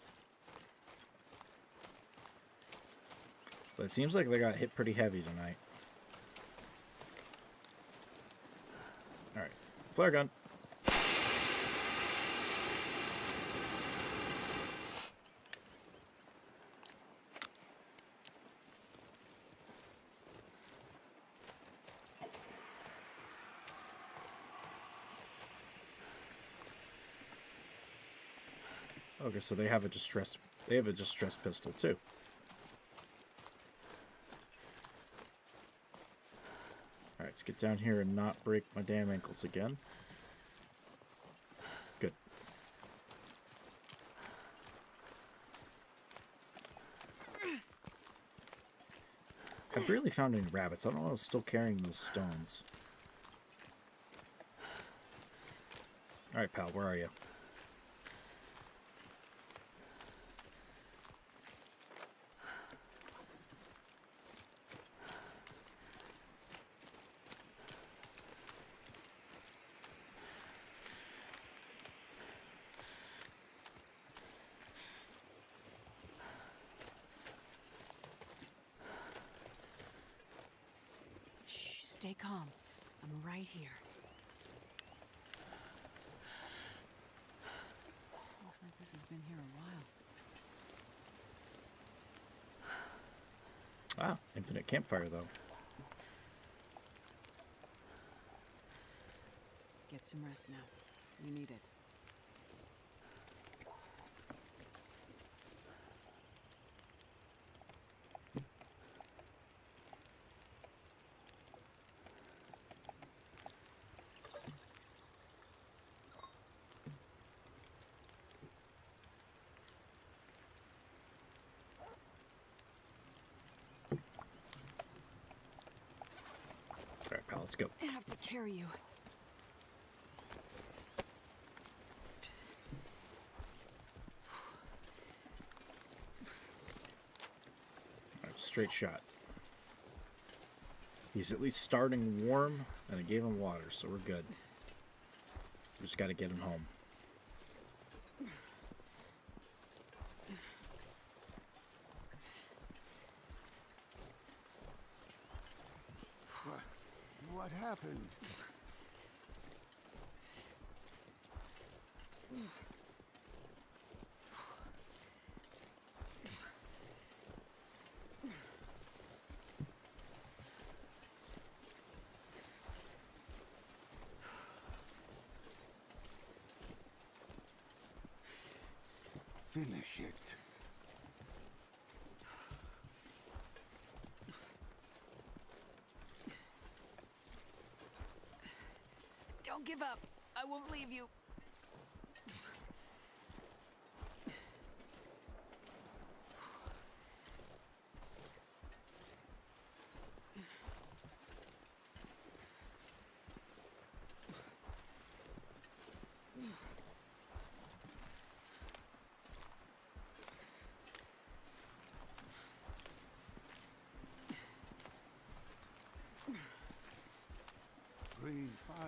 But it seems like they got hit pretty heavy tonight. Alright, flare gun. Okay, so they have a distress pistol too. Alright, let's get down here and not break my damn ankles again. Good. I've really found any rabbits. I don't know if I was still carrying those stones. Alright, pal, where are you? Stay calm. I'm right here. Looks like this has been here a while. Ah, infinite campfire though. Get some rest now. You need it. let's go. I have to carry you. All right, straight shot. He's at least starting warm, and I gave him water, so we're good. We just got to get him home. What happened? Finish it. Don't give up. I won't leave you. Green fire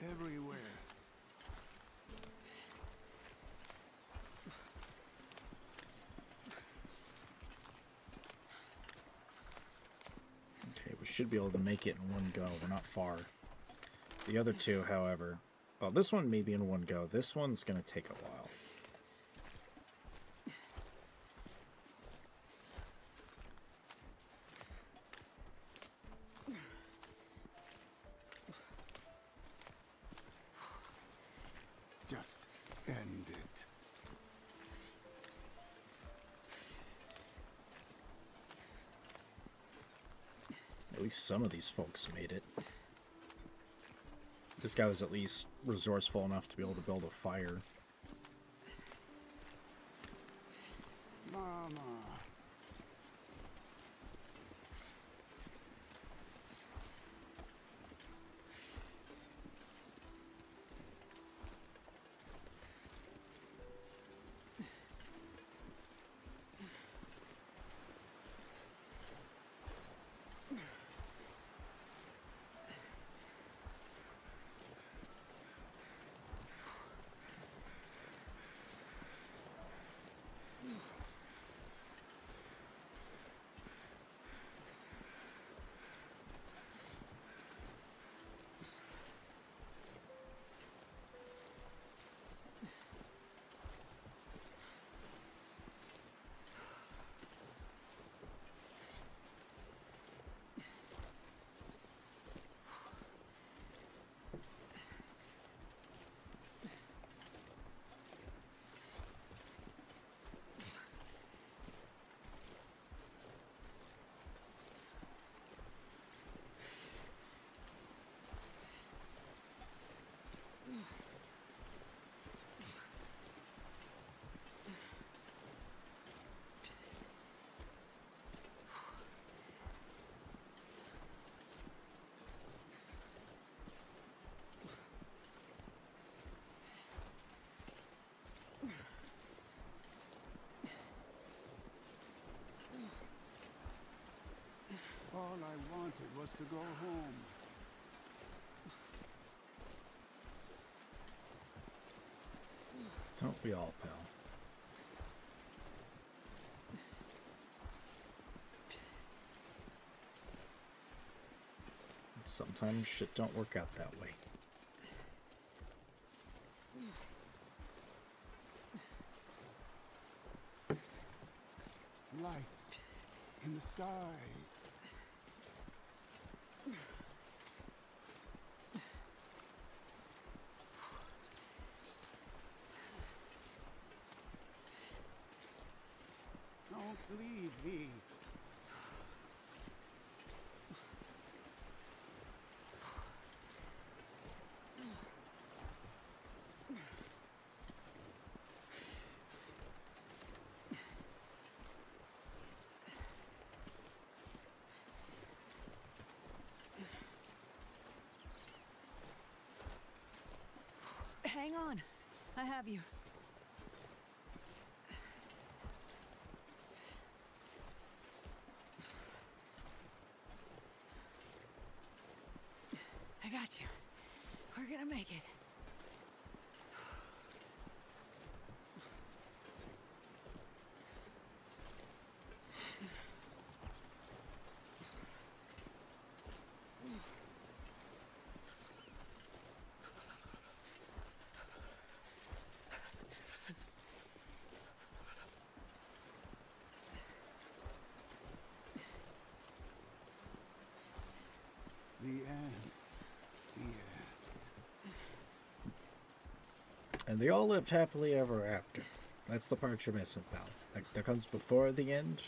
everywhere. Okay, we should be able to make it in one go. We're not far. The other two, however... Well, this one may be in one go. This one's going to take a while. Just end it. At least some of these folks made it. This guy was at least resourceful enough to be able to build a fire. Mama. All I wanted was to go home. Don't we all, pal? Sometimes shit don't work out that way. Lights in the sky. Don't leave me. hang on. I have you. I got you. We're gonna make it. The end. The end. And they all lived happily ever after. That's the part you're missing, pal. Like, that comes before the end.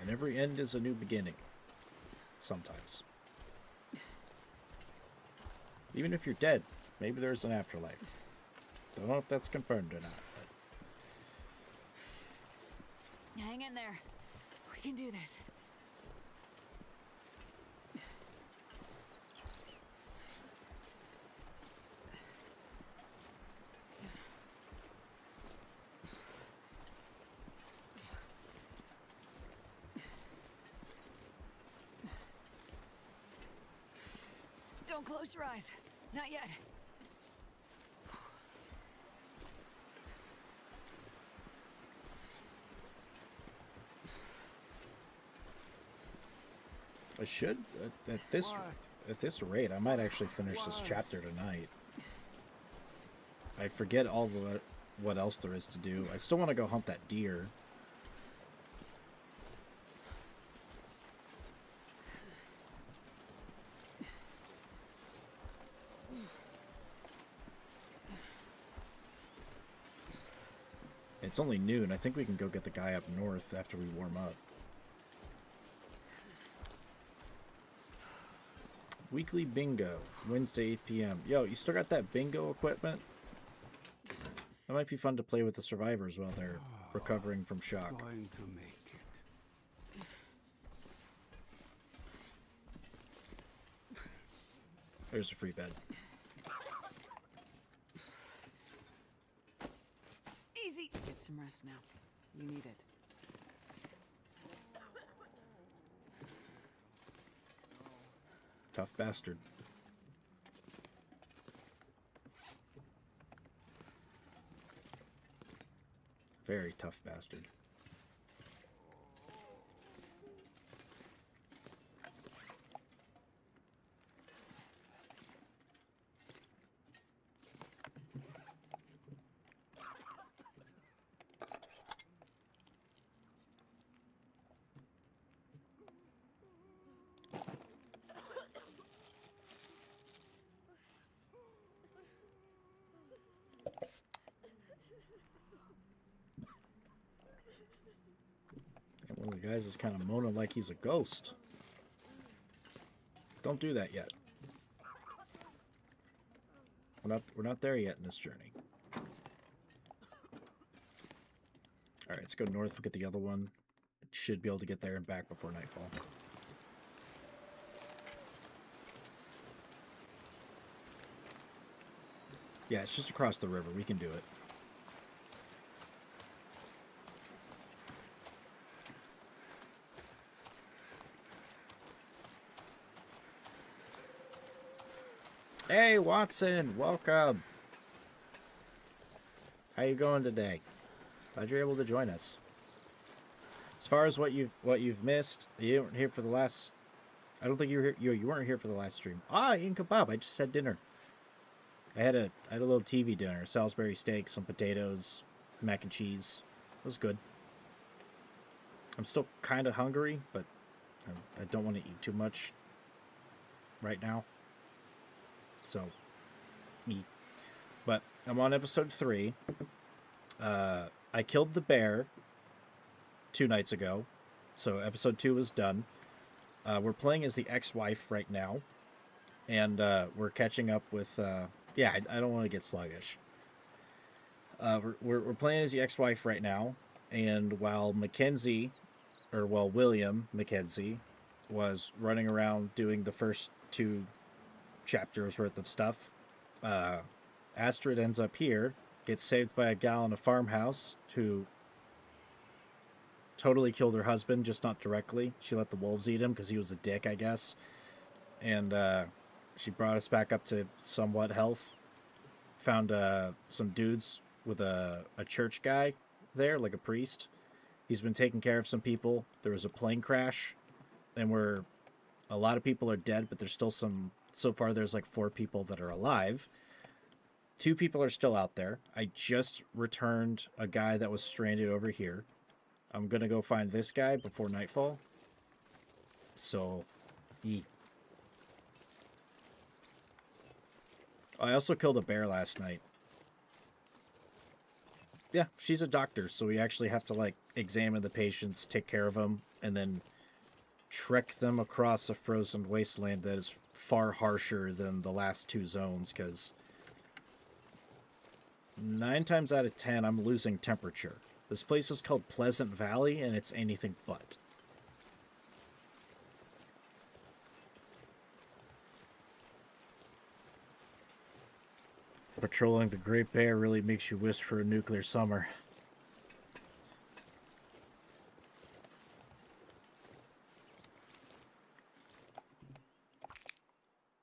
And every end is a new beginning. Sometimes. Even if you're dead, maybe there's an afterlife. Don't know if that's confirmed or not. But... Hang in there. We can do this. Don't close your eyes. Not yet. I should at this rate. I might actually finish this chapter tonight. I forget all the what else there is to do. I still want to go hunt that deer. It's only noon. I think we can go get the guy up north after we warm up. Weekly bingo, Wednesday 8 p.m. Yo, you still got that bingo equipment? That might be fun to play with the survivors while they're recovering from shock. Going to make it. There's a free bed. Easy. Get some rest now. You need it. Tough bastard. Very tough bastard. One of the guys is kind of moaning like he's a ghost. Don't do that yet. We're not there yet in this journey. Alright, let's go north and get the other one. Should be able to get there and back before nightfall. Yeah, it's just across the river. We can do it. Hey, Watson, welcome. How you going today? Glad you're able to join us. As far as what you've missed, you weren't here for the last. I don't think you were here. You weren't here for the last stream. Ah, eating kebab. I just had dinner. I had a little TV dinner: Salisbury steak, some potatoes, mac and cheese. It was good. I'm still kind of hungry, but I don't want to eat too much right now. So, eat. But I'm on episode 3. I killed the bear 2 nights ago, so episode 2 is done. We're playing as the ex-wife right now, and we're catching up with. Yeah, I don't want to get sluggish. We're playing as the ex-wife right now, and while Mackenzie, or well, William Mackenzie was running around doing the first 2 chapters worth of stuff. Astrid ends up here, gets saved by a gal in a farmhouse who totally killed her husband, just not directly. She let the wolves eat him because he was a dick, I guess. And she brought us back up to somewhat health. Found some dudes with a church guy there, like a priest. He's been taking care of some people. There was a plane crash, and a lot of people are dead, but there's still some. So far, there's like 4 people that are alive. 2 people are still out there. I just returned a guy that was stranded over here. I'm gonna go find this guy before nightfall. So, I also killed a bear last night. Yeah, she's a doctor, so we actually have to, like, examine the patients, take care of them, and then trek them across a frozen wasteland that is far harsher than the last 2 zones, because 9 times out of 10, I'm losing temperature. This place is called Pleasant Valley, and it's anything but. Patrolling the Great Bear really makes you wish for a nuclear summer.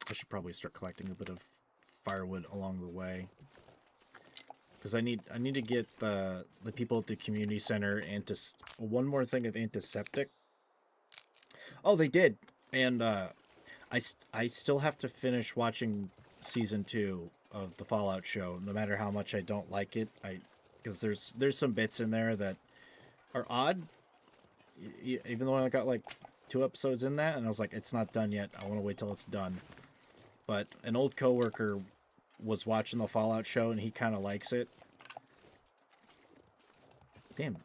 I should probably start collecting a bit of firewood along the way. Because I need to get the people at the community center one more thing of antiseptic. Oh, they did. And I still have to finish watching season 2 of the Fallout show, no matter how much I don't like it. Because there's some bits in there that are odd. Even though I got like 2 episodes in that, and I was like, it's not done yet. I want to wait till it's done. But an old coworker was watching the Fallout show, and he kind of likes it. Damn,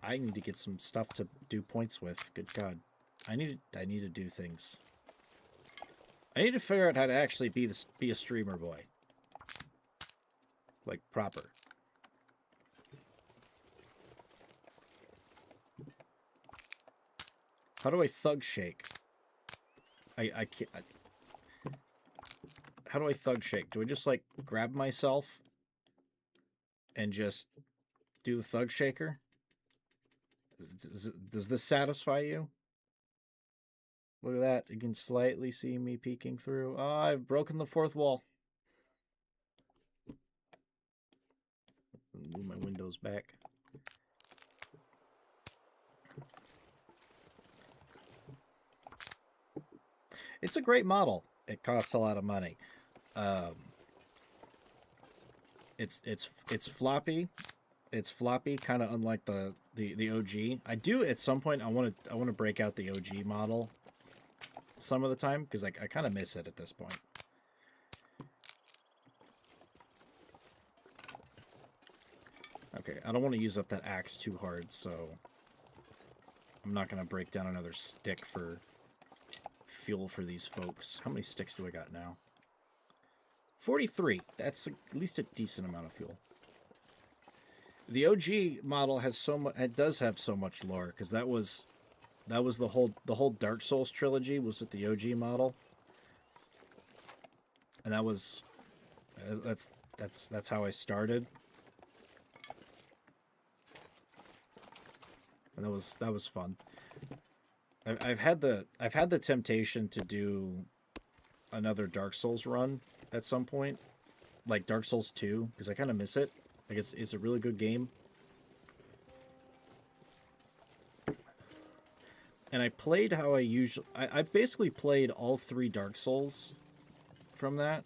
I need to get some stuff to do points with. Good God, I need to do things. I need to figure out how to actually be a streamer boy, like proper. How do I thug shake? I can't. How do I thug shake? Do I just, like, grab myself and just do the thug shaker? Does this satisfy you? Look at that. You can slightly see me peeking through. Oh, I've broken the 4th wall. Move my windows back. It's a great model. It costs a lot of money. It's floppy. It's floppy, kind of unlike the OG. I do at some point. I want to break out the OG model some of the time because I kind of miss it at this point. Okay, I don't want to use up that axe too hard, so I'm not gonna break down another stick for fuel for these folks. How many sticks do I got now? 43. That's at least a decent amount of fuel. The OG model has so much. It does have so much lore because that was the whole Dark Souls trilogy was with the OG model, and that's how I started, and that was fun. I've had the temptation to do another Dark Souls run at some point, like Dark Souls 2, because I kind of miss it. Like it's a really good game. And I played how I usually... I basically played all 3 Dark Souls from that.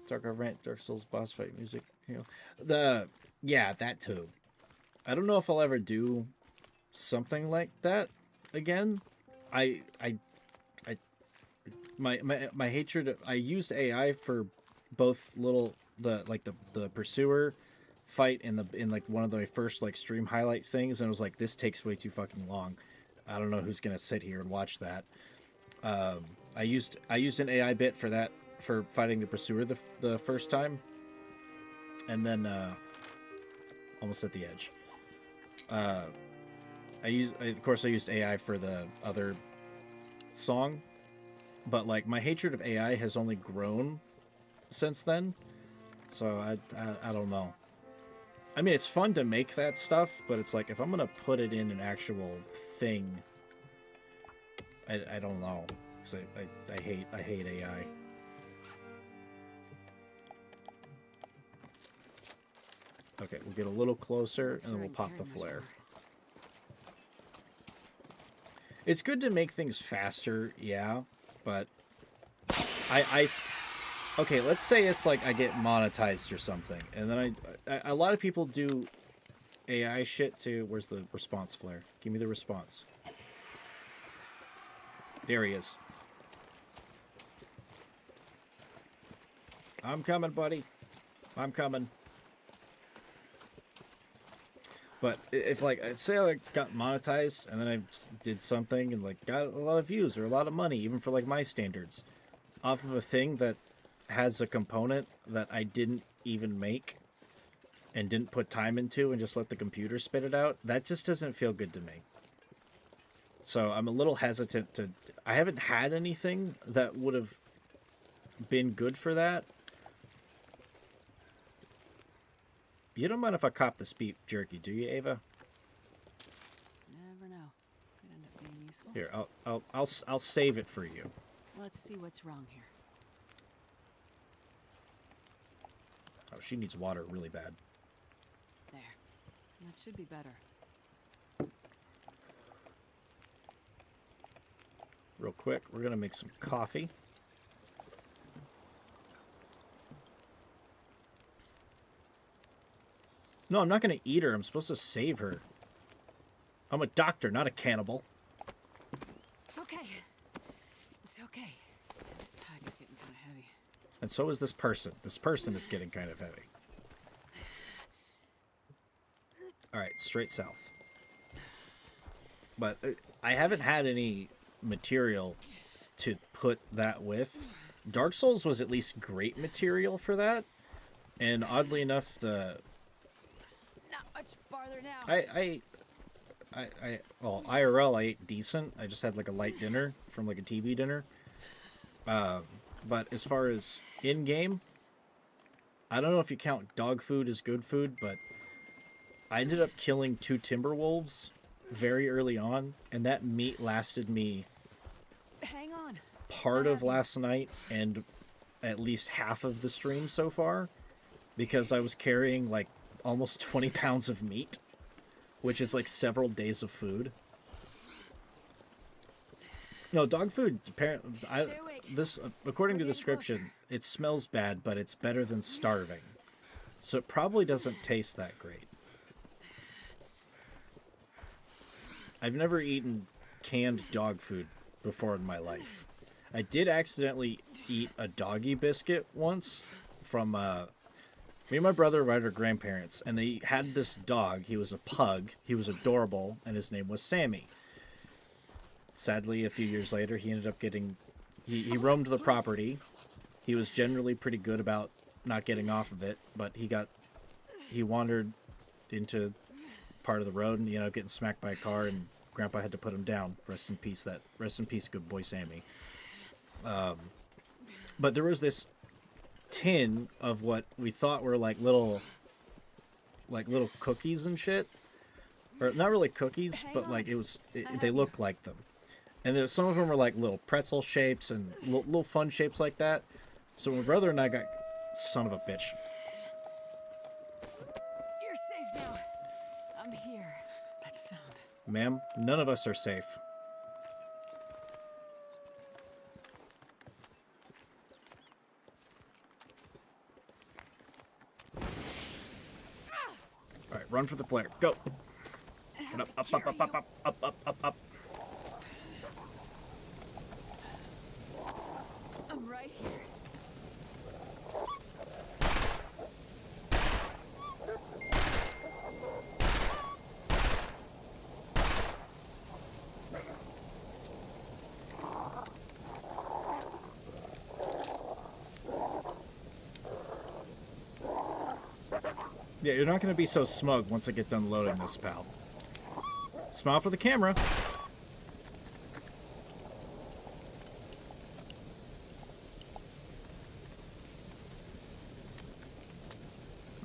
Dark Rant, Dark Souls boss fight music. You know, yeah, that too. I don't know if I'll ever do something like that again. My hatred... I used AI for both the pursuer fight in like one of my first like stream highlight things, and it was like, this takes way too fucking long. I don't know who's gonna sit here and watch that. I used an AI bit for that, for fighting the pursuer the first time, and then almost at the edge. Of course, I used AI for the other song, but like my hatred of AI has only grown since then. So I don't know. I mean, it's fun to make that stuff, but it's like if I'm gonna put it in an actual thing, I don't know. 'Cause I hate AI. Okay, we'll get a little closer and then we'll pop the flare. It's good to make things faster, yeah, but okay, let's say it's like I get monetized or something, and then a lot of people do AI shit too. Where's the response flare? Give me the response. There he is. I'm coming, buddy. I'm coming. But if, like, say I got monetized and then I did something and, like, got a lot of views or a lot of money, even for, like, my standards, off of a thing that has a component that I didn't even make and didn't put time into and just let the computer spit it out, that just doesn't feel good to me. So I'm a little hesitant to... I haven't had anything that would have been good for that. You don't mind if I cop this beef jerky, do you, Ava? Never know. Could end up being useful. Here, I'll save it for you. Let's see what's wrong here. Oh, she needs water really bad. There. That should be better. Real quick, we're gonna make some coffee. No, I'm not gonna eat her. I'm supposed to save her. I'm a doctor, not a cannibal. It's okay. It's okay. This pack is getting kind of heavy. And so is this person. This person is getting kind of heavy. Alright, straight south. But I haven't had any material to put that with. Dark Souls was at least great material for that. And oddly enough, Not much farther now. Well, IRL, I ate decent. I just had like a light dinner from like a TV dinner. But as far as in-game, I don't know if you count dog food as good food, but I ended up killing 2 timber wolves very early on, and that meat lasted me Hang on. part of last night and at least half of the stream so far, because I was carrying like almost 20 pounds of meat, which is like several days of food. No, dog food, apparently, according to the description, it smells bad, but it's better than starving. So it probably doesn't taste that great. I've never eaten canned dog food before in my life. I did accidentally eat a doggy biscuit once from me and my brother were at our grandparents, and they had this dog. He was a pug. He was adorable, and his name was Sammy. Sadly, a few years later, he ended up getting... He roamed the property. He was generally pretty good about not getting off of it, but he wandered into part of the road and he ended up getting smacked by a car, and Grandpa had to put him down. Rest in peace, good boy Sammy. But there was this tin of what we thought were like little cookies and shit, or not really cookies, but like they looked like them, and then some of them were like little pretzel shapes and little fun shapes like that. So my brother and I got... Son of a bitch. You're safe now. I'm here. That sound. Ma'am, none of us are safe. Alright, run for the flare. Go! Up, up, up, up, up, up, up, up, up, up. I'm right here. Yeah, you're not going to be so smug once I get done loading this, pal. Smile for the camera.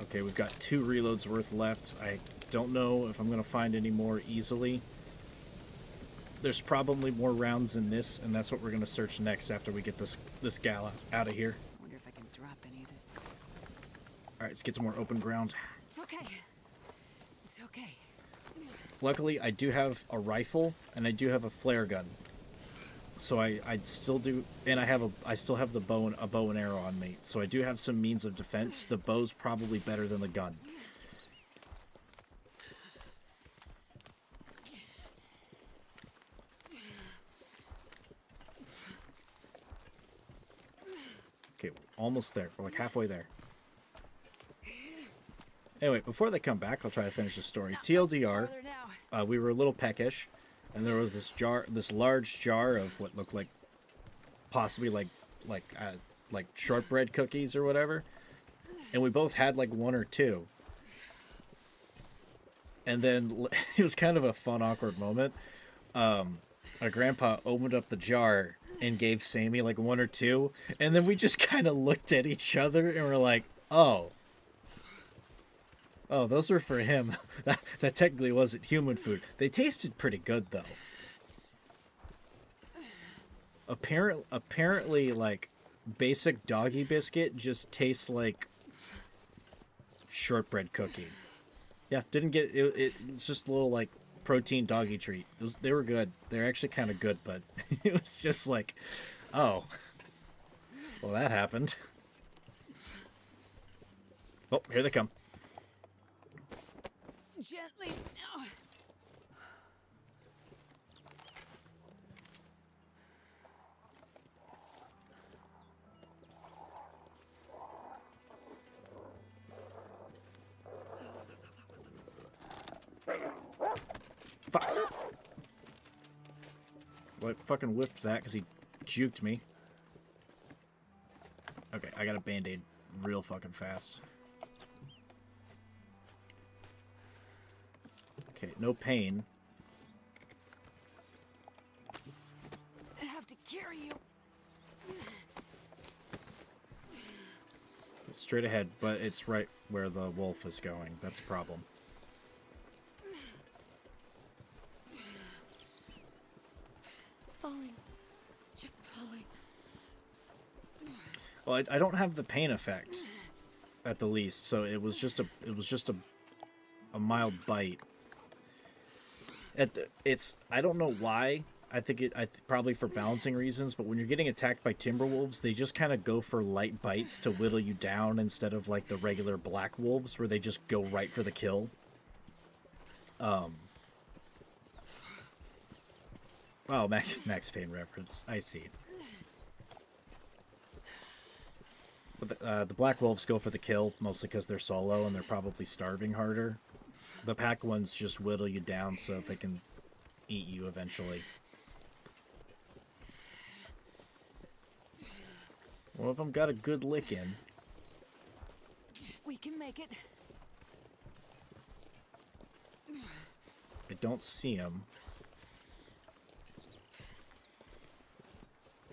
Okay, we've got 2 reloads worth left. I don't know if I'm going to find any more easily. There's probably more rounds in this, and that's what we're going to search next after we get this gal out of here. I wonder if I can drop any of this. Alright, let's get some more open ground. It's okay. It's okay. Luckily, I do have a rifle, and I do have a flare gun. So I still do, and I still have a bow and arrow on me. So I do have some means of defense. The bow's probably better than the gun. Okay, we're almost there. We're like halfway there. Anyway, before they come back, I'll try to finish the story. TLDR, we were a little peckish, and there was this large jar of what looked like possibly like shortbread cookies or whatever, and we both had like 1 or 2. And then it was kind of a fun, awkward moment. Our grandpa opened up the jar and gave Sammy like 1 or 2, and then we just kind of looked at each other and we're like, oh, those were for him. That technically wasn't human food. They tasted pretty good though. Apparently, like basic doggy biscuit just tastes like shortbread cookie. Yeah, didn't get it. It's just a little like protein doggy treat. They were good. They're actually kind of good, but it was just like, oh, well, that happened. Oh, here they come. Gently now. Fuck. Well, I fucking whiffed that because he juked me. Okay, I got a band-aid real fucking fast. Okay, no pain. I have to carry you. Straight ahead, but it's right where the wolf is going. That's a problem. Falling. Just falling. Well, I don't have the pain effect, at the least. So it was just a mild bite. I don't know why. I think probably for balancing reasons. But when you're getting attacked by timberwolves, they just kind of go for light bites to whittle you down instead of like the regular black wolves where they just go right for the kill. Oh, Max Payne reference. I see. But the black wolves go for the kill, mostly because they're solo and they're probably starving harder. The pack ones just whittle you down so that they can eat you eventually. One of them got a good lick in. We can make it. I don't see him.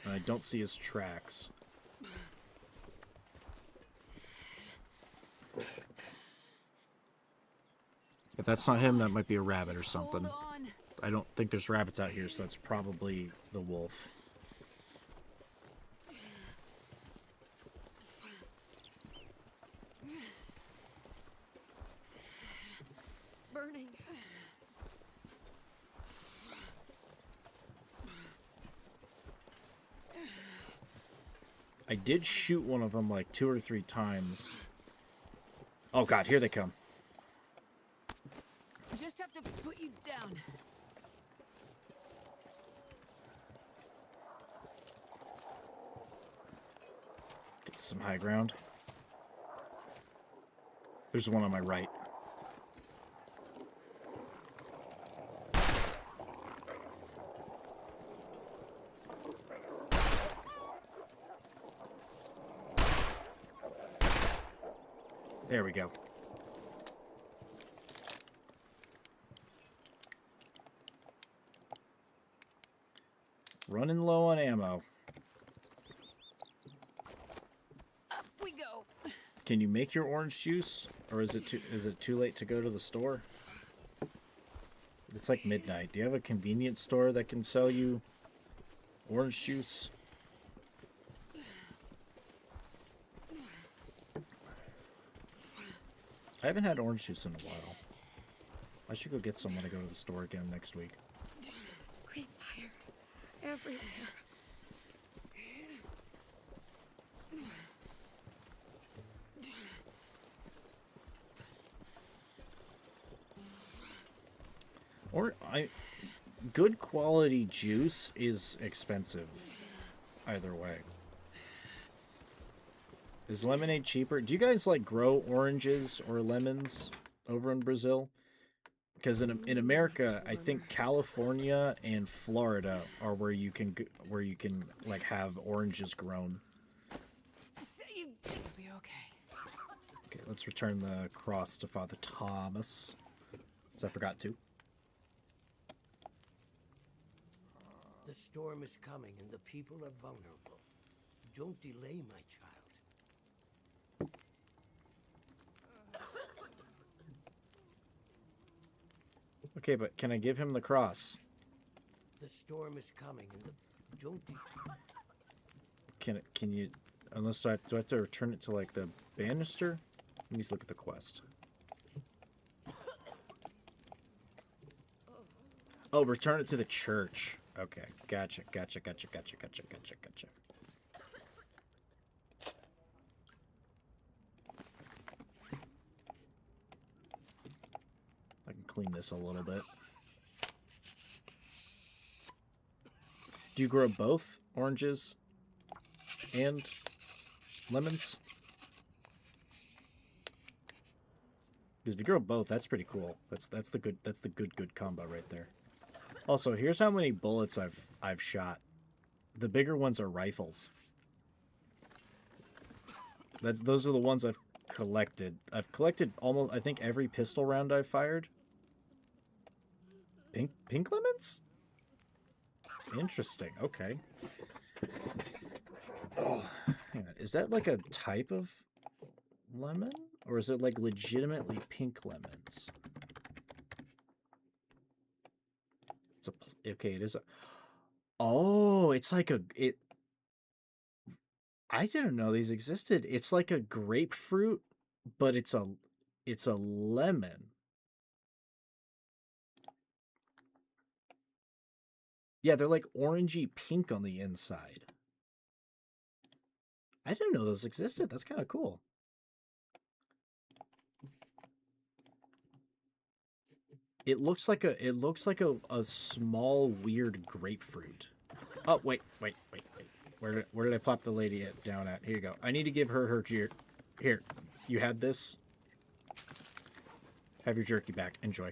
I don't see his tracks. If that's not him, that might be a rabbit or something. I don't think there's rabbits out here, so that's probably the wolf. Burning. I did shoot one of them like 2 or 3 times. Oh god, here they come. Just have to put you down. Get some high ground. There's one on my right. There we go. Can you make your orange juice, or is it too late to go to the store? It's like midnight. Do you have a convenience store that can sell you orange juice? I haven't had orange juice in a while. I should go get some when I go to the store again next week. Great fire everywhere. Or good quality juice is expensive either way. Is lemonade cheaper? Do you guys like grow oranges or lemons over in Brazil? Because in America, I think California and Florida are where you can like have oranges grown. It'll be okay. Okay, let's return the cross to Father Thomas. Because I forgot to. The storm is coming and the people are vulnerable. Don't delay, my child. Okay, but can I give him the cross? The storm is coming and don't Can you, unless do I have to return it to like the banister? Let me look at the quest. Oh, return it to the church. Okay, gotcha. I can clean this a little bit. Do you grow both oranges and lemons? Because if you grow both, that's pretty cool. That's the good combo right there. Also, here's how many bullets I've shot. The bigger ones are rifles. Those are the ones I've collected. I've collected almost, I think, every pistol round I've fired. Pink lemons? Interesting. Okay. Oh, hang on. Is that like a type of lemon, or is it like legitimately pink lemons? Okay, it is a... Oh, it's like I didn't know these existed. It's like a grapefruit, but it's a lemon. Yeah, they're like orangey pink on the inside. I didn't know those existed. That's kind of cool. It looks like a small weird grapefruit. Oh, wait. Where did I plop the lady down at? Here you go. I need to give her her jerky. Here. You had this. Have your jerky back. Enjoy.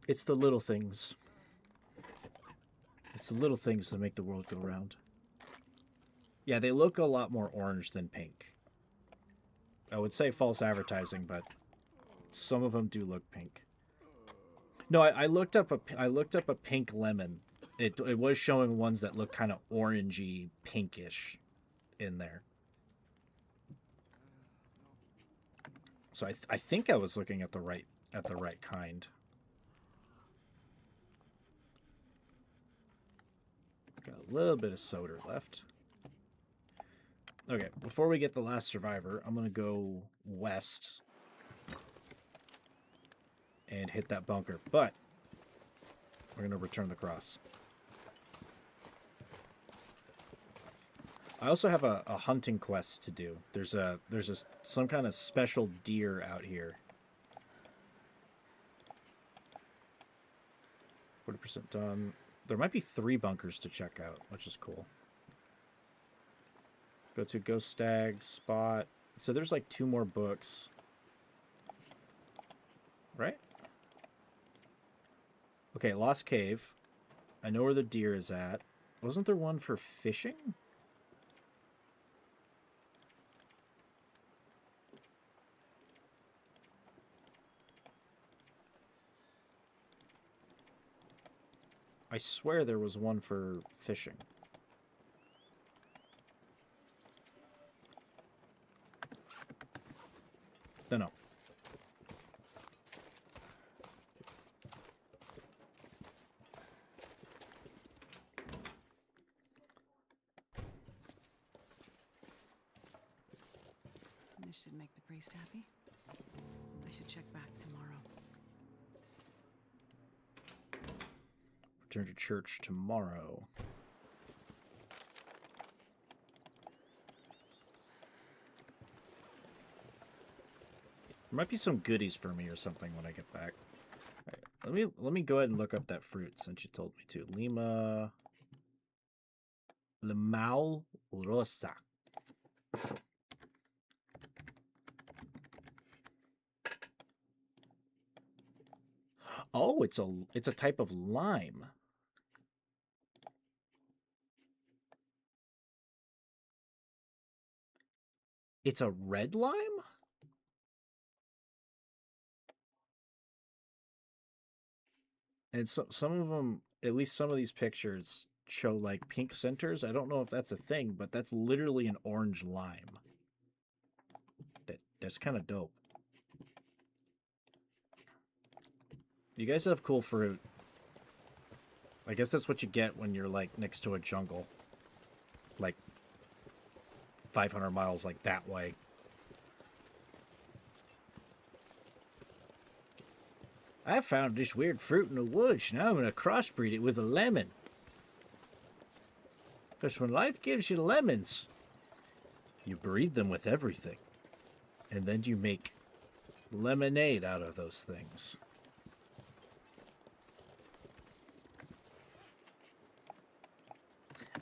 It's the little things. It's the little things that make the world go round. Yeah, they look a lot more orange than pink. I would say false advertising, but some of them do look pink. No, I looked up a pink lemon. It was showing ones that look kind of orangey, pinkish in there. So I think I was looking at the right kind. Got a little bit of soda left. Okay, before we get the last survivor, I'm gonna go west and hit that bunker, but we're gonna return the cross. I also have a hunting quest to do. There's some kind of special deer out here. 40% done. There might be 3 bunkers to check out, which is cool. Go to Ghost Stag spot. So there's like 2 more books. Right? Okay, Lost Cave. I know where the deer is at. Wasn't there one for fishing? I swear there was one for fishing. No. This should make the priest happy. I should check back tomorrow. Return to church tomorrow. There might be some goodies for me or something when I get back. All right, let me go ahead and look up that fruit since you told me to. Limao rosa. Oh, it's a type of lime. It's a red lime? And some of them, at least some of these pictures, show like pink centers. I don't know if that's a thing, but that's literally an orange lime. That's kind of dope. You guys have cool fruit. I guess that's what you get when you're like next to a jungle. Like 500 miles like that way. I found this weird fruit in the woods. Now I'm going to crossbreed it with a lemon. Because when life gives you lemons, you breed them with everything. And then you make lemonade out of those things.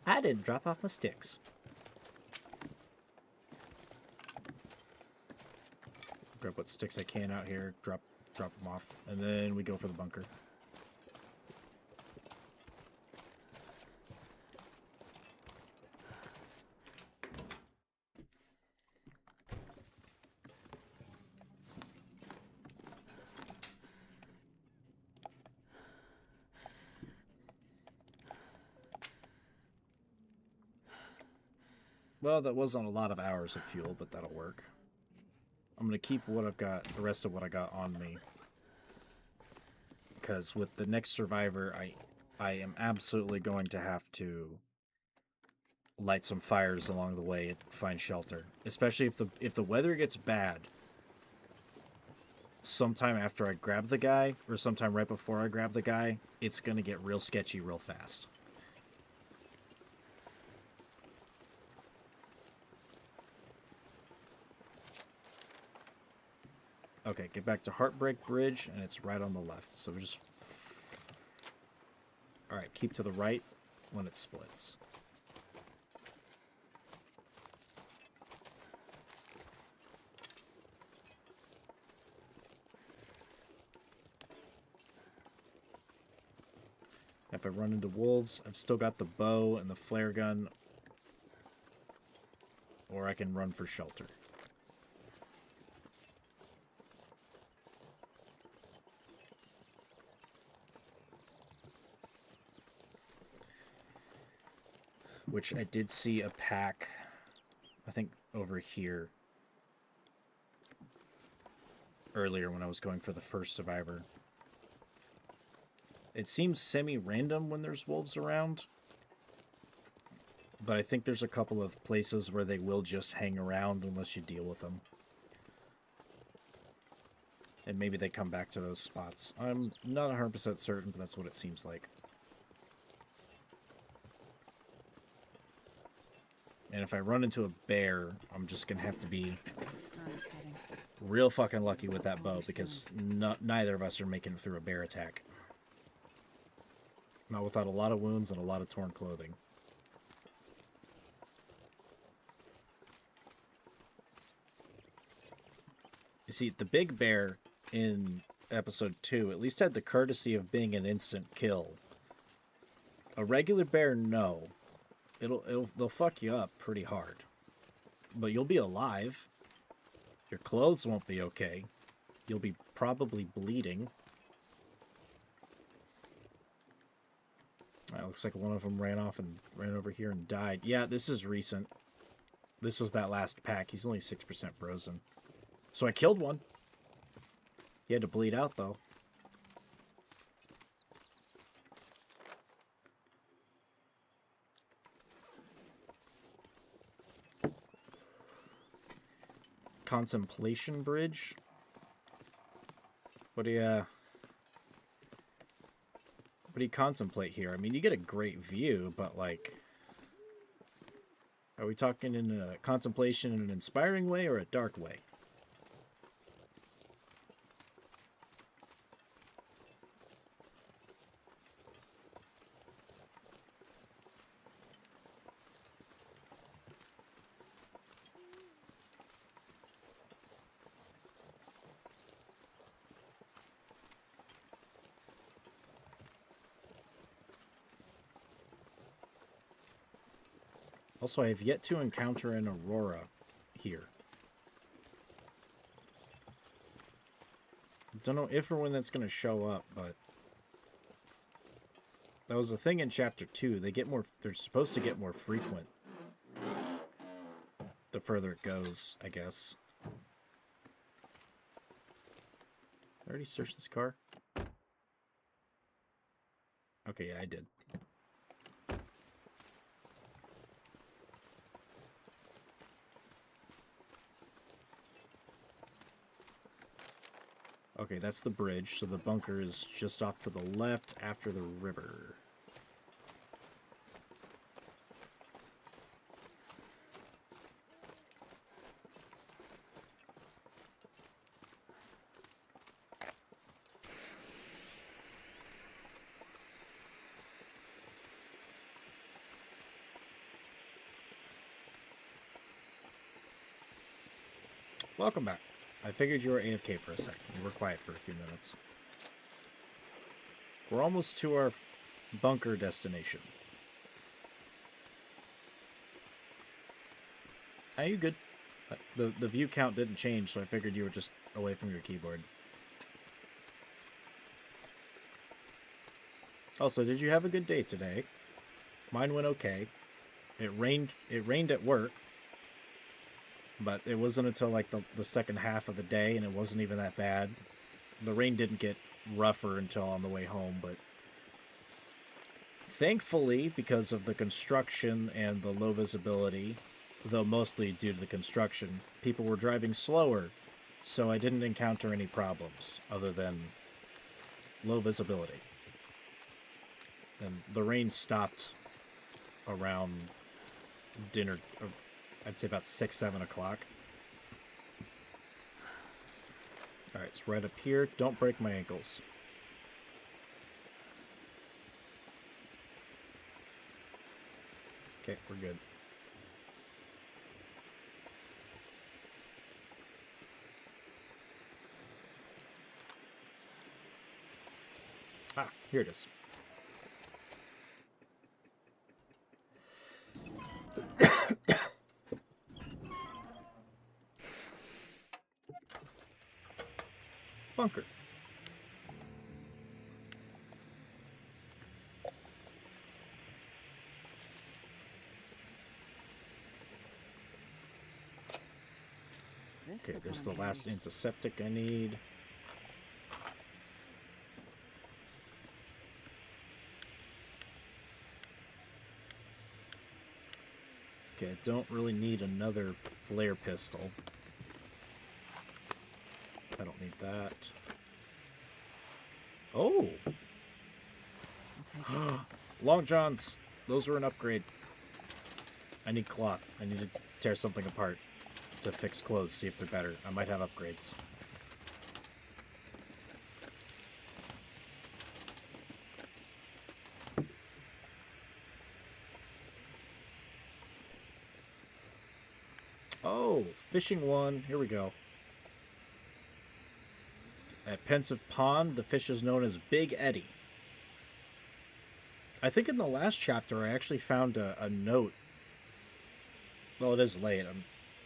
I didn't drop off my sticks. Grab what sticks I can out here, drop them off, and then we go for the bunker. Well, that wasn't a lot of hours of fuel, but that'll work. I'm going to keep what I've got, the rest of what I got on me. Because with the next survivor, I am absolutely going to have to light some fires along the way and find shelter. Especially if the weather gets bad. Sometime after I grab the guy, or sometime right before I grab the guy, it's going to get real sketchy real fast. Okay, get back to Heartbreak Bridge, and it's right on the left. So we just... Alright, keep to the right when it splits. If I run into wolves, I've still got the bow and the flare gun. Or I can run for shelter. Which I did see a pack, I think, over here earlier when I was going for the first survivor. It seems semi-random when there's wolves around, but I think there's a couple of places where they will just hang around unless you deal with them. And maybe they come back to those spots. I'm not 100% certain, but that's what it seems like. And if I run into a bear, I'm just going to have to be real fucking lucky with that bow, because neither of us are making it through a bear attack. Not without a lot of wounds and a lot of torn clothing. You see, the big bear in episode 2 at least had the courtesy of being an instant kill. A regular bear, no. They'll fuck you up pretty hard. But you'll be alive. Your clothes won't be okay. You'll be probably bleeding. Looks like one of them ran off and ran over here and died. Yeah, this is recent. This was that last pack. He's only 6% frozen. So I killed one. He had to bleed out, though. Contemplation Bridge? What do you contemplate here? I mean, you get a great view, but like, are we talking in a contemplation in an inspiring way or a dark way? Also, I have yet to encounter an Aurora here. Don't know if or when that's going to show up, but that was a thing in Chapter 2. They're supposed to get more frequent the further it goes, I guess. I already searched this car? Okay, yeah, I did. Okay, that's the bridge, so the bunker is just off to the left after the river. Welcome back. I figured you were AFK for a second. You were quiet for a few minutes. We're almost to our bunker destination. Are you good? The view count didn't change, so I figured you were just away from your keyboard. Also, did you have a good day today? Mine went okay. It rained at work. But it wasn't until like the second half of the day, and it wasn't even that bad. The rain didn't get rougher until on the way home, but thankfully, because of the construction and the low visibility, though mostly due to the construction, people were driving slower, so I didn't encounter any problems other than low visibility. And the rain stopped around dinner. I'd say about 6, 7 o'clock. Alright, it's right up here. Don't break my ankles. Okay, we're good. Ah, here it is. Bunker. Okay, there's the last antiseptic I need. Okay, I don't really need another flare pistol. I don't need that. Oh! Long Johns! Those were an upgrade. I need cloth. I need to tear something apart to fix clothes, see if they're better. I might have upgrades. Oh, fishing one. Here we go. At Pensive Pond, the fish is known as Big Eddie. I think in the last chapter I actually found a note. Well, it is late.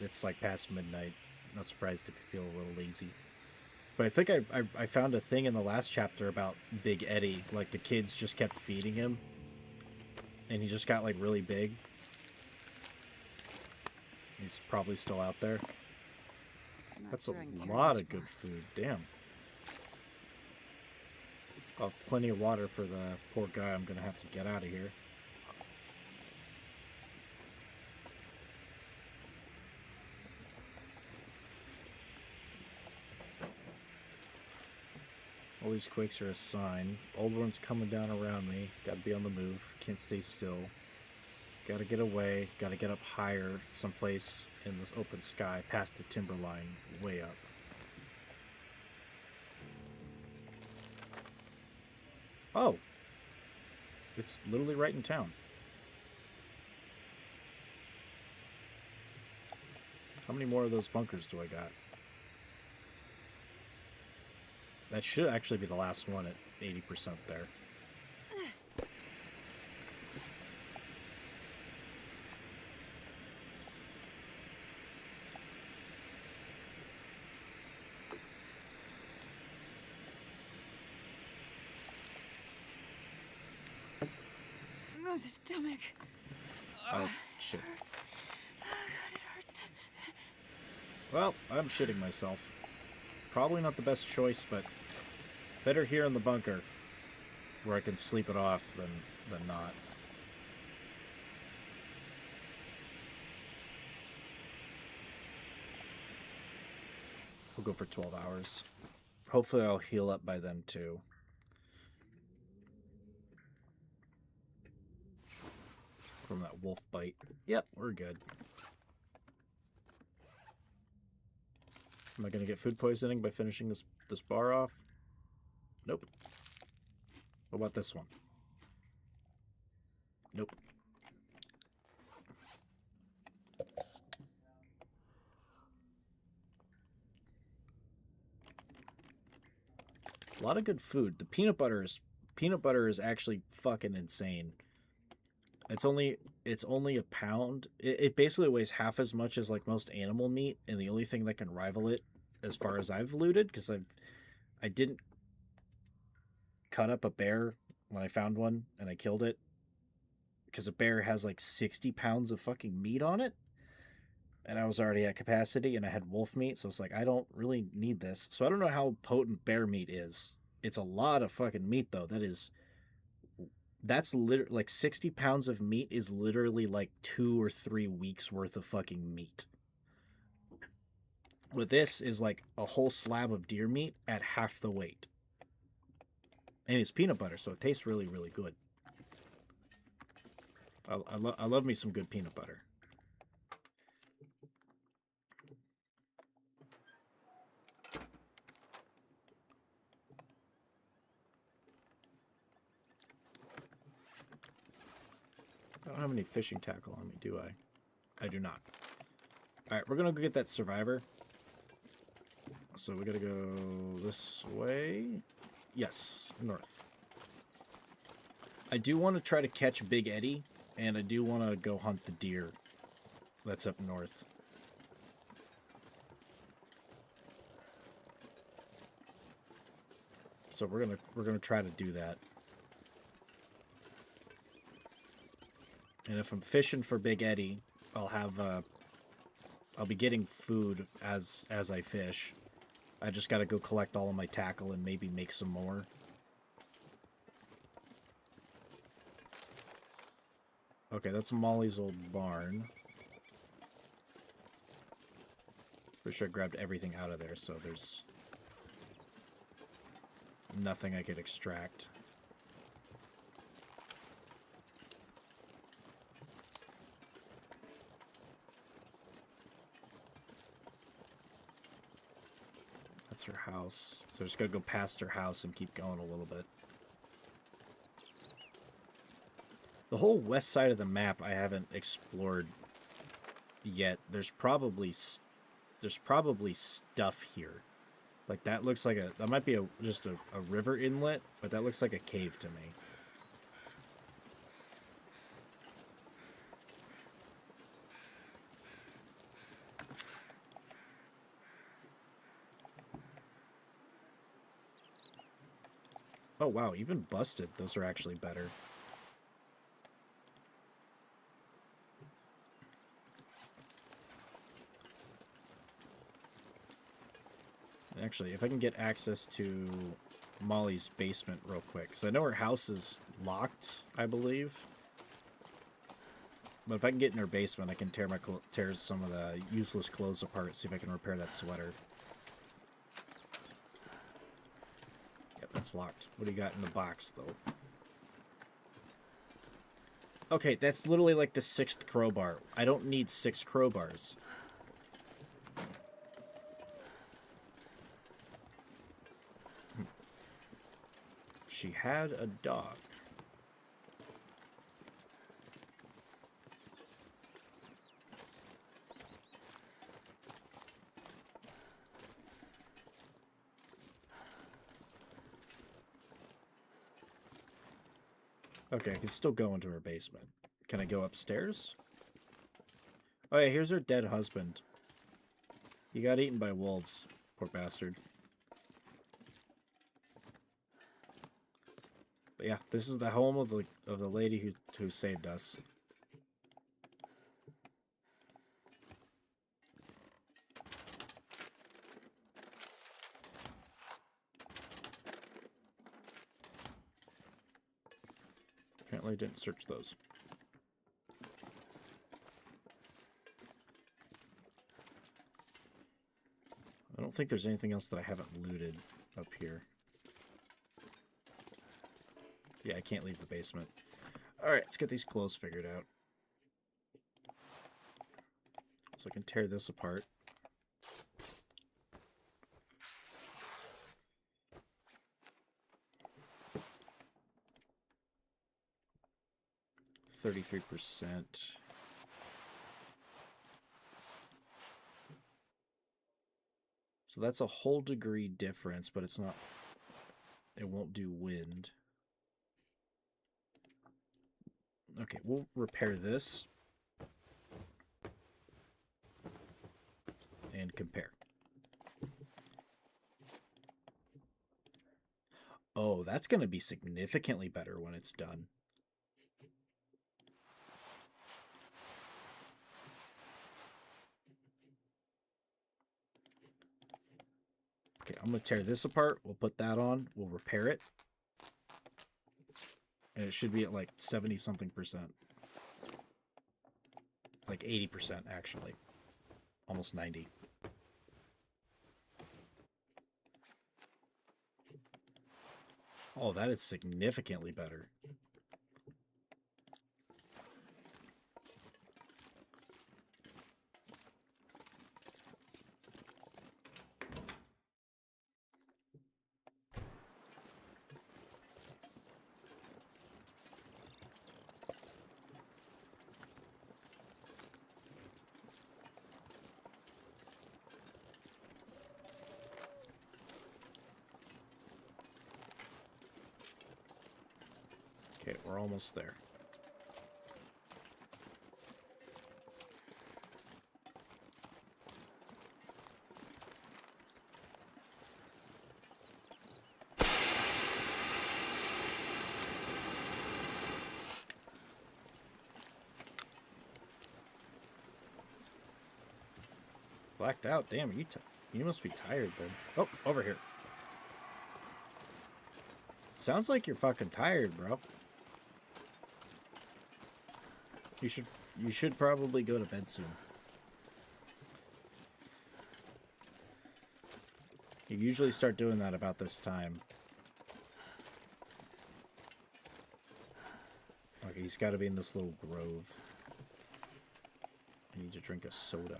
It's like past midnight. Not surprised if you feel a little lazy. But I think I found a thing in the last chapter about Big Eddie. Like the kids just kept feeding him. And he just got like really big. He's probably still out there. That's sure I can a carry lot much of good more. food. Damn. Oh, plenty of water for the poor guy. I'm gonna have to get out of here. All these quakes are a sign. Old one's coming down around me. Gotta be on the move. Can't stay still. Gotta get away. Gotta get up higher, someplace in this open sky, past the timberline, way up. Oh! It's literally right in town. How many more of those bunkers do I got? That should actually be the last one at 80% there. Oh, stomach. Oh, shit. Hurts. Oh, God, it hurts. Well, I'm shitting myself. Probably not the best choice, but better here in the bunker, where I can sleep it off than not. We'll go for 12 hours. Hopefully I'll heal up by then, too. From that wolf bite. Yep, we're good. Am I going to get food poisoning by finishing this bar off? Nope. What about this one? Nope. A lot of good food. The peanut butter is actually fucking insane. It's only a pound. It basically weighs half as much as like most animal meat, and the only thing that can rival it, as far as I've looted, because I didn't cut up a bear when I found one and I killed it, because a bear has like 60 pounds of fucking meat on it, and I was already at capacity, and I had wolf meat, so it's like I don't really need this. So I don't know how potent bear meat is. It's a lot of fucking meat though. That's literally like 60 pounds of meat is literally like 2 or 3 weeks worth of fucking meat. With this is like a whole slab of deer meat at half the weight. And it's peanut butter, so it tastes really, really good. I love me some good peanut butter. I don't have any fishing tackle on me, do I? I do not. Alright, we're gonna go get that survivor. So we gotta go this way. Yes, north. I do want to try to catch Big Eddie, and I do want to go hunt the deer that's up north. So we're gonna try to do that. And if I'm fishing for Big Eddie, I'll be getting food as I fish. I just gotta go collect all of my tackle and maybe make some more. Okay, that's Molly's old barn. Pretty sure I grabbed everything out of there, so there's nothing I could extract. That's her house. So just gotta go past her house and keep going a little bit. The whole west side of the map I haven't explored yet. There's probably stuff here. Like that looks like that might be just a river inlet, but that looks like a cave to me. Oh wow, even busted, those are actually better. Actually, if I can get access to Molly's basement real quick, because I know her house is locked, I believe. But if I can get in her basement, I can tear some of the useless clothes apart, see if I can repair that sweater. Yep, that's locked. What do you got in the box, though? Okay, that's literally like the 6th crowbar. I don't need 6 crowbars. She had a dog. Okay, I can still go into her basement. Can I go upstairs? Oh yeah, here's her dead husband. He got eaten by wolves. Poor bastard. But yeah, this is the home of the lady who saved us. Apparently I didn't search those. I don't think there's anything else that I haven't looted up here. Yeah, I can't leave the basement. Alright, let's get these clothes figured out. So I can tear this apart. %. So that's a whole degree difference, but it's not... It won't do wind. Okay, we'll repair this. And compare. Oh, that's going to be significantly better when it's done. Okay, I'm going to tear this apart. We'll put that on. We'll repair it. And it should be at like 70-something%. Like 80%, actually. Almost 90. Oh, that is significantly better. Okay, we're almost there. Blacked out. Damn, you must be tired then. Oh, over here. Sounds like you're fucking tired, bro. You should probably go to bed soon. You usually start doing that about this time. Okay, he's got to be in this little grove. I need to drink a soda.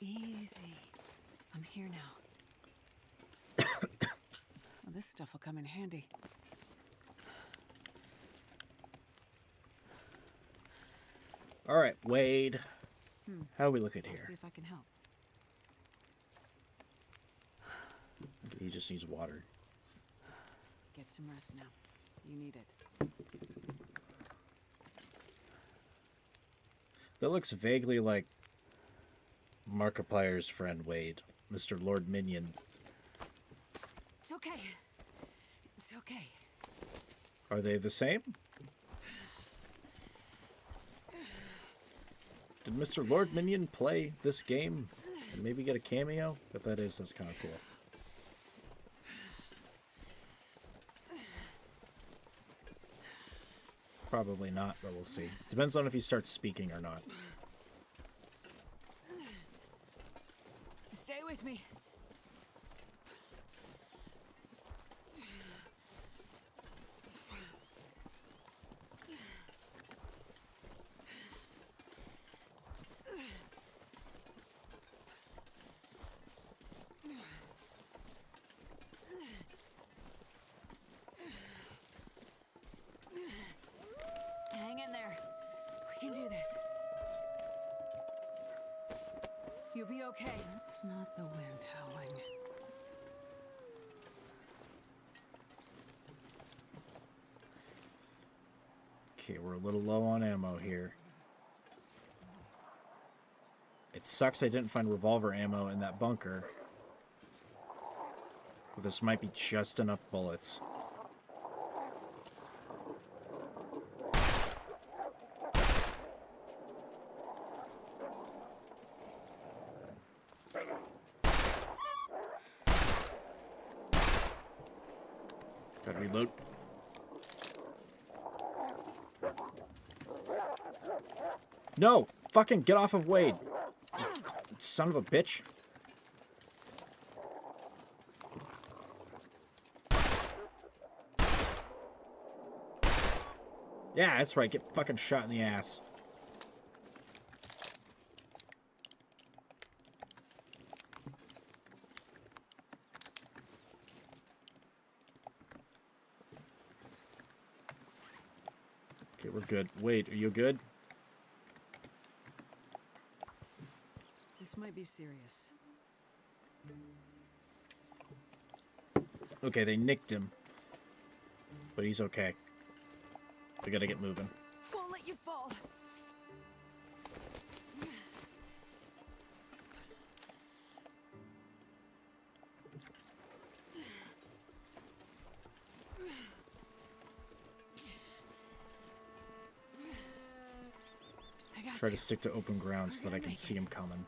Easy. I'm here now. Well, this stuff will come in handy. All right, Wade. How are we looking here? See if I can help. He just needs water. Get some rest now. You need it. That looks vaguely like Markiplier's friend Wade, Mr. Lord Minion. It's okay. It's okay. Are they the same? Did Mr. Lord Minion play this game and maybe get a cameo? If that is, that's kind of cool. Probably not, but we'll see. Depends on if he starts speaking or not. Stay with me. Hang in there. We can do this. You'll be okay. It's not the wind howling. Okay, we're a little low on ammo here. It sucks I didn't find revolver ammo in that bunker. But this might be just enough bullets. Gotta reload. No! Fucking get off of Wade! You son of a bitch. Yeah, that's right. Get fucking shot in the ass. Okay, we're good. Wait, are you good? This might be serious. Okay, they nicked him. But he's okay. We gotta get moving. Won't let you fall. I got Try you. to stick to open ground so that I can see him coming.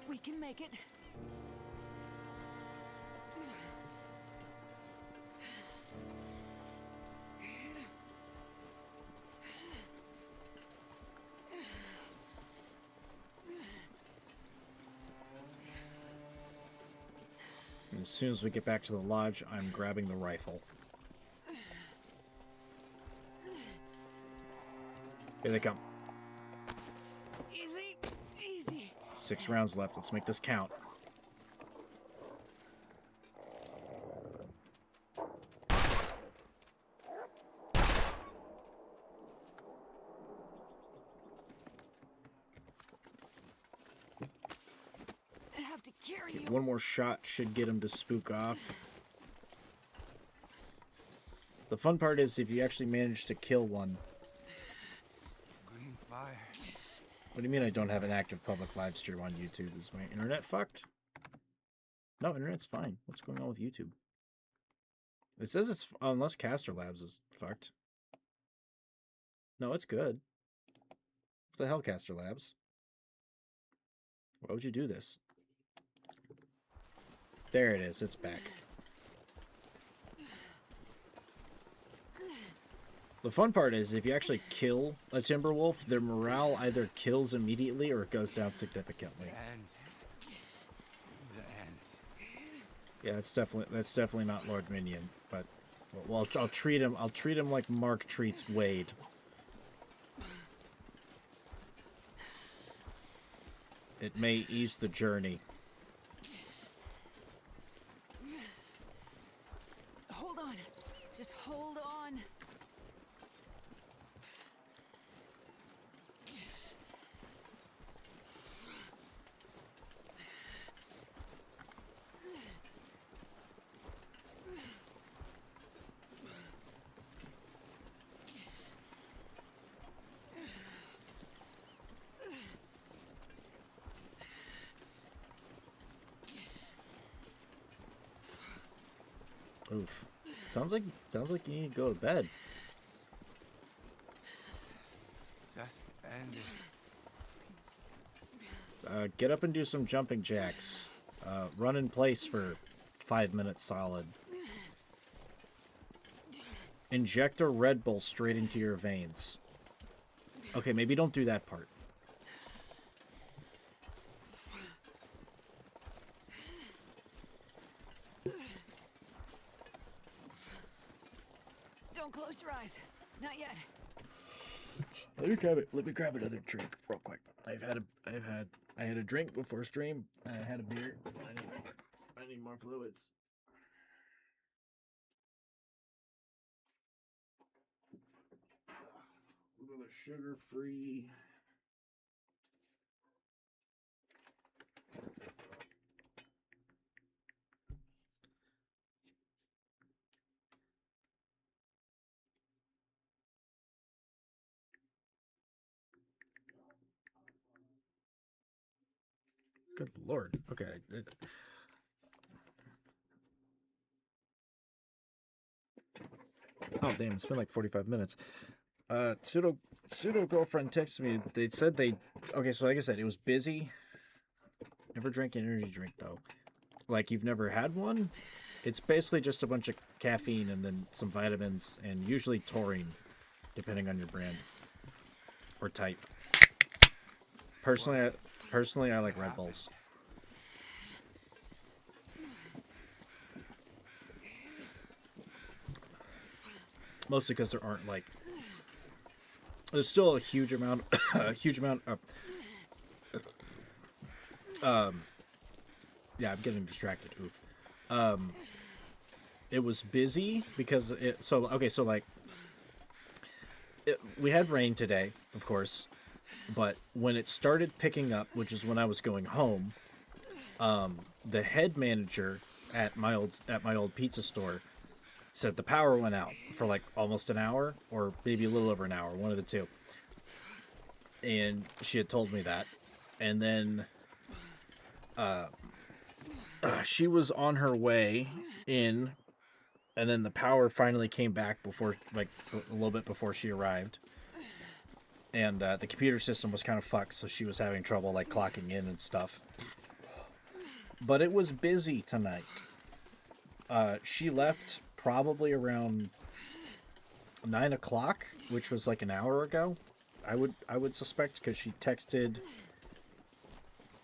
We can make it. And as soon as we get back to the lodge, I'm grabbing the rifle. Here they come. Easy, easy. 6 rounds left. Let's make this count. I have to carry Okay, you. one more shot should get him to spook off. The fun part is if you actually manage to kill one. Green fire. What do you mean I don't have an active public live stream on YouTube? Is my internet fucked? No, internet's fine. What's going on with YouTube? It says it's... unless Caster Labs is fucked. No, it's good. What the hell, Caster Labs? Why would you do this? There it is. It's back. The fun part is if you actually kill a Timberwolf, their morale either kills immediately or it goes down significantly. The end. Yeah, that's definitely not Lord Minion, but well, I'll treat him like Mark treats Wade. It may ease the journey. Hold on. Just hold on. Oof. Sounds like you need to go to bed. Just end it. Get up and do some jumping jacks. Run in place for 5 minutes solid. Inject a Red Bull straight into your veins. Okay, maybe don't do that part. Don't close your eyes. Not yet. Let me grab another drink real quick. I had a drink before stream. I had a beer. I need more fluids. We'll go to sugar-free. Good lord. Okay. Oh damn! It's been like 45 minutes. Pseudo girlfriend texted me. They said okay. So like I said, it was busy. Never drank an energy drink though. Like you've never had one? It's basically just a bunch of caffeine and then some vitamins and usually taurine, depending on your brand or type. Personally, I like Red Bulls. Mostly because there aren't like. There's still a huge amount of. Yeah, I'm getting distracted. Oof. It was busy because we had rain today, of course, but when it started picking up, which is when I was going home, the head manager at my old pizza store said the power went out for like almost an hour or maybe a little over an hour, one of the two. And she had told me that. And then she was on her way in, and then the power finally came back before, like, a little bit before she arrived. And the computer system was kind of fucked, so she was having trouble, like, clocking in and stuff. But it was busy tonight. She left probably around 9 o'clock, which was like an hour ago. I would suspect, because she texted.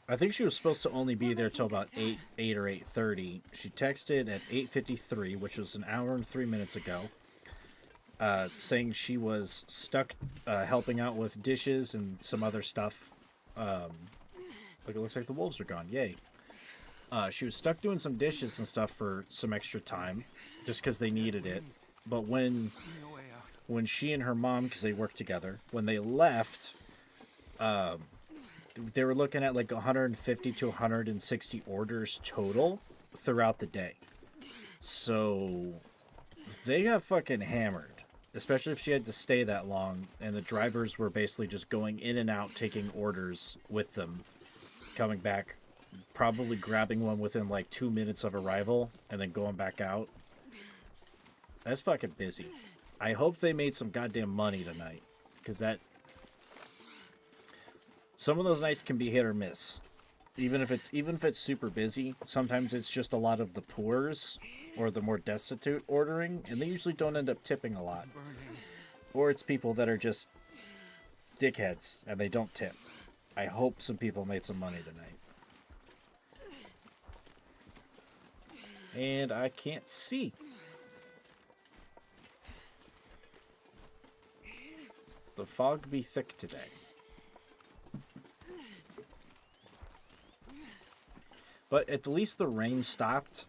I think she was supposed to only be there till about 8 or 8:30. She texted at 8:53, which was an hour and 3 minutes ago, saying she was stuck helping out with dishes and some other stuff. Like, it looks like the wolves are gone. Yay. She was stuck doing some dishes and stuff for some extra time, just because they needed it. But when she and her mom, because they work together, when they left, they were looking at like 150 to 160 orders total throughout the day. So they got fucking hammered, especially if she had to stay that long, and the drivers were basically just going in and out, taking orders with them, coming back, probably grabbing one within like 2 minutes of arrival, and then going back out. That's fucking busy. I hope they made some goddamn money tonight, because some of those nights can be hit or miss. Even if it's super busy, sometimes it's just a lot of the poors or the more destitute ordering, and they usually don't end up tipping a lot. Or it's people that are just dickheads and they don't tip. I hope some people made some money tonight. And I can't see. The fog be thick today. But at least the rain stopped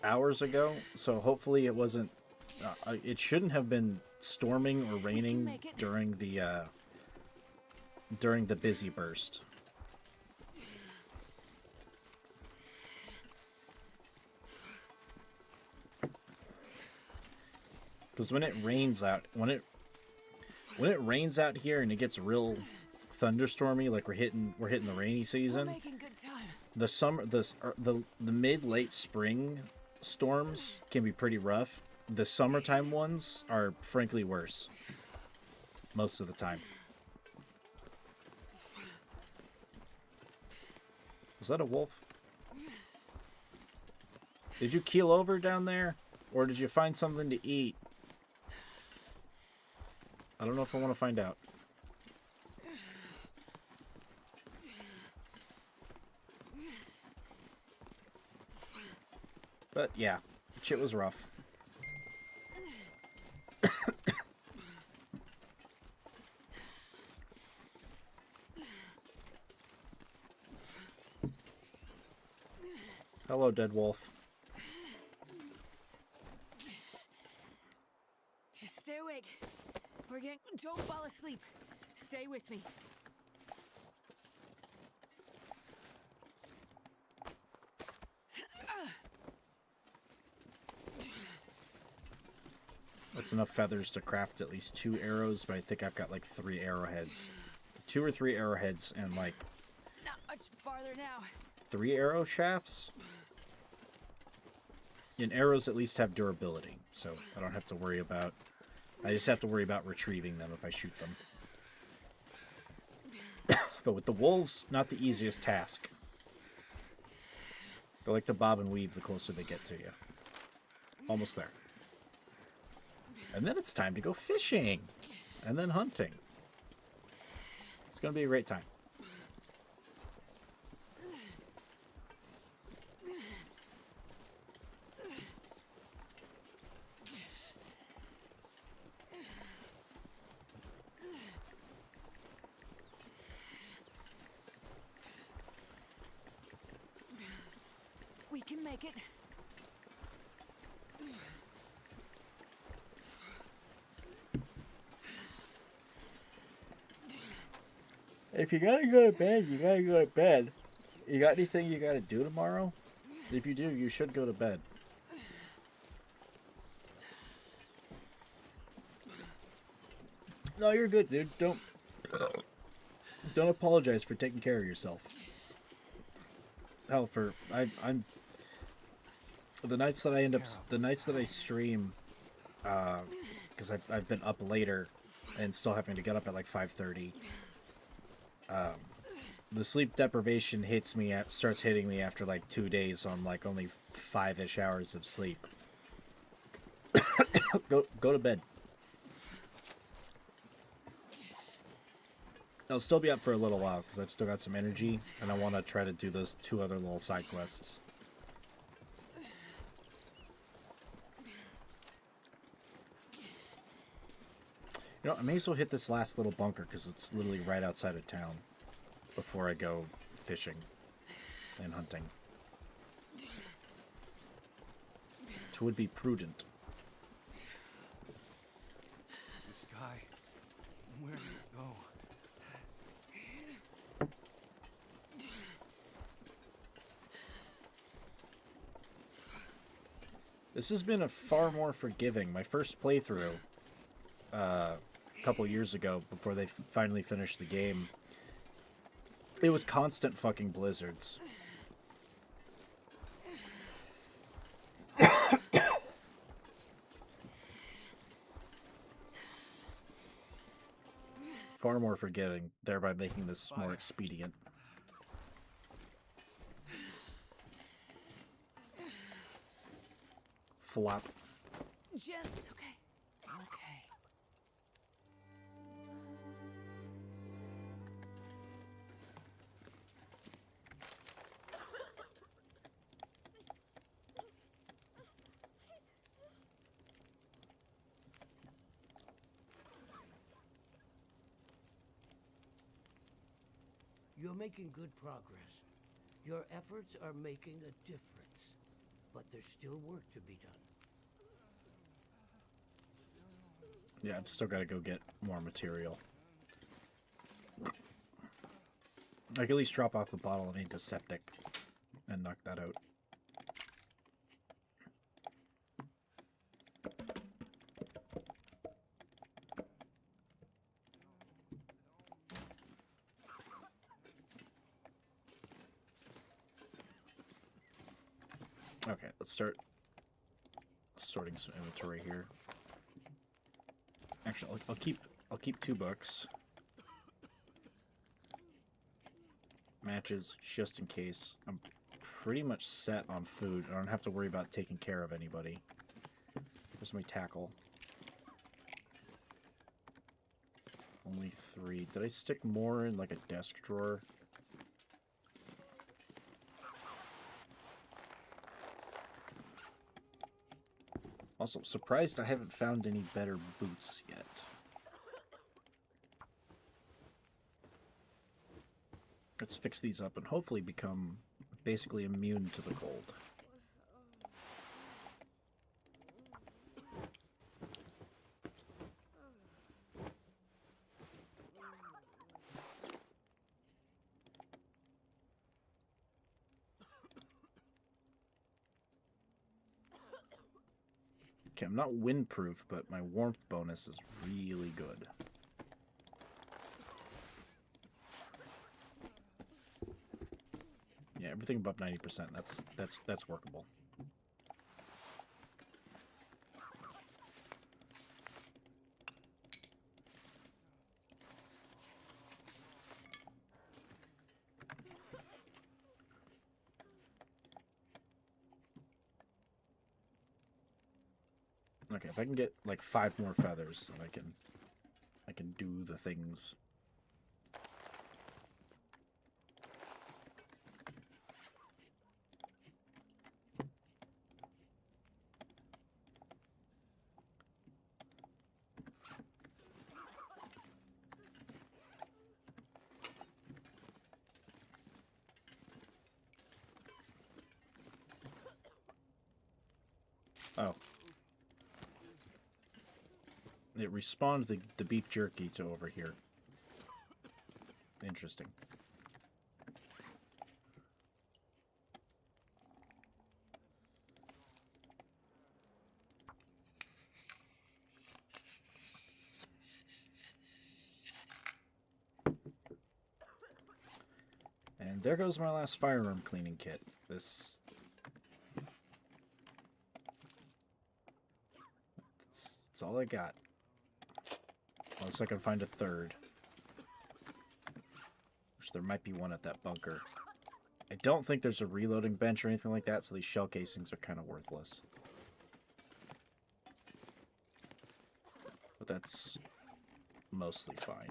hours ago, so hopefully it wasn't. It shouldn't have been storming or raining during the busy burst. Because when it rains out here and it gets real thunderstormy, like we're hitting the rainy season. The mid late spring storms can be pretty rough. The summertime ones are frankly worse. Most of the time. Was that a wolf? Did you keel over down there? Or did you find something to eat? I don't know if I want to find out. But yeah, shit was rough. Hello, dead wolf. Just stay awake. We're getting... Don't fall asleep. Stay with me. That's enough feathers to craft at least 2 arrows, but I think I've got like 3 arrowheads. 2 or 3 arrowheads and like... Not much farther now. 3 arrow shafts? And arrows at least have durability, so I don't have to worry about... I just have to worry about retrieving them if I shoot them. But with the wolves, not the easiest task. They like to bob and weave the closer they get to you. Almost there. And then it's time to go fishing. And then hunting. It's going to be a great time. We can make it. If you gotta go to bed, you gotta go to bed. You got anything you gotta do tomorrow? If you do, you should go to bed. No, you're good, dude. Don't apologize for taking care of yourself. Hell, I'm the nights that I stream, because I've been up later and still having to get up at like 5:30. The sleep deprivation starts hitting me after like 2 days on like only 5-ish hours of sleep. Go to bed. I'll still be up for a little while because I've still got some energy and I want to try to do those 2 other little side quests. You know, I may as well hit this last little bunker because it's literally right outside of town before I go fishing and hunting. It would be prudent. The sky. Where did it go? This has been a far more forgiving. My first playthrough, a couple years ago, before they finally finished the game, it was constant fucking blizzards. Far more forgiving, thereby making this more expedient. Flop. Jen, it's okay. It's okay. You're making good progress. Your efforts are making a difference. But there's still work to be done. Yeah, I've still got to go get more material. I can at least drop off a bottle of antiseptic and knock that out. Okay, let's start sorting some inventory here. Actually, I'll keep 2 books. Matches, just in case. I'm pretty much set on food. I don't have to worry about taking care of anybody. There's my tackle. Only 3. Did I stick more in like a desk drawer? Also, surprised I haven't found any better boots yet. Let's fix these up and hopefully become basically immune to the cold. Okay, I'm not windproof, but my warmth bonus is really good. Yeah, everything above 90%. That's workable. Okay, if I can get like 5 more feathers, then I can do the things. Oh. It respawned the beef jerky to over here. Interesting. And there goes my last firearm cleaning kit. That's all I got. Unless I can find a third. Which there might be one at that bunker. I don't think there's a reloading bench or anything like that, so these shell casings are kind of worthless. But that's mostly fine.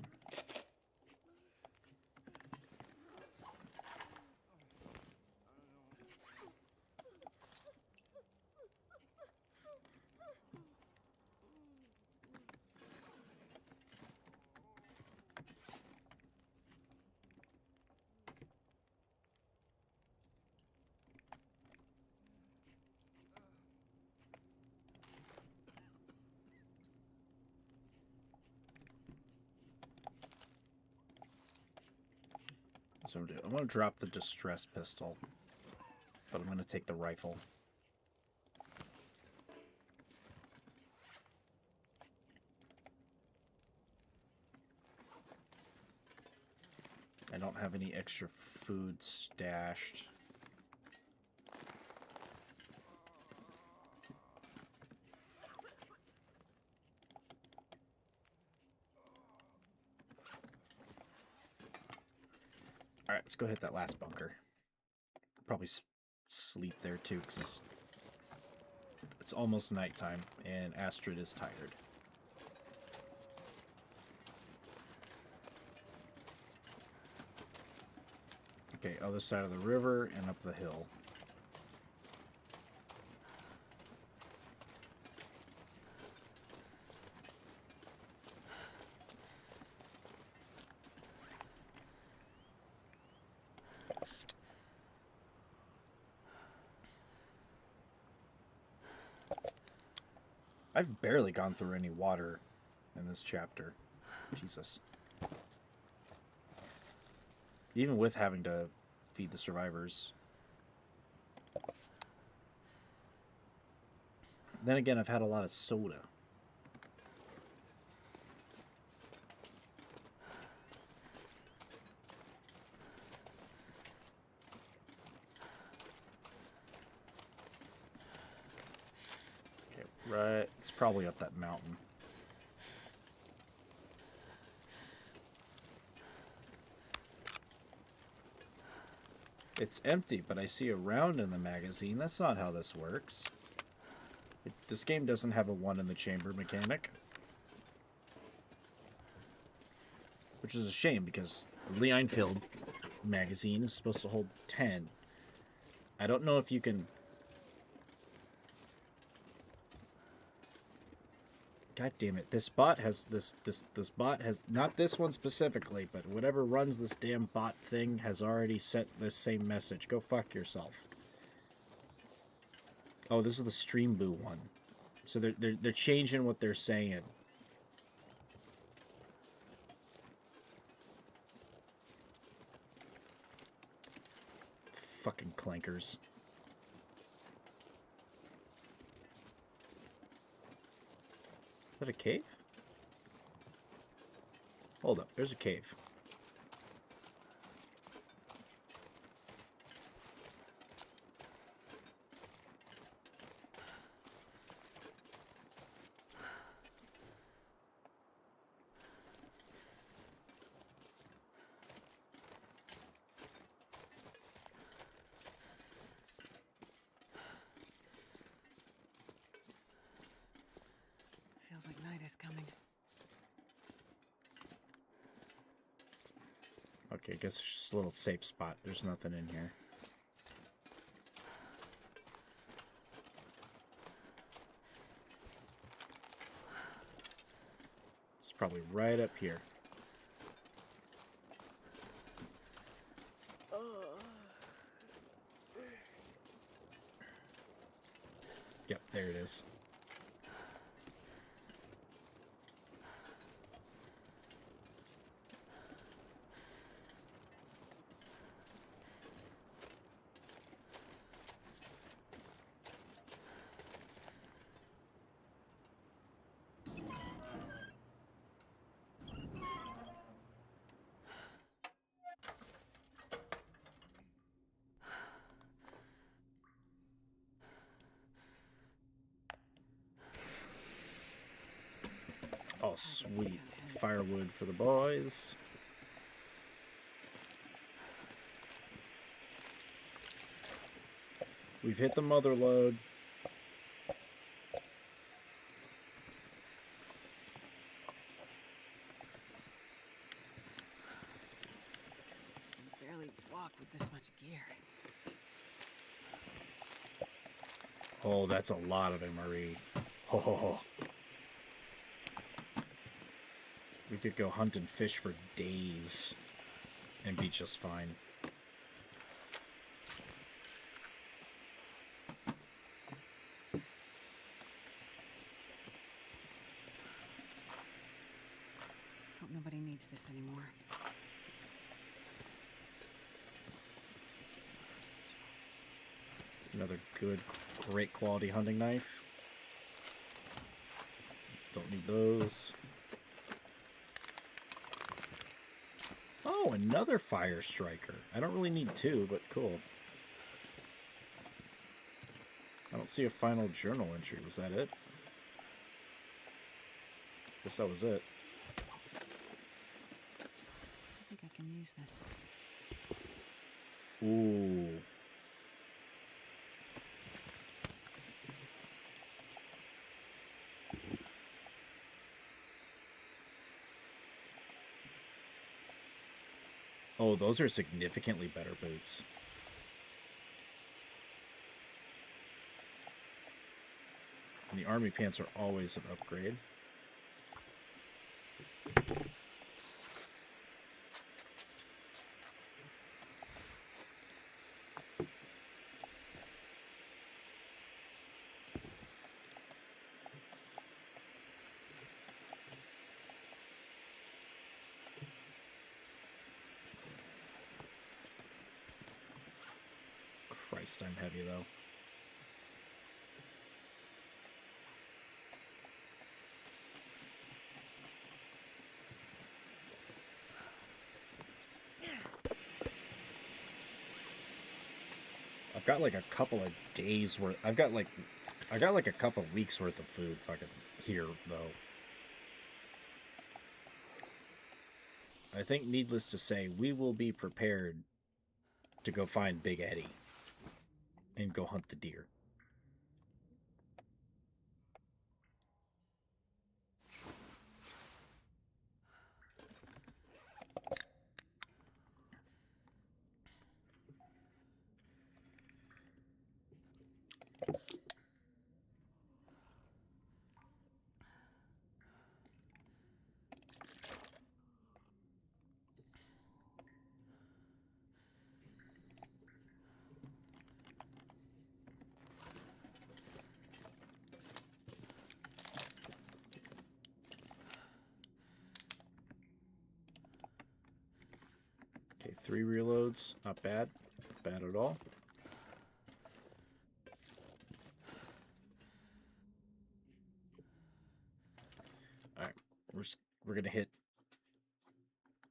So I'm going to drop the distress pistol, but I'm going to take the rifle. I don't have any extra food stashed. Alright, let's go hit that last bunker. Probably sleep there too, because it's almost nighttime, and Astrid is tired. Okay, other side of the river and up the hill. I've barely gone through any water in this chapter. Jesus. Even with having to feed the survivors. Then again, I've had a lot of soda. Okay, Right. It's probably up that mountain. It's empty, but I see a round in the magazine. That's not how this works. This game doesn't have a one in the chamber mechanic. Which is a shame, because the Lee Enfield magazine is supposed to hold 10. I don't know if you can... God damn it. This bot has... This bot has... Not this one specifically, but whatever runs this damn bot thing has already sent this same message. Go fuck yourself. Oh, this is the Stream Boo one. So they're changing what they're saying. Fucking clankers. Is that a cave? Hold up, there's a cave. Feels like night is coming. Okay, I guess it's just a little safe spot. There's nothing in here. It's probably right up here. Yep, there it is. Oh, sweet. Firewood for the boys. We've hit the mother lode. I can barely walk with this much gear. Oh, that's a lot of MRE. Ho ho ho. We could go hunt and fish for days and be just fine. Hope nobody needs this anymore. Another good, great quality hunting knife. Don't need those. Oh, another fire striker. I don't really need two, but cool. I don't see a final journal entry. Was that it? Guess that was it. I think I can use this. Ooh. Oh, those are significantly better boots. And the army pants are always an upgrade. Christ, I'm heavy though. I've got like a couple of days worth. I've got like I got like a couple weeks worth of food fucking here, though. I think, needless to say, we will be prepared to go find Big Eddie and go hunt the deer. Okay, 3 reloads. Not bad. Not bad at all. Alright, we're gonna hit...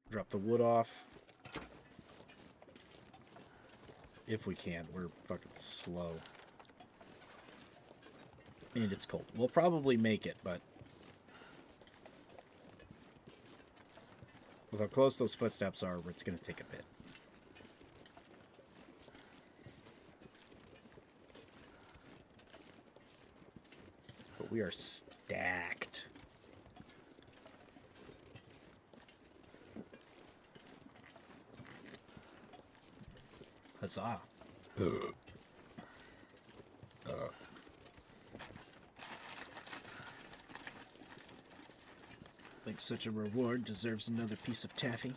Drop the wood off. If we can. We're fucking slow. And it's cold. We'll probably make it, but... with how close those footsteps are, it's gonna take a bit. But we are stacked. Huzzah. Think such a reward deserves another piece of taffy.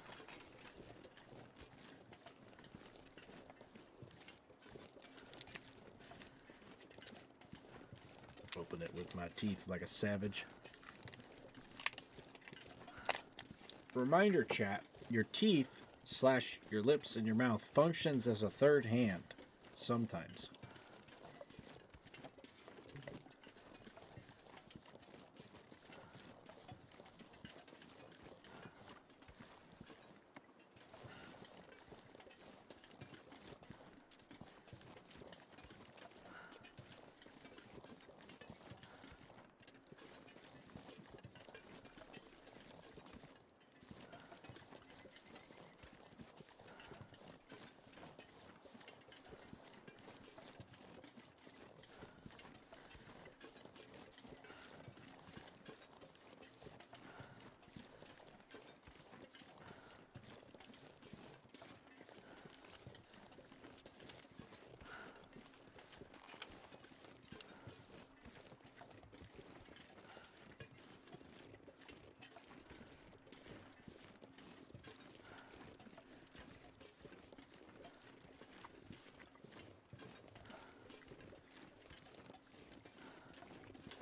Open it with my teeth like a savage. Reminder, chat, your teeth / your lips and your mouth functions as a third hand sometimes.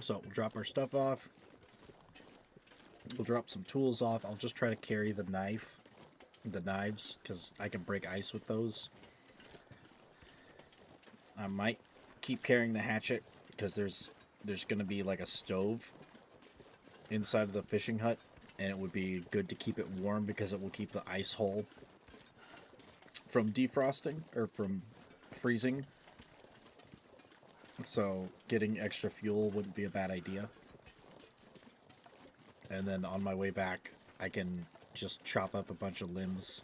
So we'll drop our stuff off. We'll drop some tools off. I'll just try to carry the knives, because I can break ice with those. I might keep carrying the hatchet, because there's going to be like a stove inside of the fishing hut, and it would be good to keep it warm because it will keep the ice hole from defrosting, or from freezing. So getting extra fuel wouldn't be a bad idea. And then on my way back, I can just chop up a bunch of limbs.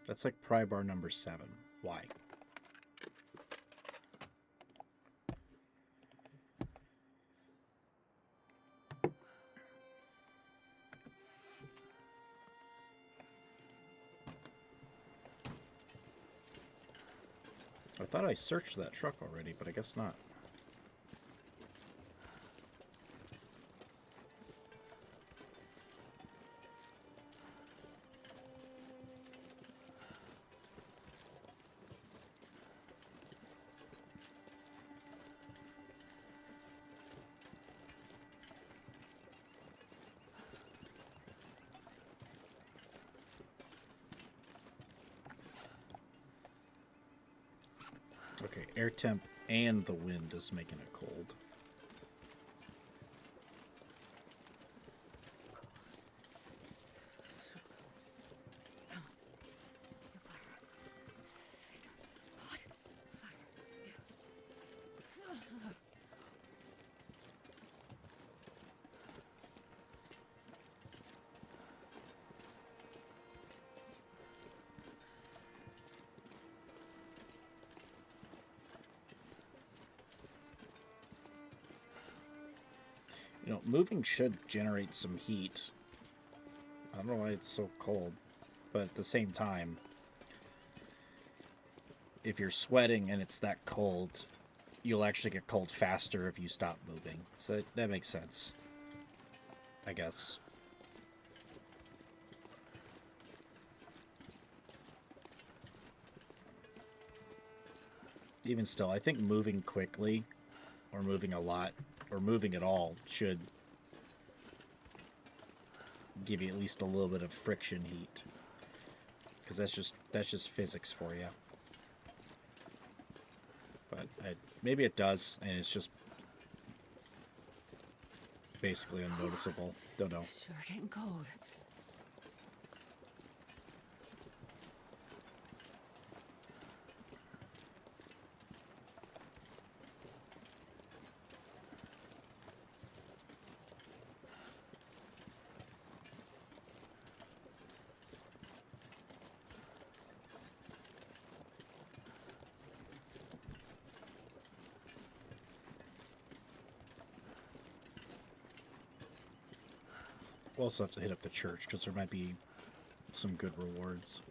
That's like pry bar number 7. Why? I thought I searched that truck already, but I guess not. Okay, air temp and the wind is making it cold. You know, moving should generate some heat. I don't know why it's so cold, but at the same time, if you're sweating and it's that cold, you'll actually get cold faster if you stop moving. So that makes sense, I guess. Even still, I think moving quickly, or moving a lot, or moving at all should give you at least a little bit of friction heat, because that's just physics for you. But maybe it does, and it's just basically unnoticeable. Don't know. Sure getting cold. We'll also have to hit up the church, because there might be some good rewards.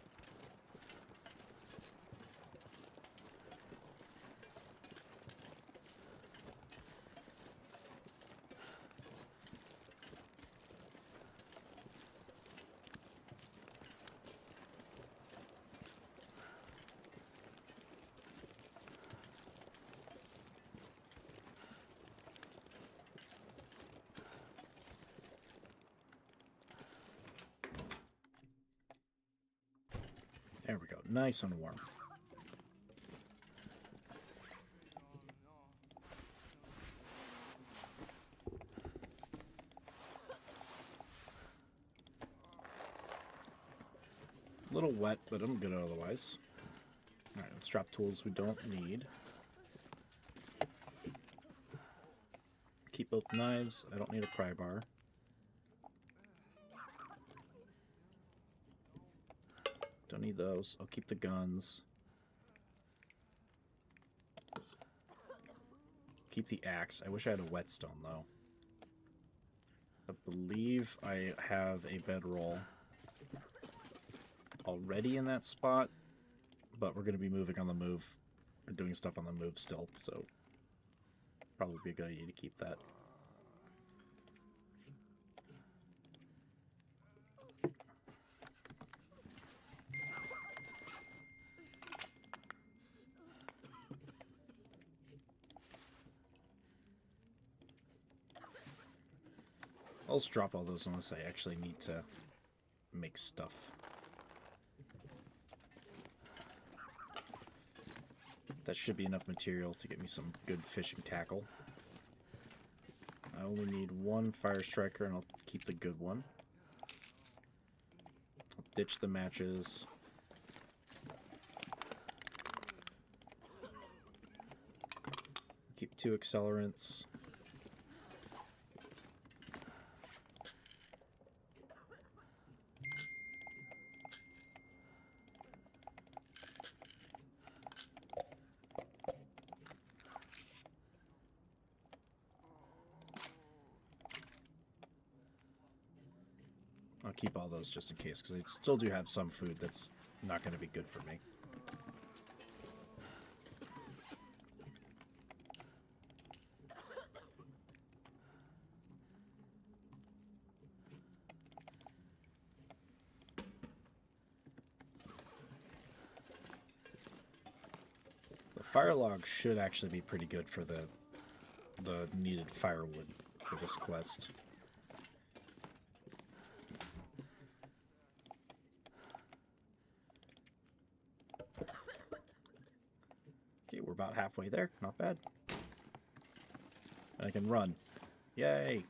There we go. Nice and warm. A little wet, but I'm good otherwise. Alright, let's drop tools we don't need. Keep both knives. I don't need a pry bar. Don't need those. I'll keep the guns. Keep the axe. I wish I had a whetstone, though. I believe I have a bedroll already in that spot, but we're going to be moving on the move. We're doing stuff on the move still, so probably be a good idea to keep that. I'll just drop all those unless I actually need to make stuff. That should be enough material to get me some good fishing tackle. I only need one fire striker, and I'll keep the good one. I'll ditch the matches. Keep 2 accelerants. keep all those just in case, because I still do have some food that's not going to be good for me. The fire log should actually be pretty good for the needed firewood for this quest. Okay, we're about halfway there. Not bad. I can run. Yay!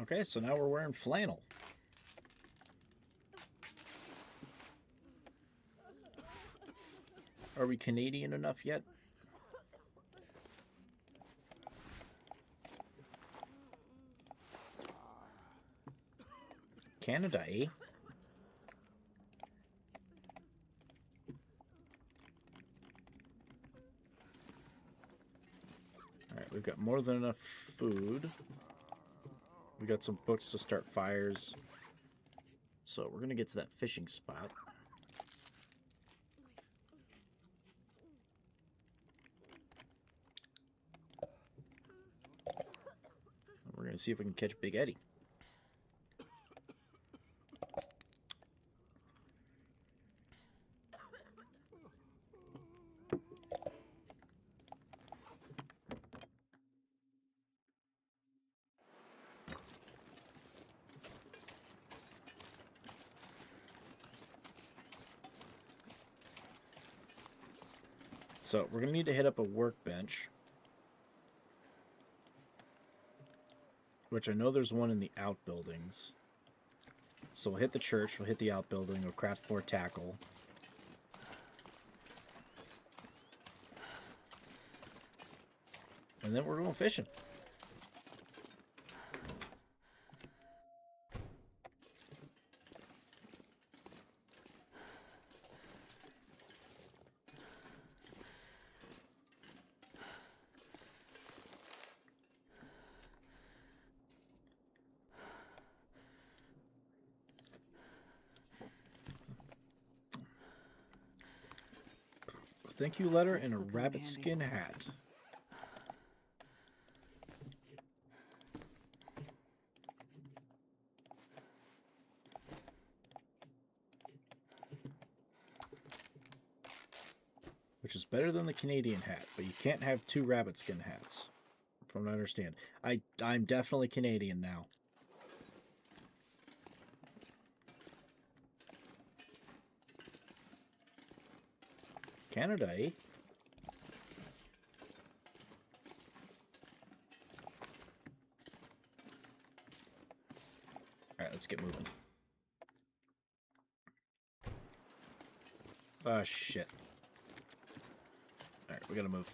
Okay, so now we're wearing flannel. Are we Canadian enough yet? Canada, eh? Alright, we've got more than enough food. We got some books to start fires. So we're going to get to that fishing spot. We're going to see if we can catch Big Eddie. So we're going to need to hit up a workbench. Which I know there's one in the outbuildings. So we'll hit the church, we'll hit the outbuilding, we'll craft more tackle. And then we're going fishing. Thank you letter and a rabbit skin hat. Which is better than the Canadian hat, but you can't have two rabbit skin hats, from what I understand. I'm definitely Canadian now. Canada, eh? Alright, let's get moving. Oh, shit. Alright, we gotta move.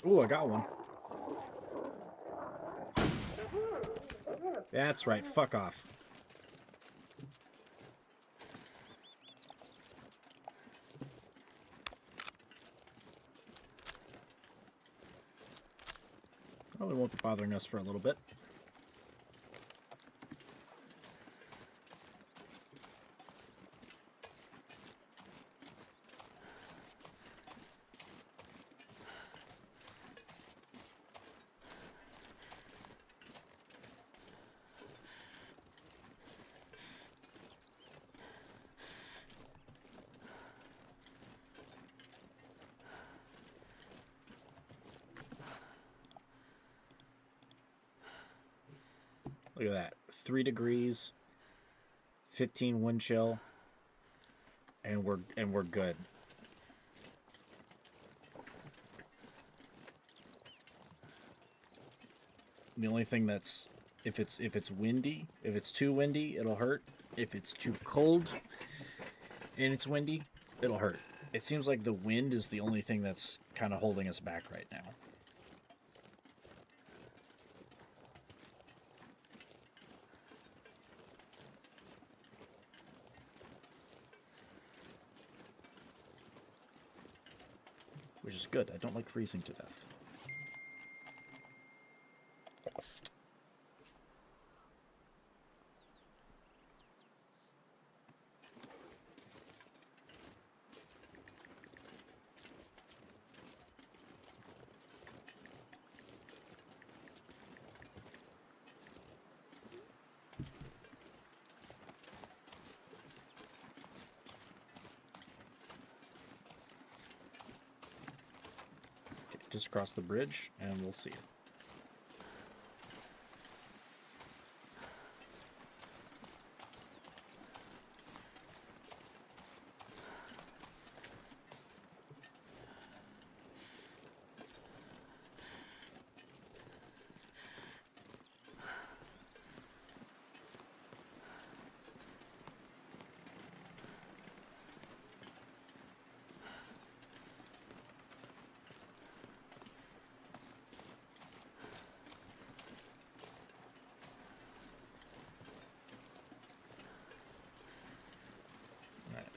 Ooh, I got one. That's right, fuck off. Probably won't be bothering us for a little bit. Look at that. 3 degrees, 15 wind chill, and we're good. The only thing that's if it's windy, if it's too windy, it'll hurt. If it's too cold and it's windy, it'll hurt. It seems like the wind is the only thing that's kind of holding us back right now. Which is good. I don't like freezing to death. Just cross the bridge and we'll see it.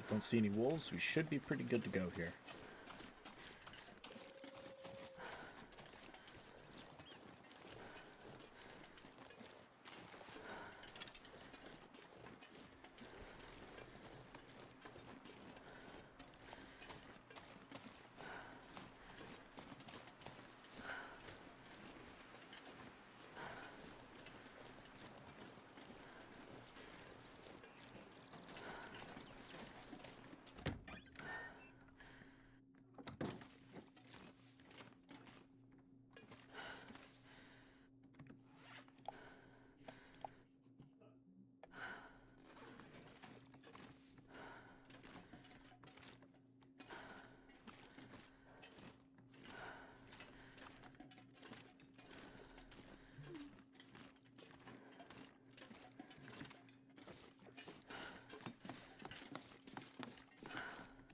Don't see any wolves. We should be pretty good to go here.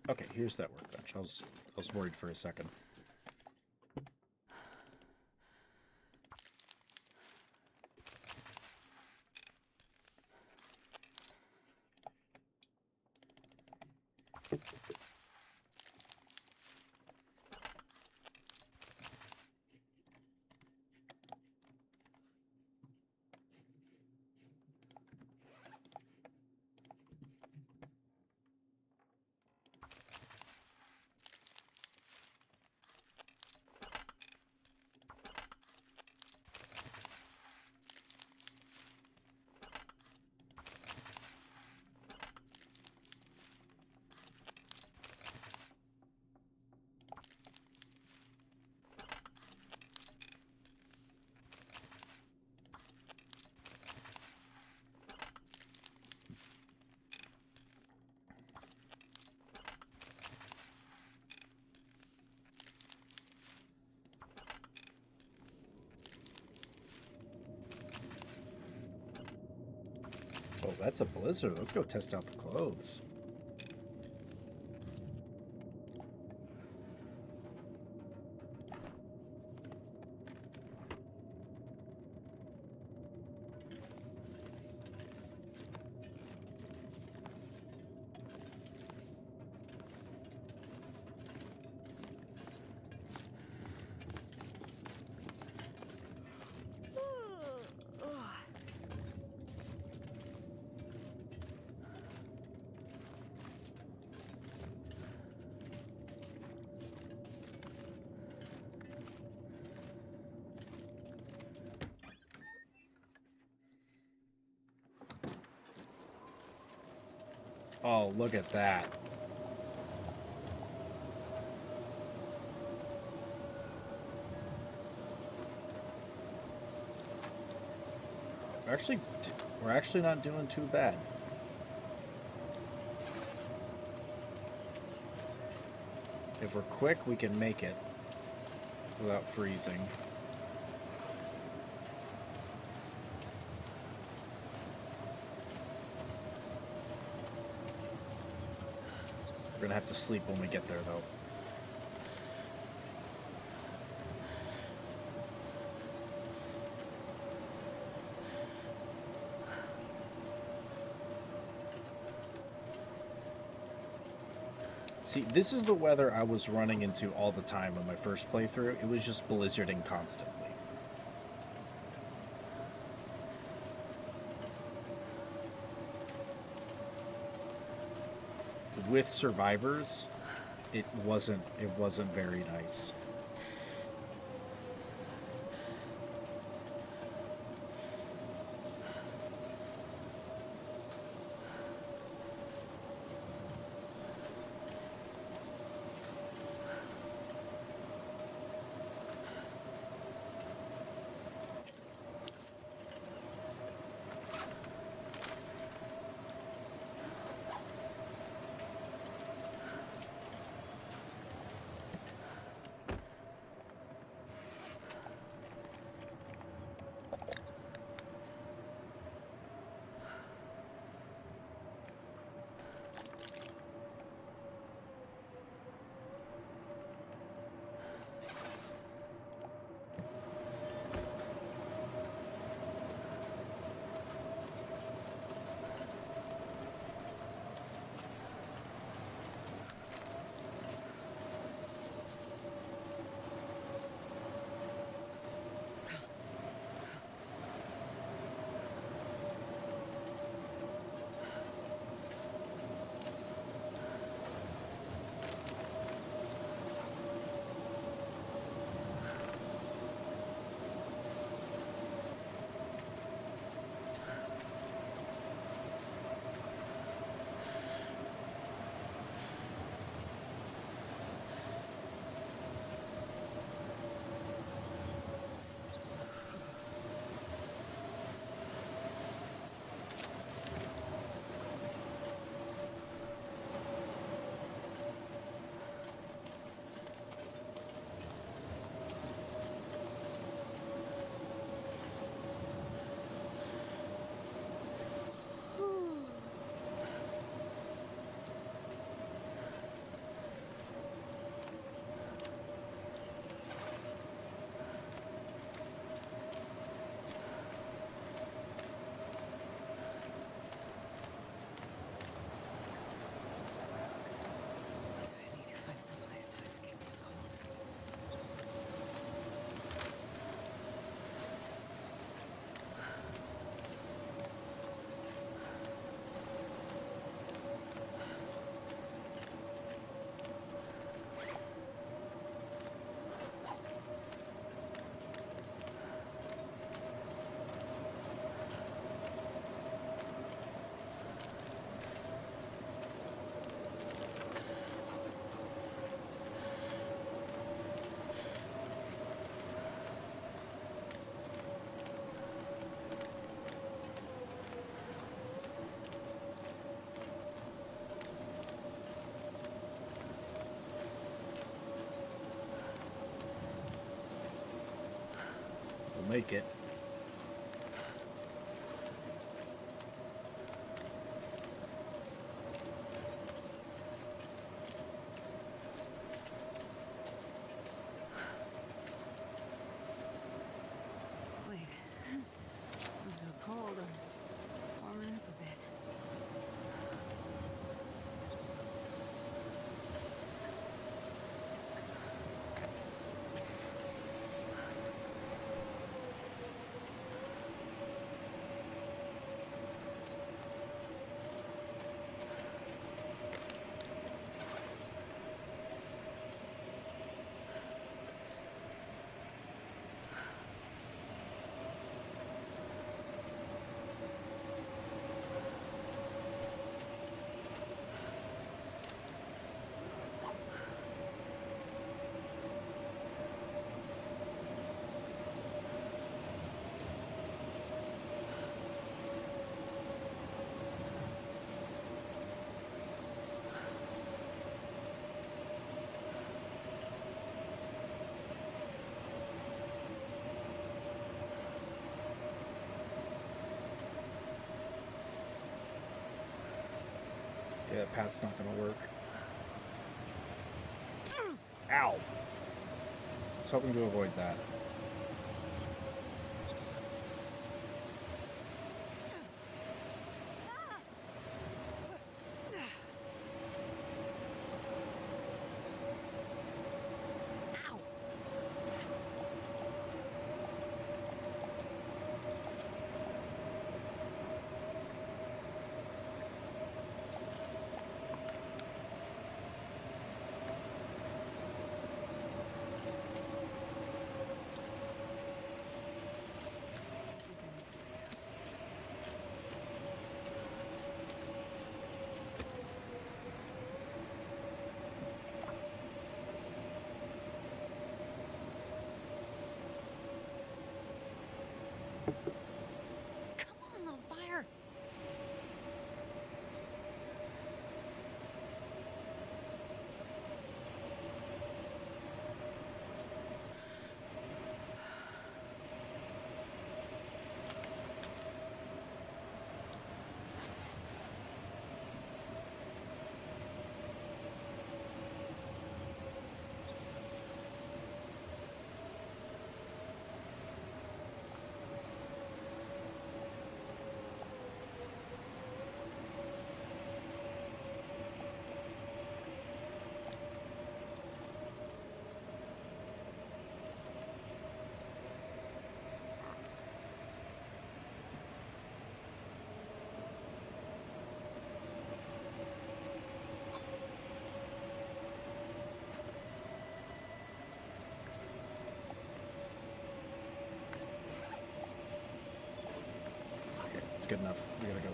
Okay, here's that workbench. I was worried for a second. Oh, that's a blizzard. Let's go test out the clothes. Oh, look at that. We're actually not doing too bad. If we're quick, we can make it without freezing. We're gonna have to sleep when we get there, though. See, this is the weather I was running into all the time in my first playthrough. It was just blizzarding constantly. With survivors, it wasn't very nice. I need to find some place to escape this cold. We'll make it. that path's not gonna work. Ow! I was hoping to avoid that. Come on, little fire. It's good enough. We gotta go.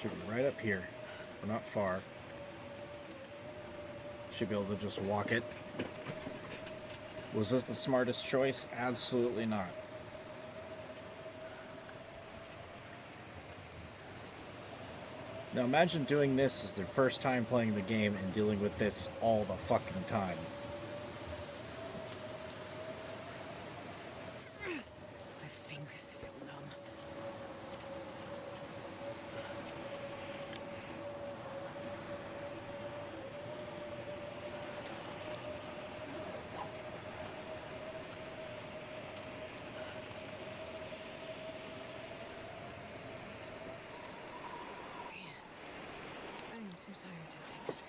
Should be right up here. We're not far. Should be able to just walk it. Was this the smartest choice? Absolutely not. Now imagine doing this as their first time playing the game and dealing with this all the fucking time. My fingers feel numb. too tired to think straight.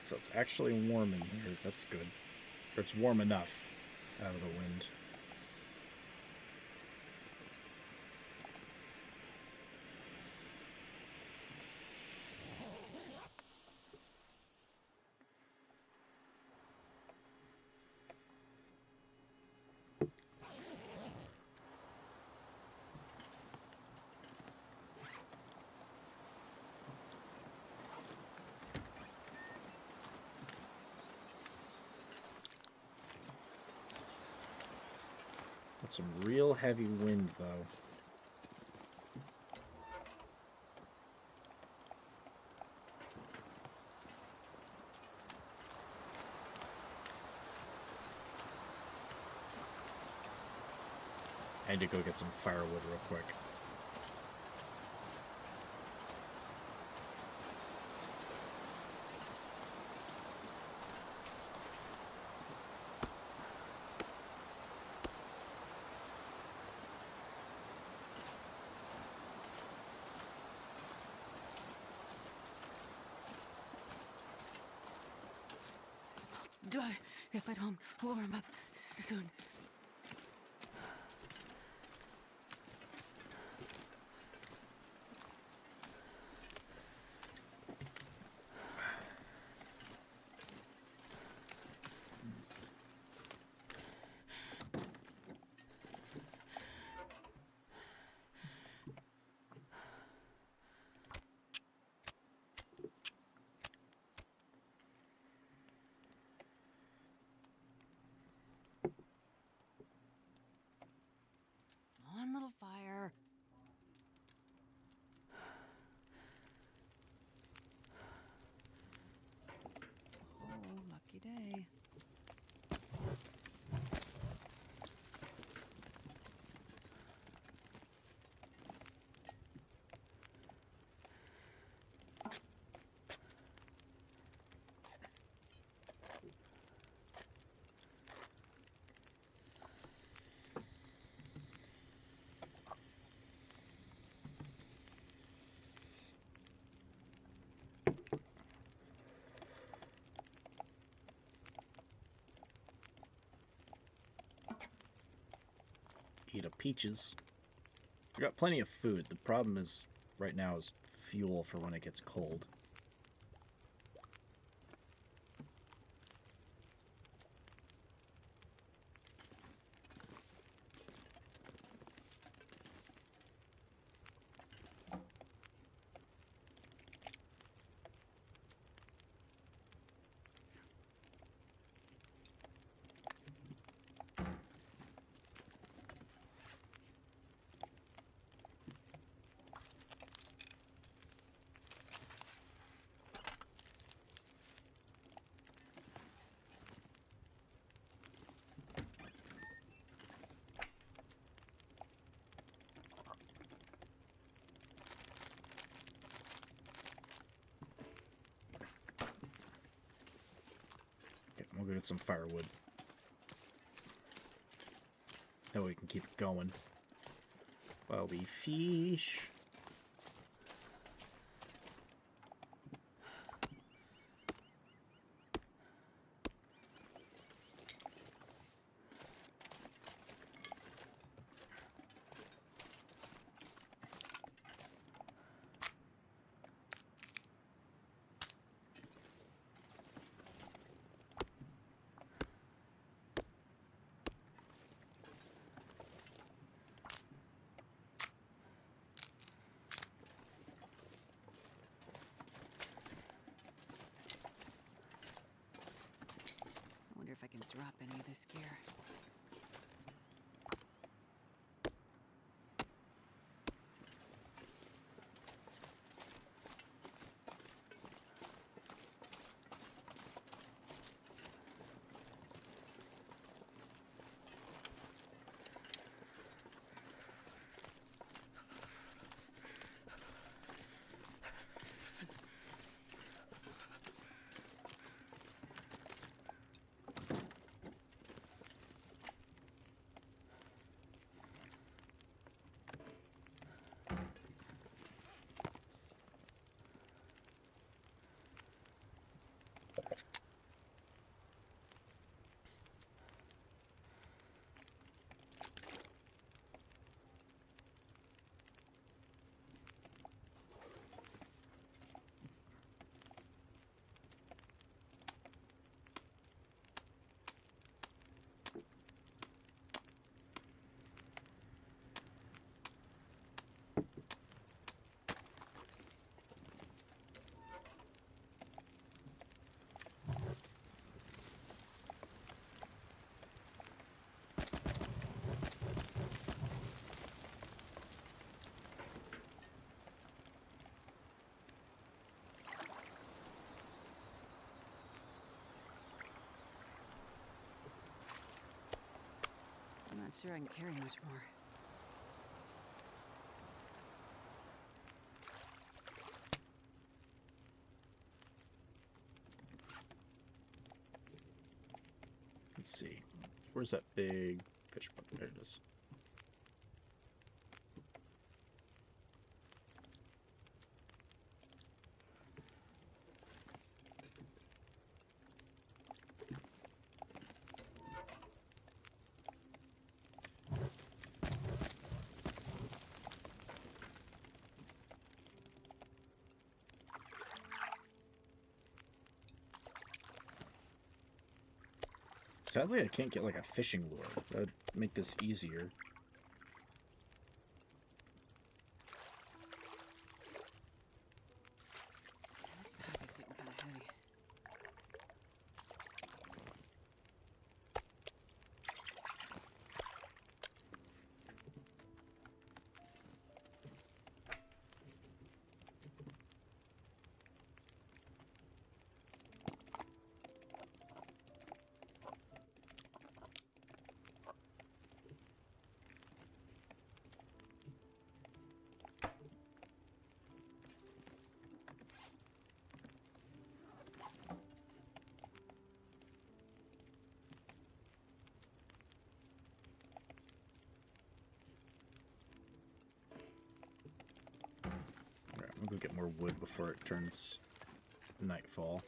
So it's actually warm in here. That's good. Or it's warm enough out of the wind. Got some real heavy wind, though. I need to go get some firewood real quick. If I don't warm up soon. On, little fire. Oh, lucky day. Eat a peaches. We got plenty of food. The problem is, right now, is fuel for when it gets cold. go get some firewood. That way we can keep it going while we fish. I wonder if I can drop any of this gear. I'm not sure I can carry much more. Let's see. Where's that big fish book? There it is. Sadly, I can't get like a fishing lure. That'd make this easier. This pack is getting kind of heavy. I'll go get more wood before it turns nightfall.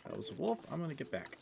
That was a wolf. I'm gonna get back.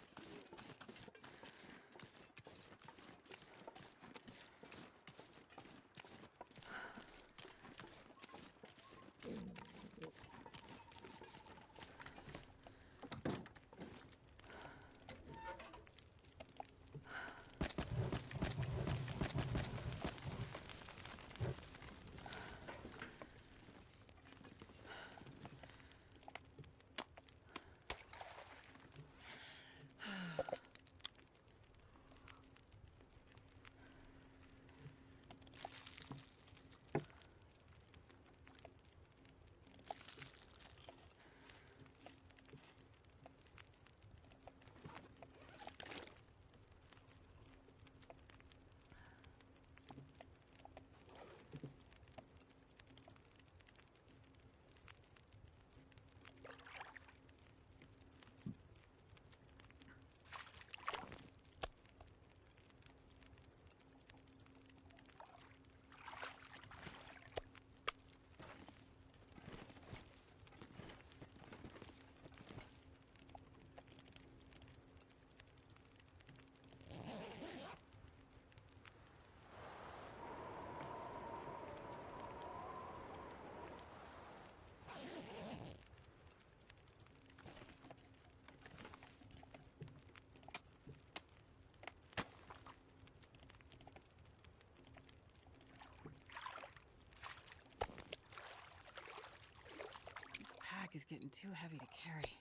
getting too heavy to carry.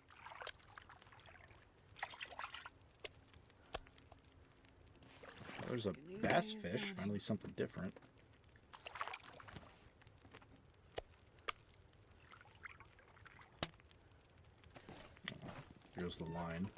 There's a bass fish. Finally something different. Here's the line.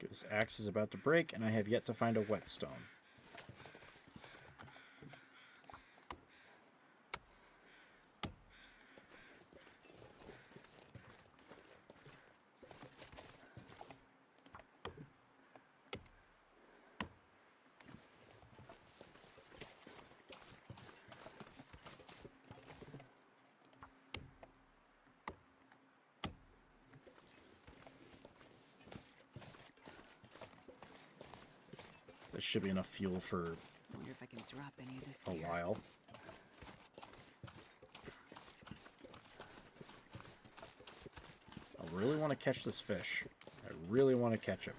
This axe is about to break, and I have yet to find a whetstone. That should be enough fuel for I wonder if I can drop any of this a here. while. I really want to catch this fish. I really want to catch him.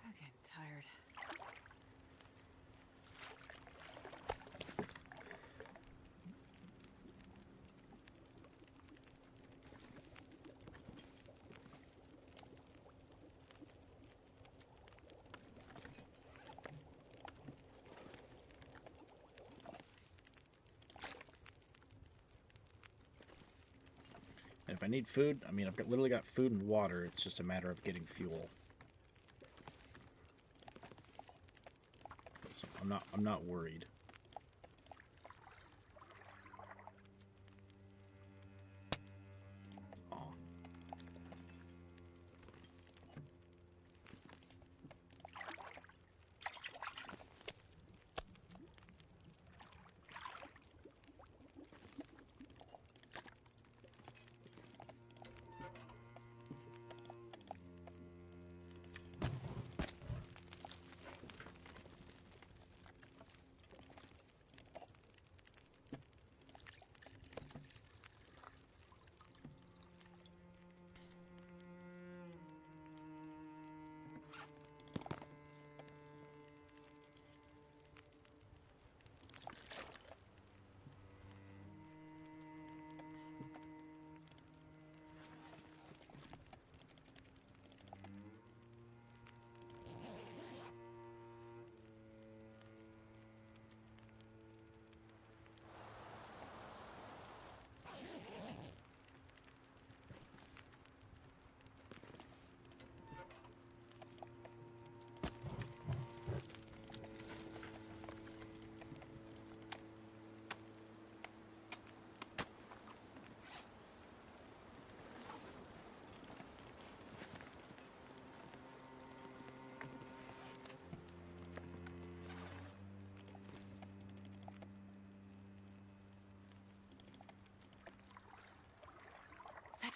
I'm getting tired. And if I need food, I mean, literally got food and water. It's just a matter of getting fuel. So I'm not worried. Aw.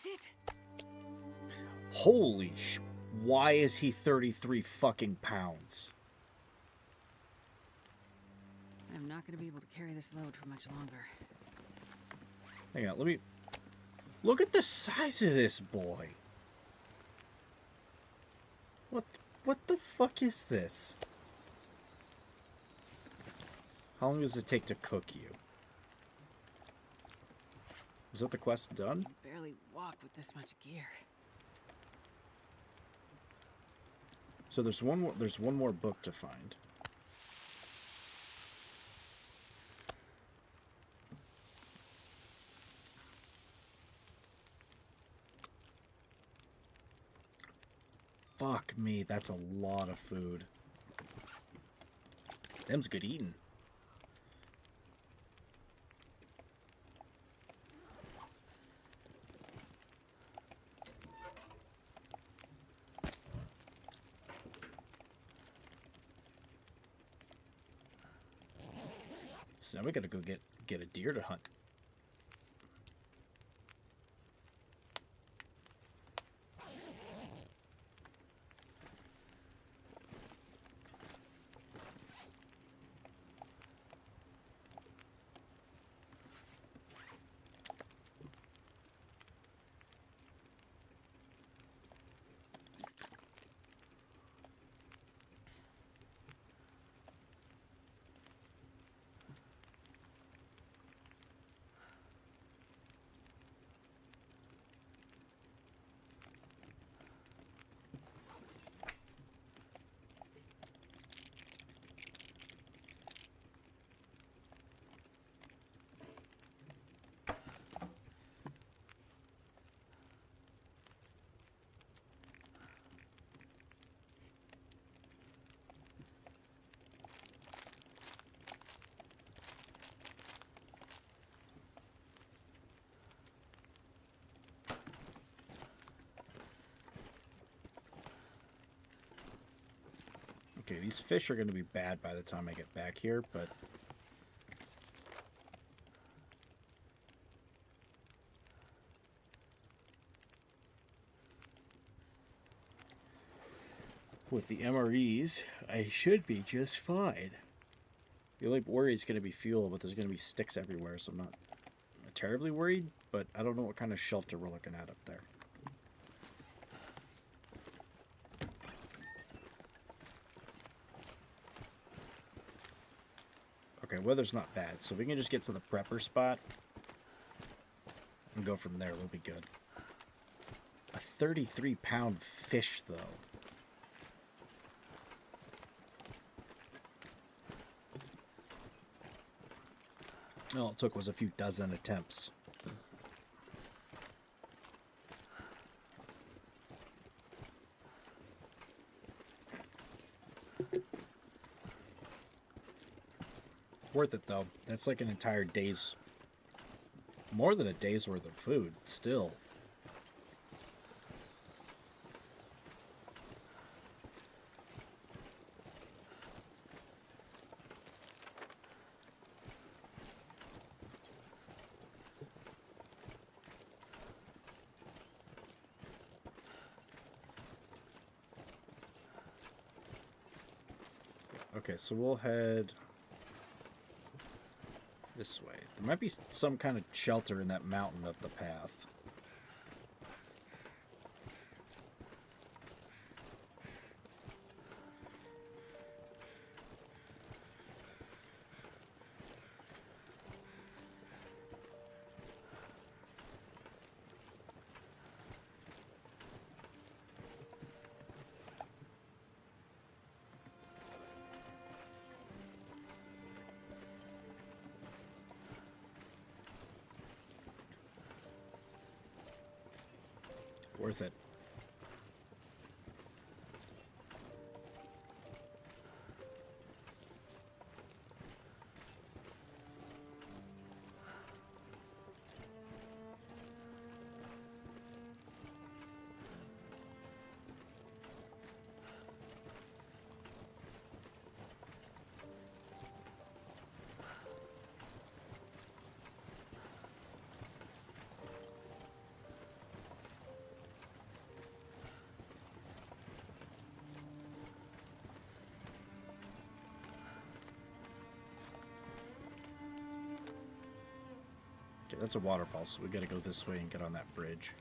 That's it. Holy why is he 33 fucking pounds? I'm not going to be able to carry this load for much longer. Hang on, let me... Look at the size of this boy. What the fuck is this? How long does it take to cook you? Is that the quest done? You barely walk with this much gear. So there's one more book to find. Fuck me, that's a lot of food. Them's good eating. So now we gotta go get a deer to hunt. Okay, these fish are going to be bad by the time I get back here, but... with the MREs, I should be just fine. The only worry is going to be fuel, but there's going to be sticks everywhere, so I'm not terribly worried, but I don't know what kind of shelter we're looking at up there. Okay, weather's not bad, so we can just get to the prepper spot and go from there. We'll be good. A 33-pound fish, though. All it took was a few dozen attempts. Worth it, though. That's like an entire day's... more than a day's worth of food, still. Okay, so we'll head this way. There might be some kind of shelter in that mountain up the path. Worth it. that's a waterfall, so we gotta go this way and get on that bridge.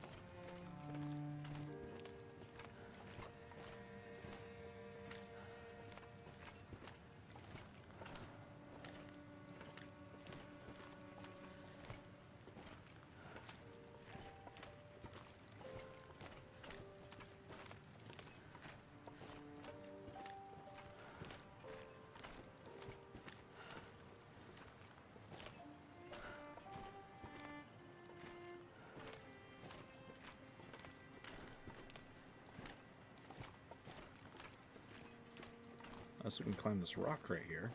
So we can climb this rock right here.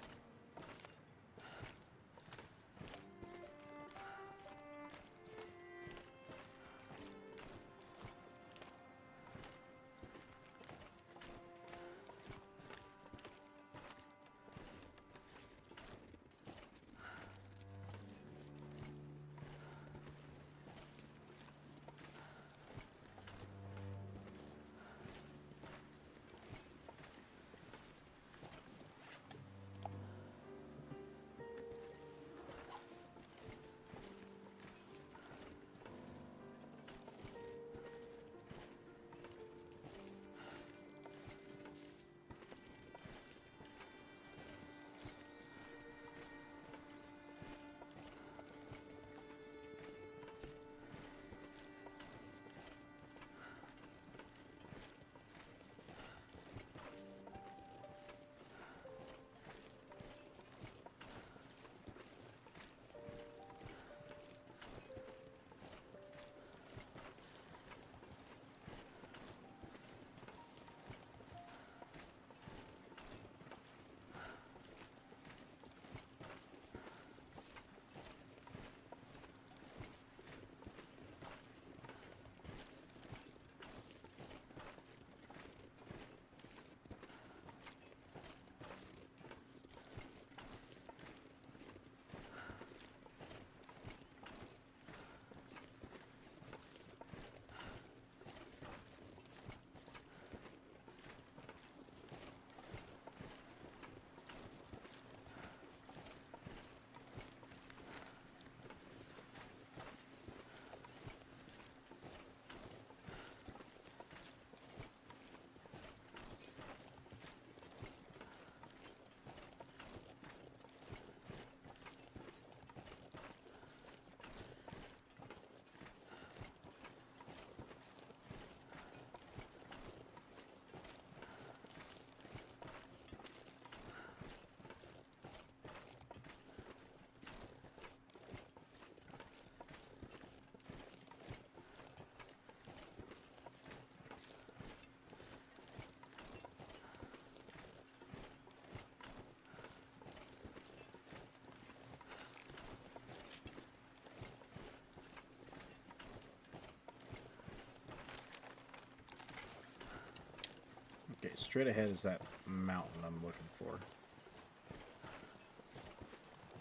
Okay, straight ahead is that mountain I'm looking for.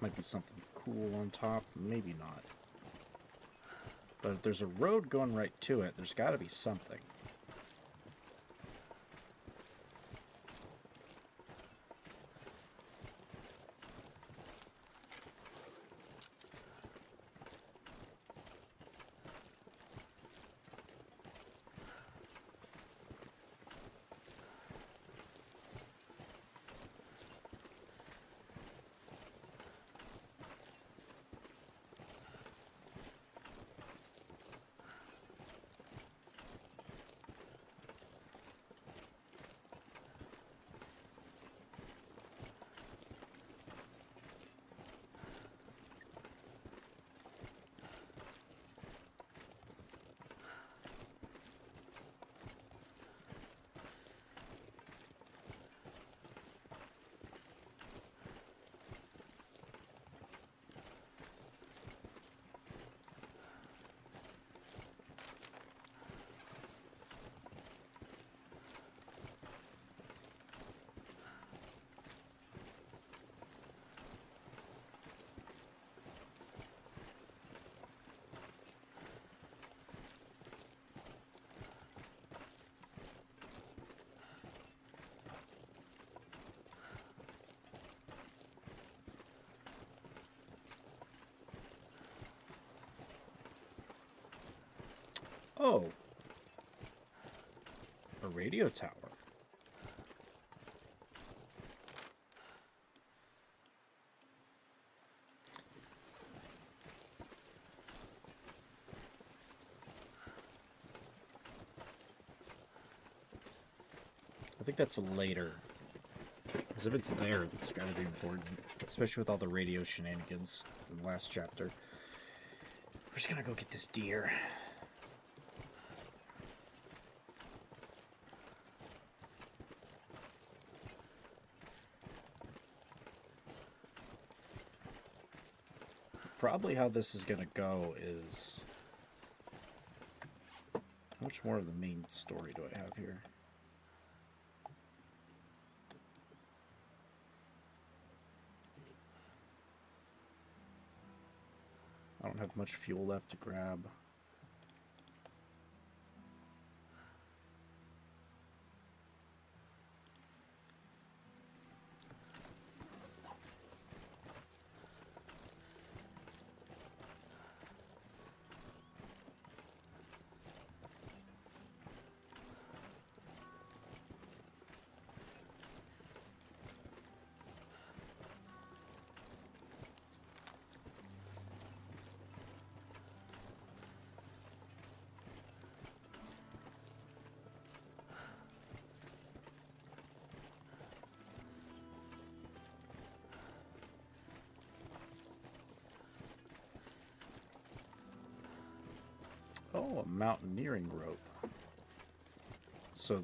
Might be something cool on top, maybe not. But if there's a road going right to it, there's got to be something. Oh. A radio tower. I think that's later. Because if it's there, it's gotta be important. Especially with all the radio shenanigans in the last chapter. We're just gonna go get this deer. Probably how this is gonna go is... How much more of the main story do I have here? I don't have much fuel left to grab. Oh, a mountaineering rope. So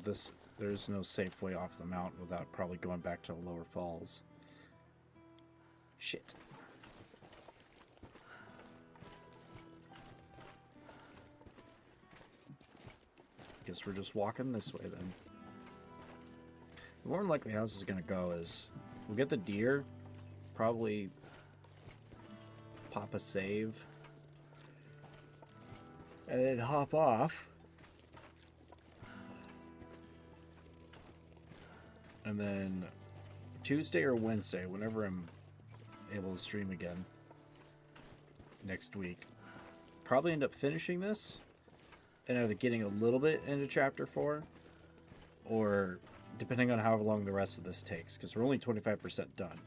there's no safe way off the mountain without probably going back to the lower falls. Shit. Guess we're just walking this way then. The more than likely how this is gonna go is we'll get the deer, probably pop a save, and then hop off. And then Tuesday or Wednesday, whenever I'm able to stream again next week, probably end up finishing this and either getting a little bit into chapter 4 or depending on how long the rest of this takes, because we're only 25% done.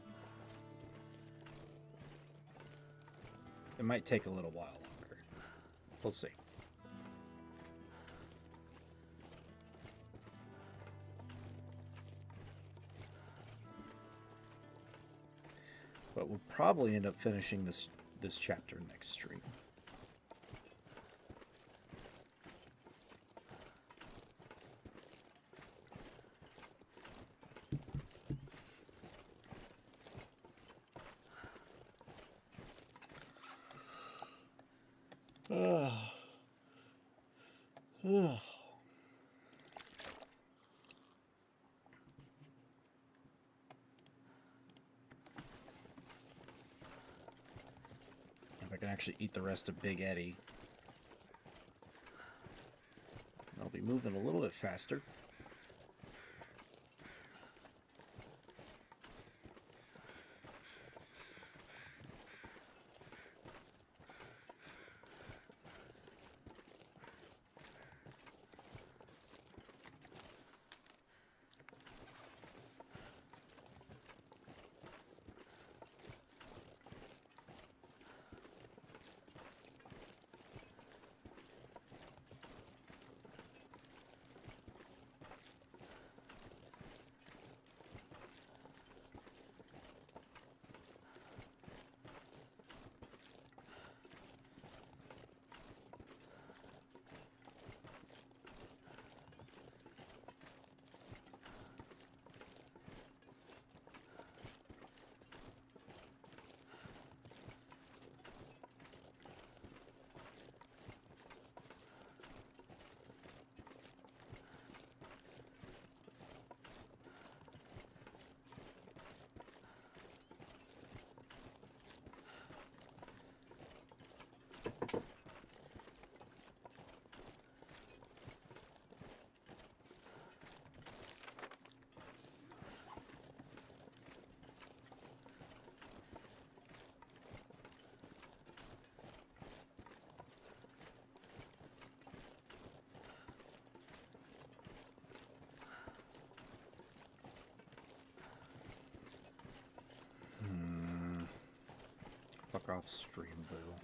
It might take a little while longer. We'll see. But we'll probably end up finishing this chapter next stream. Ugh. Ugh. If I can actually eat the rest of Big Eddie, I'll be moving a little bit faster. off stream, boo.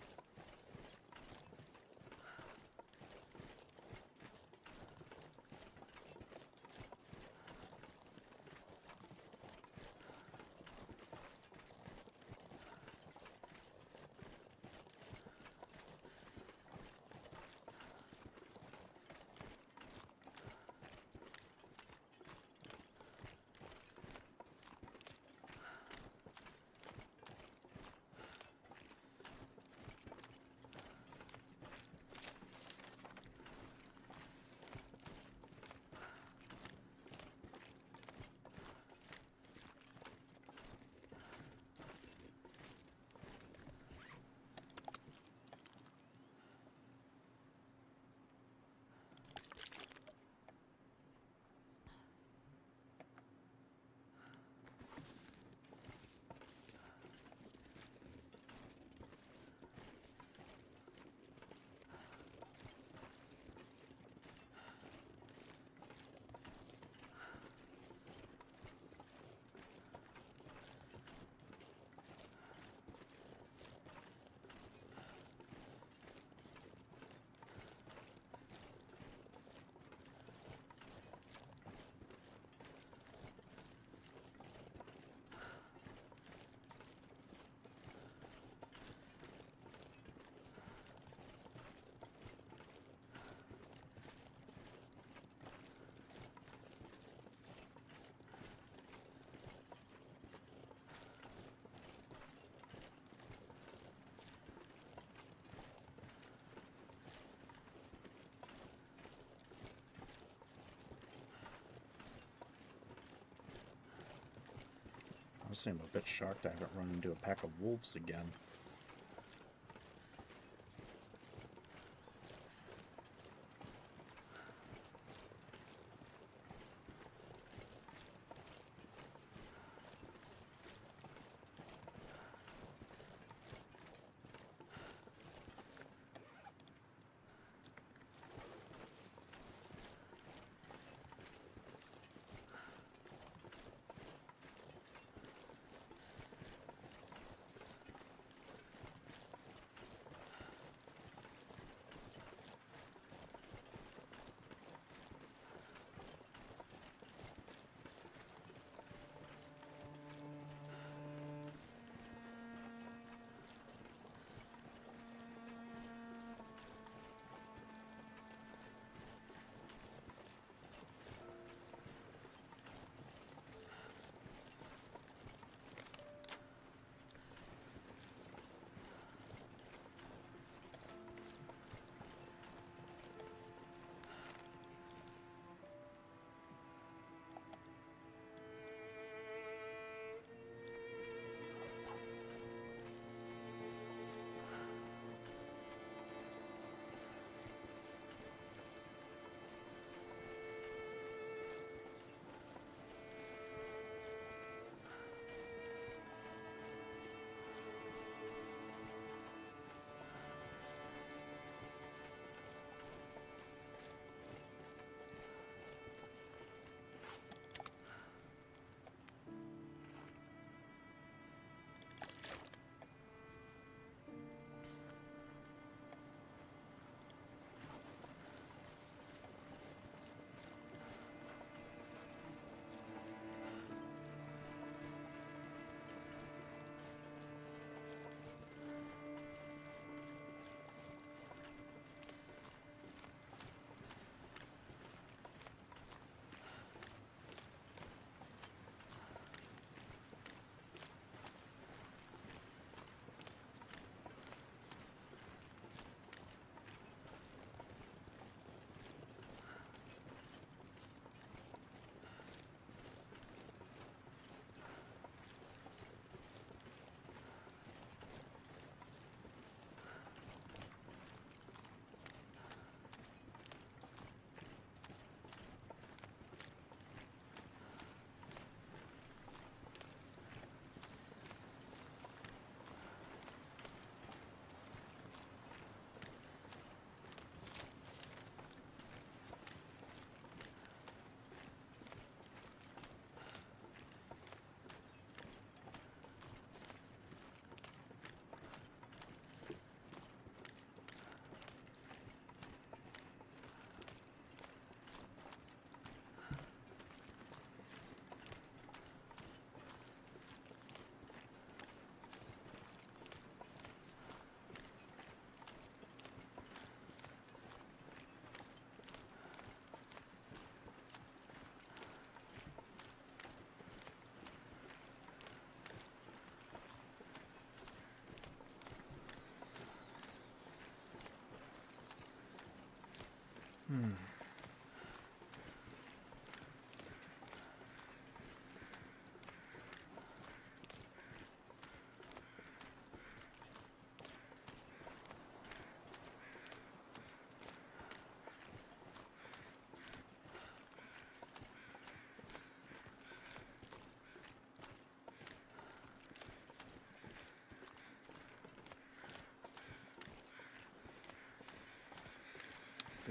Honestly, I'm a bit shocked I haven't run into a pack of wolves again.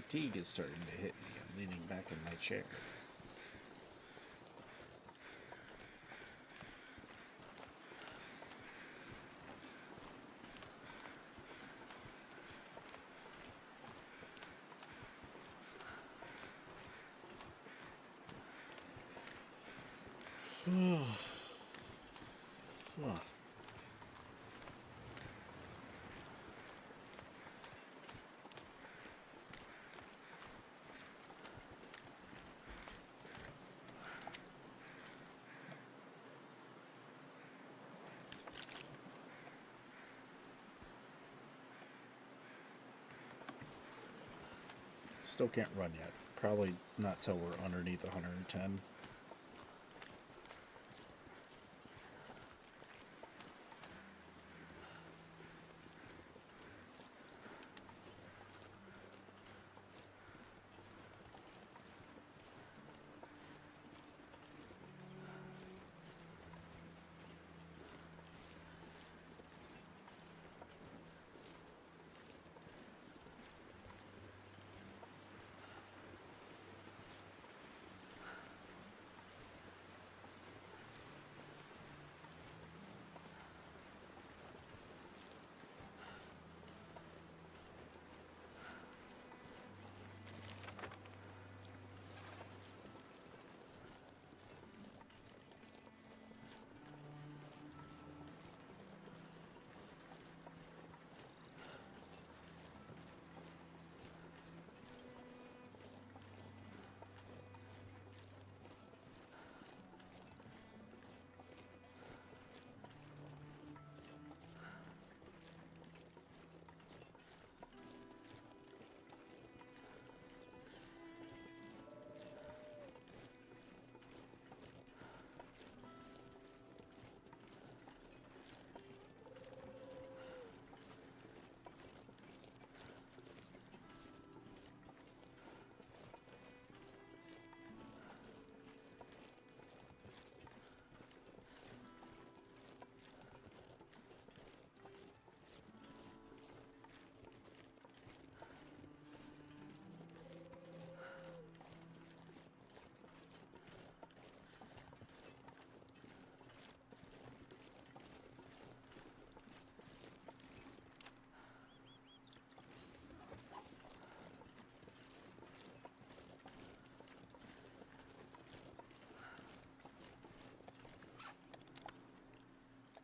Fatigue is starting to hit me. I'm leaning back in my chair. Still can't run yet. Probably not till we're underneath 110.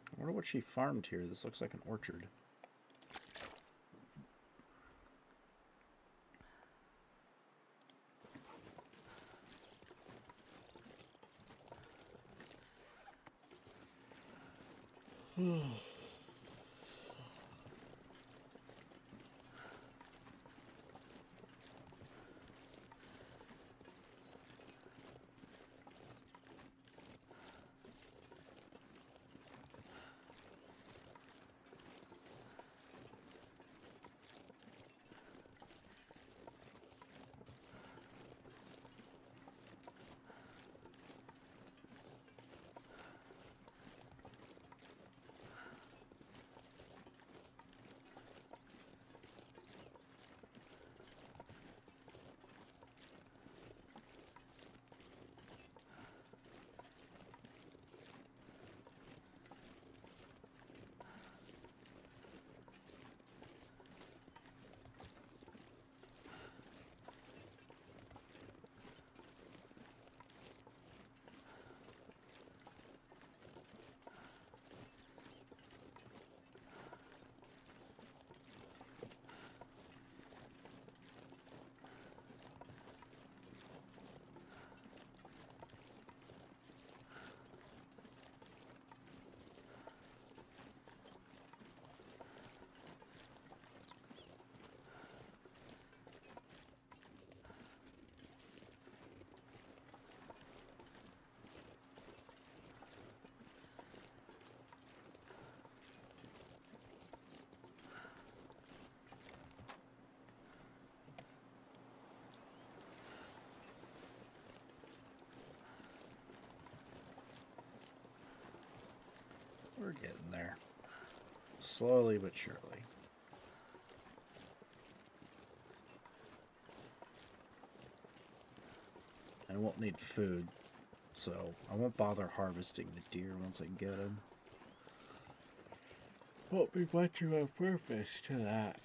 I wonder what she farmed here. This looks like an orchard. We're getting there. Slowly but surely. I won't need food, so I won't bother harvesting the deer once I get them. Won't be much of a purpose to that.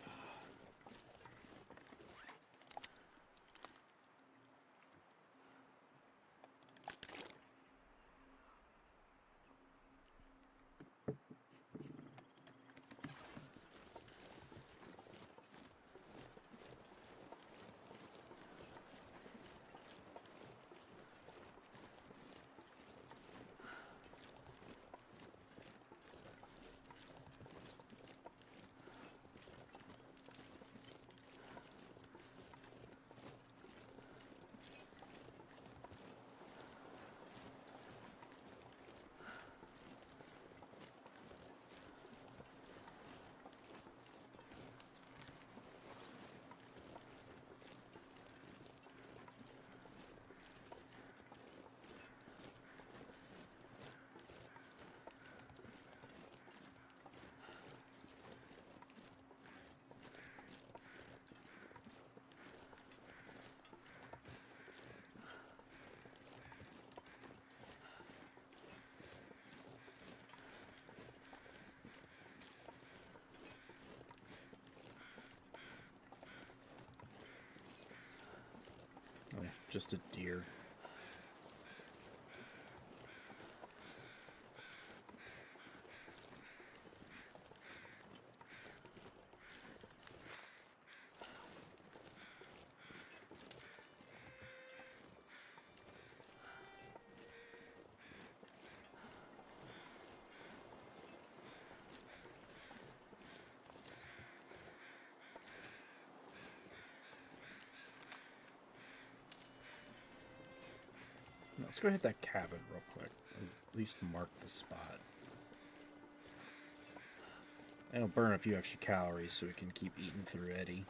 Oh, just a deer. Let's go hit that cabin real quick. At least mark the spot. And it'll burn a few extra calories so we can keep eating through Eddie.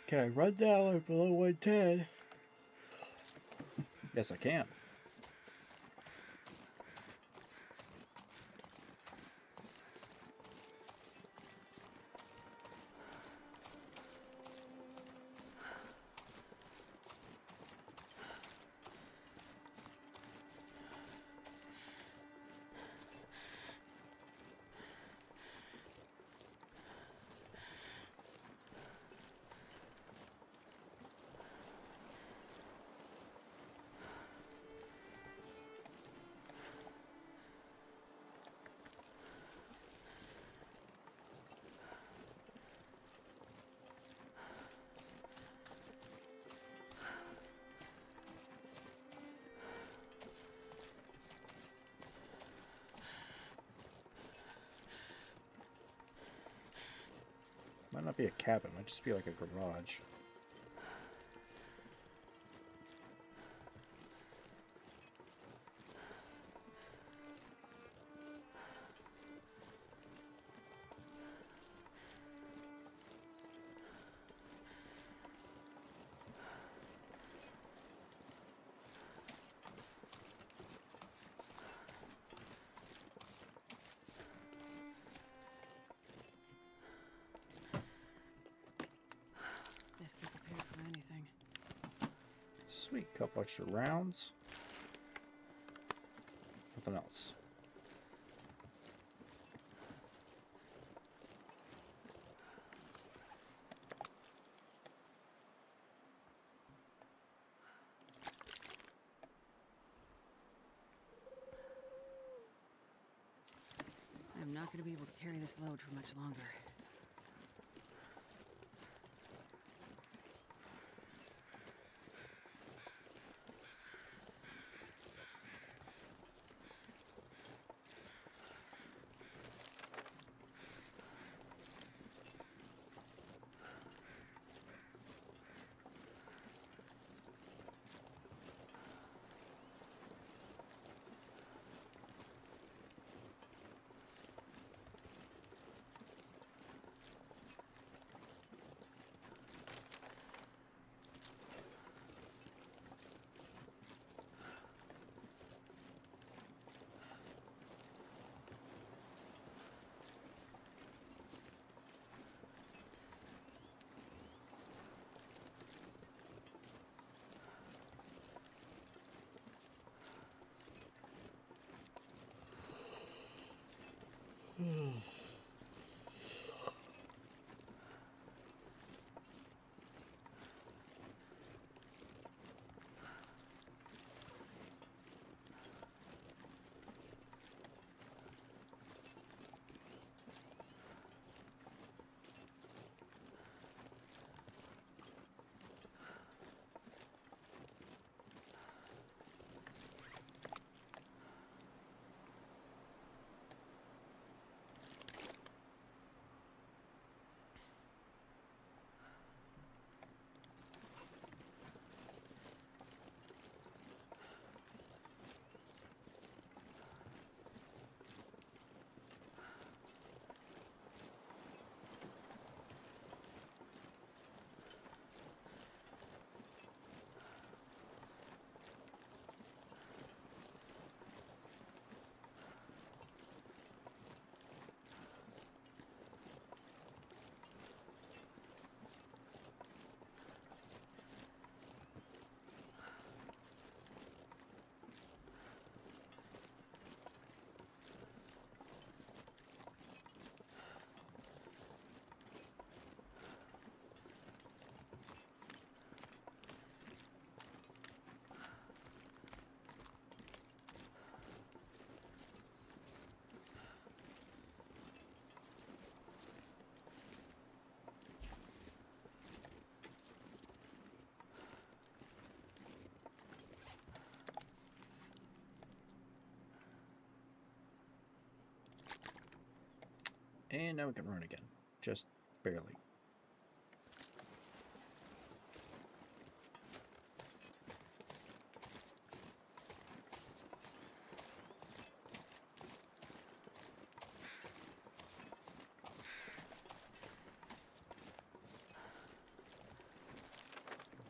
Can I run down like below 110? Yes, I can. Might not be a cabin, might just be like a garage. Best be prepared for anything. Sweet, couple extra rounds. Nothing else. I'm not going to be able to carry this load for much longer. And now we can run again. Just barely.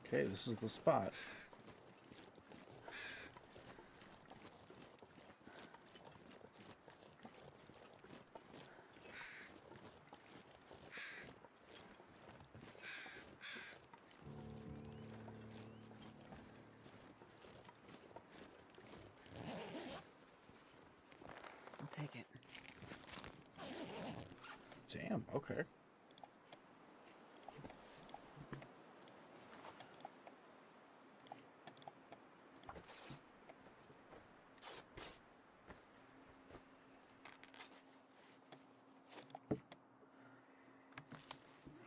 Okay, this is the spot. I'll take it. Damn, okay.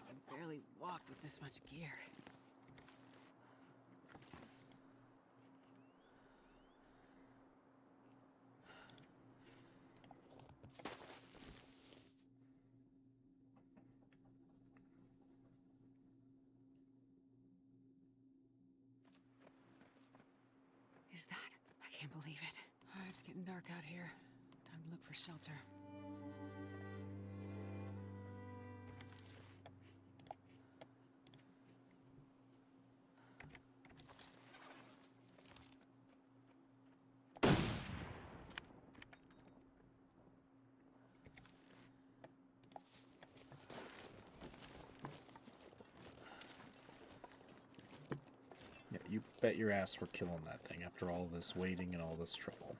I can barely walk with this much gear. Is that? I can't believe it. Oh, it's getting dark out here. Time to look for shelter. Yeah, you bet your ass we're killing that thing after all this waiting and all this trouble.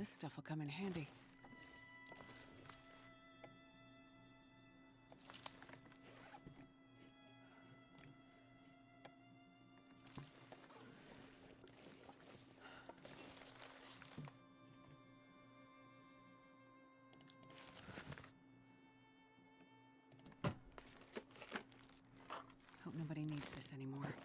this stuff will come in handy. Hope nobody needs this anymore.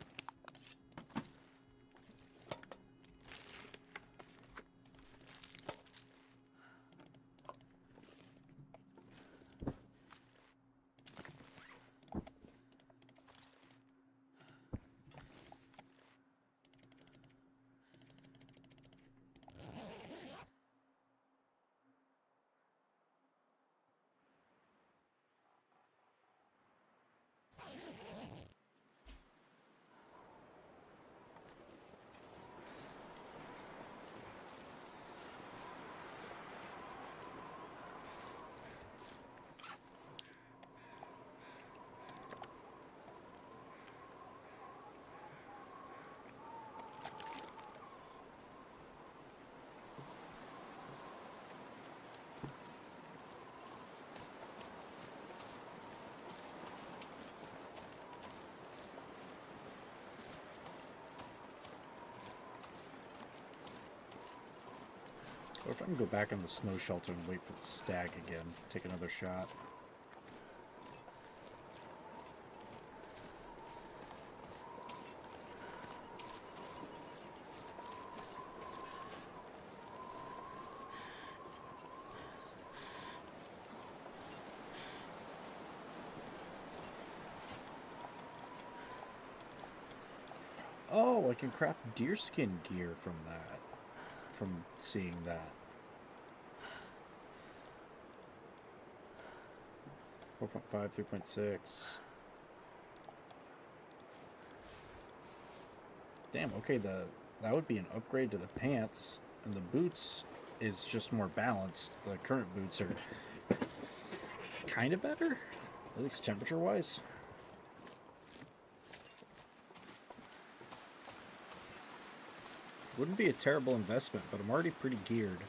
Or if I can go back in the snow shelter and wait for the stag again, take another shot. Oh, I can craft deerskin gear from that. From seeing that. 4.5, 3.6. Damn, okay, that would be an upgrade to the pants, and the boots is just more balanced. The current boots are kind of better, at least temperature-wise. Wouldn't be a terrible investment, but I'm already pretty geared.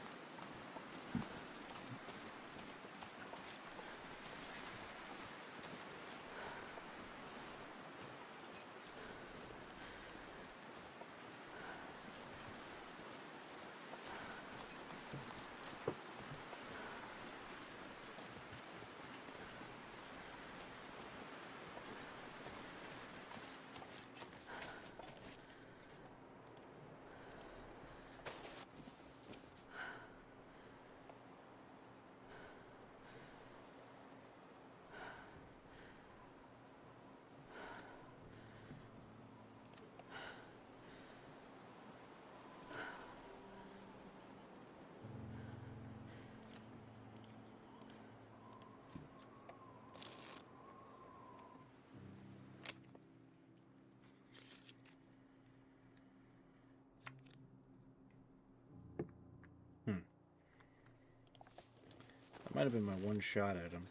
That might have been my one shot at him.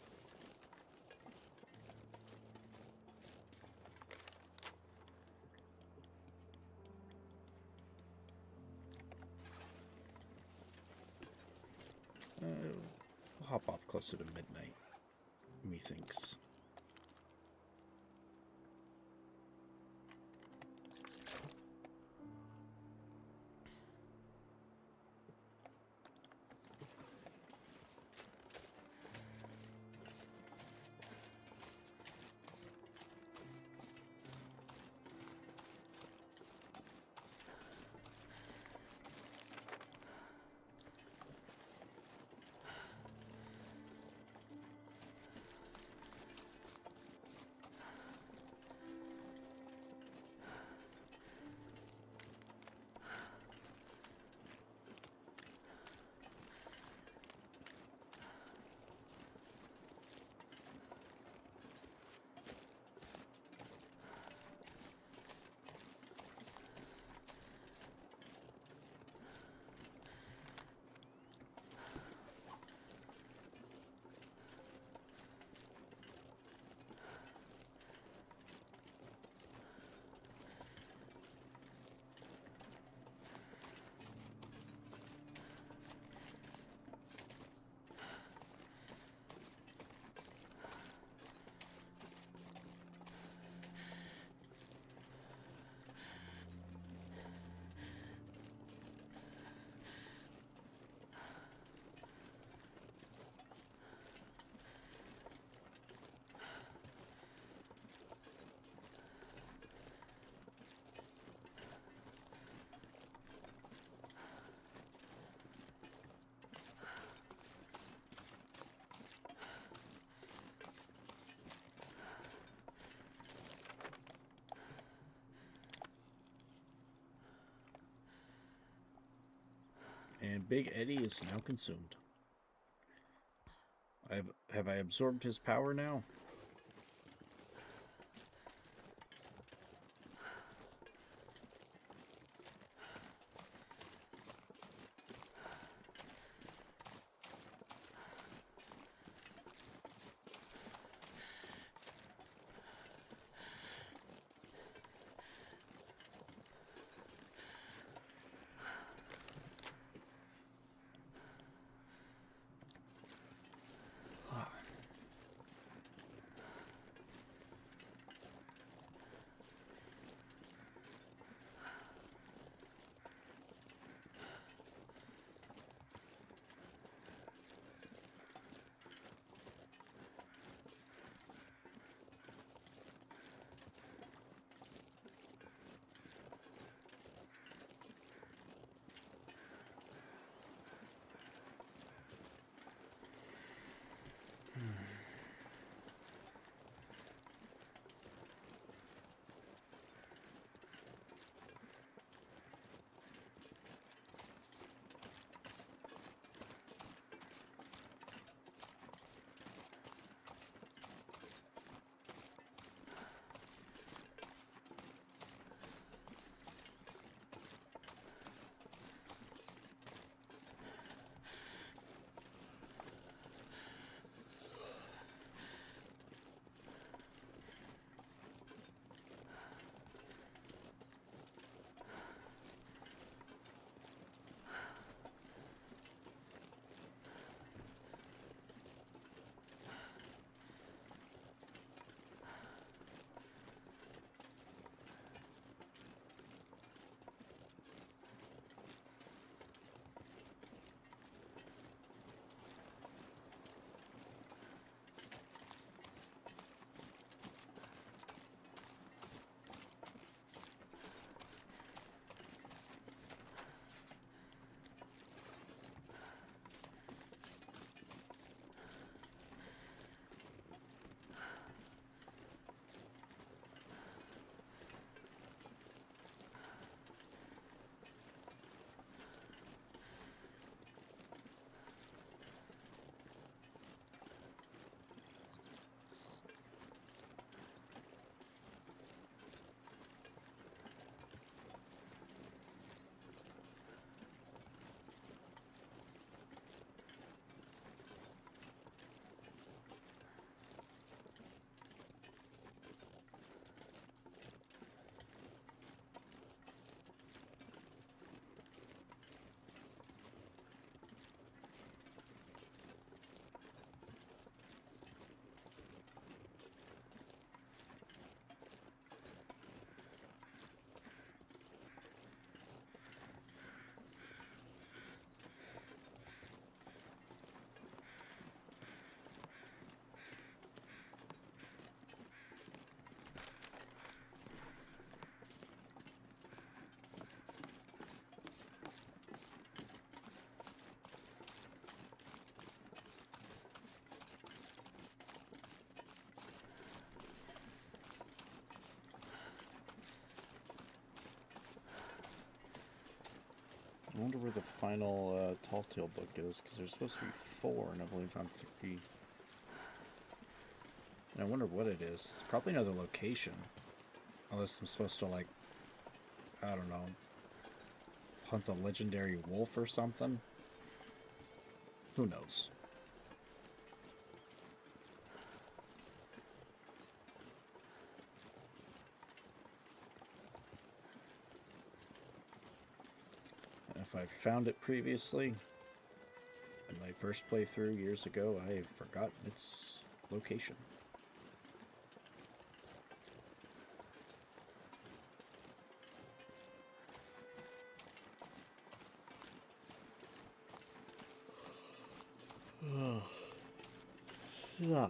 We'll hop off closer to midnight, methinks. And Big Eddie is now consumed. Have I absorbed his power now? I wonder where the final Tall Tale book is, because there's supposed to be 4, and I've only found 3. And I wonder what it is. It's probably another location. Unless I'm supposed to, like, I don't know, hunt a legendary wolf or something. Who knows? If I found it previously, in my first playthrough years ago, I have forgotten its location. Yeah.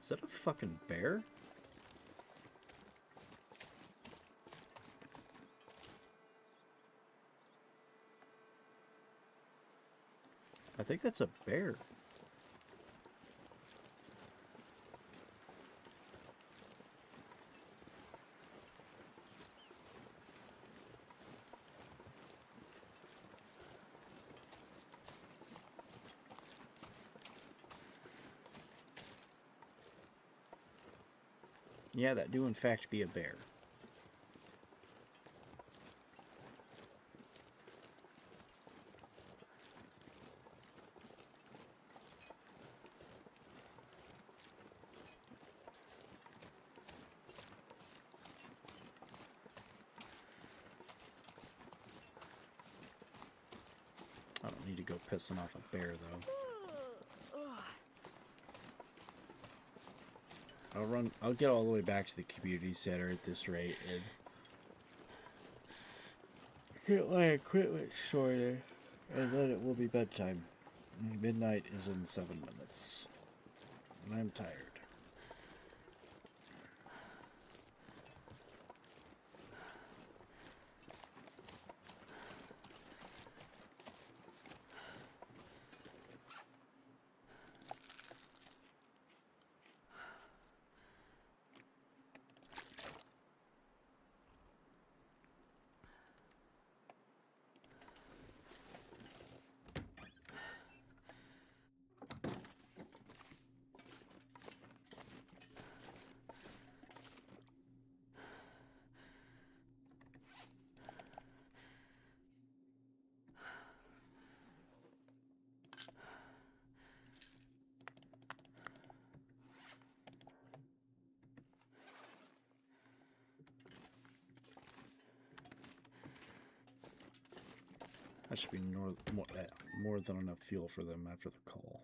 Is that a fucking bear? I think that's a bear. Yeah, that do in fact be a bear. I don't need to go pissing off a bear, though. I'll get all the way back to the community center at this rate, and get my equipment sorted, and then it will be bedtime. Midnight is in 7 minutes, and I'm tired. That should be more than enough fuel for them after the call.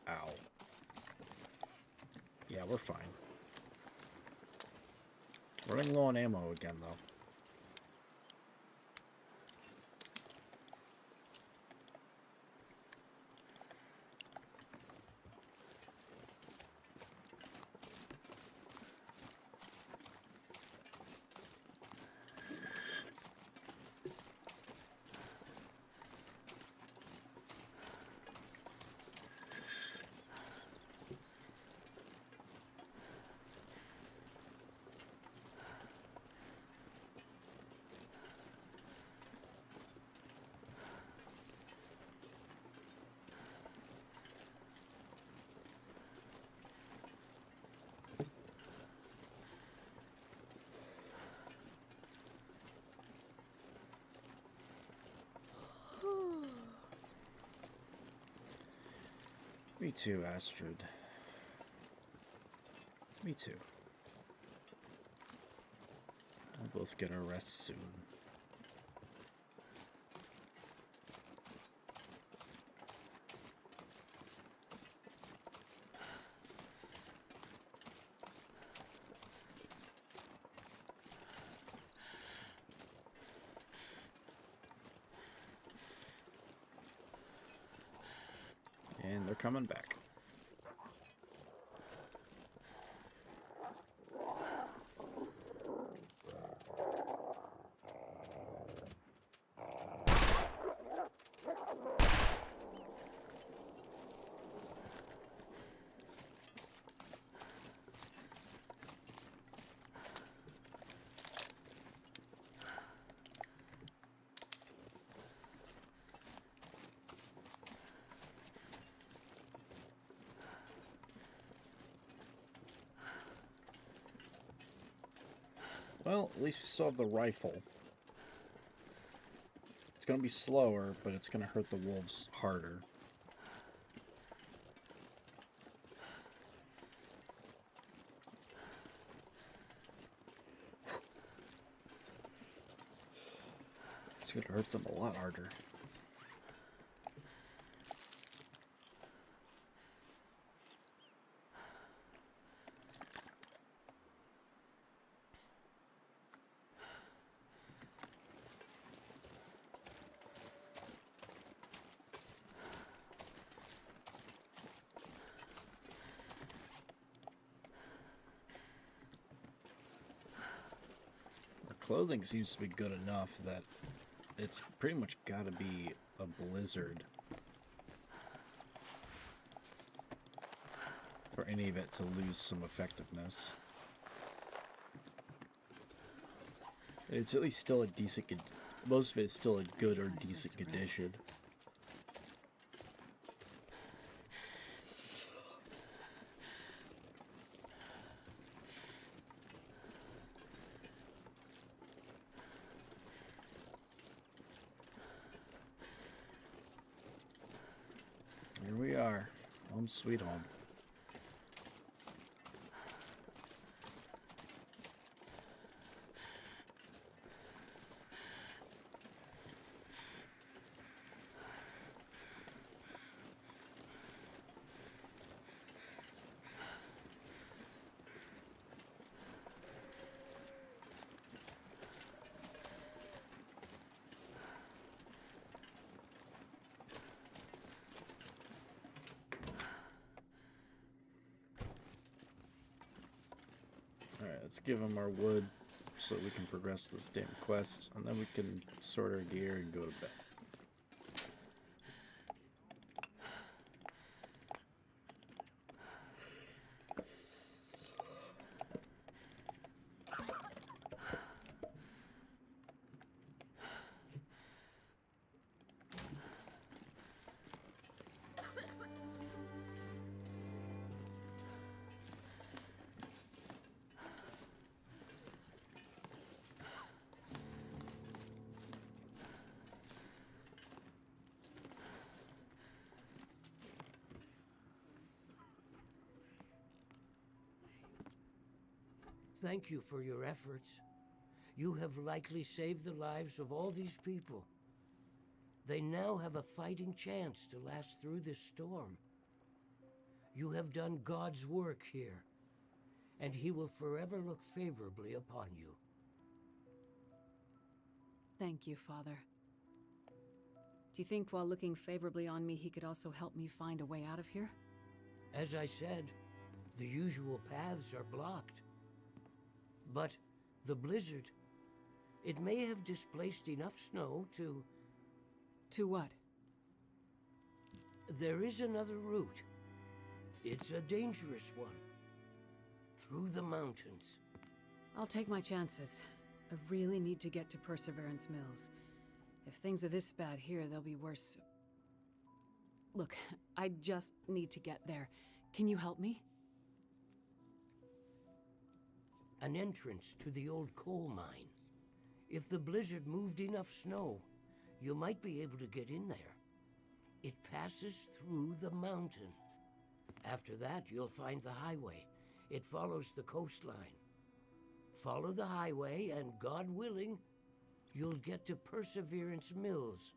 Ow. Yeah, we're fine. Running low on ammo again, though. Me too, Astrid. Me too. We'll both get our rest soon. coming back. Well, at least we still have the rifle. It's going to be slower, but it's going to hurt the wolves harder. It's going to hurt them a lot harder. Clothing seems to be good enough that it's pretty much got to be a blizzard for any of it to lose some effectiveness. It's at least still a decent, most of it is still a good or decent condition. Here we are, home sweet home. Alright, let's give him our wood so we can progress this damn quest, and then we can sort our gear and go to bed. Thank you for your efforts. You have likely saved the lives of all these people. They now have a fighting chance to last through this storm. You have done God's work here, and He will forever look favorably upon you. Thank you, Father. Do you think while looking favorably on me, he could also help me find a way out of here? As I said, the usual paths are blocked. But the blizzard, it may have displaced enough snow to... To what? There is another route. It's a dangerous one. Through the mountains. I'll take my chances. I really need to get to Perseverance Mills. If things are this bad here, they'll be worse. Look, I just need to get there. Can you help me? An entrance to the old coal mine. If the blizzard moved enough snow, you might be able to get in there. It passes through the mountain. After that, you'll find the highway. It follows the coastline. Follow the highway, and God willing, you'll get to Perseverance Mills.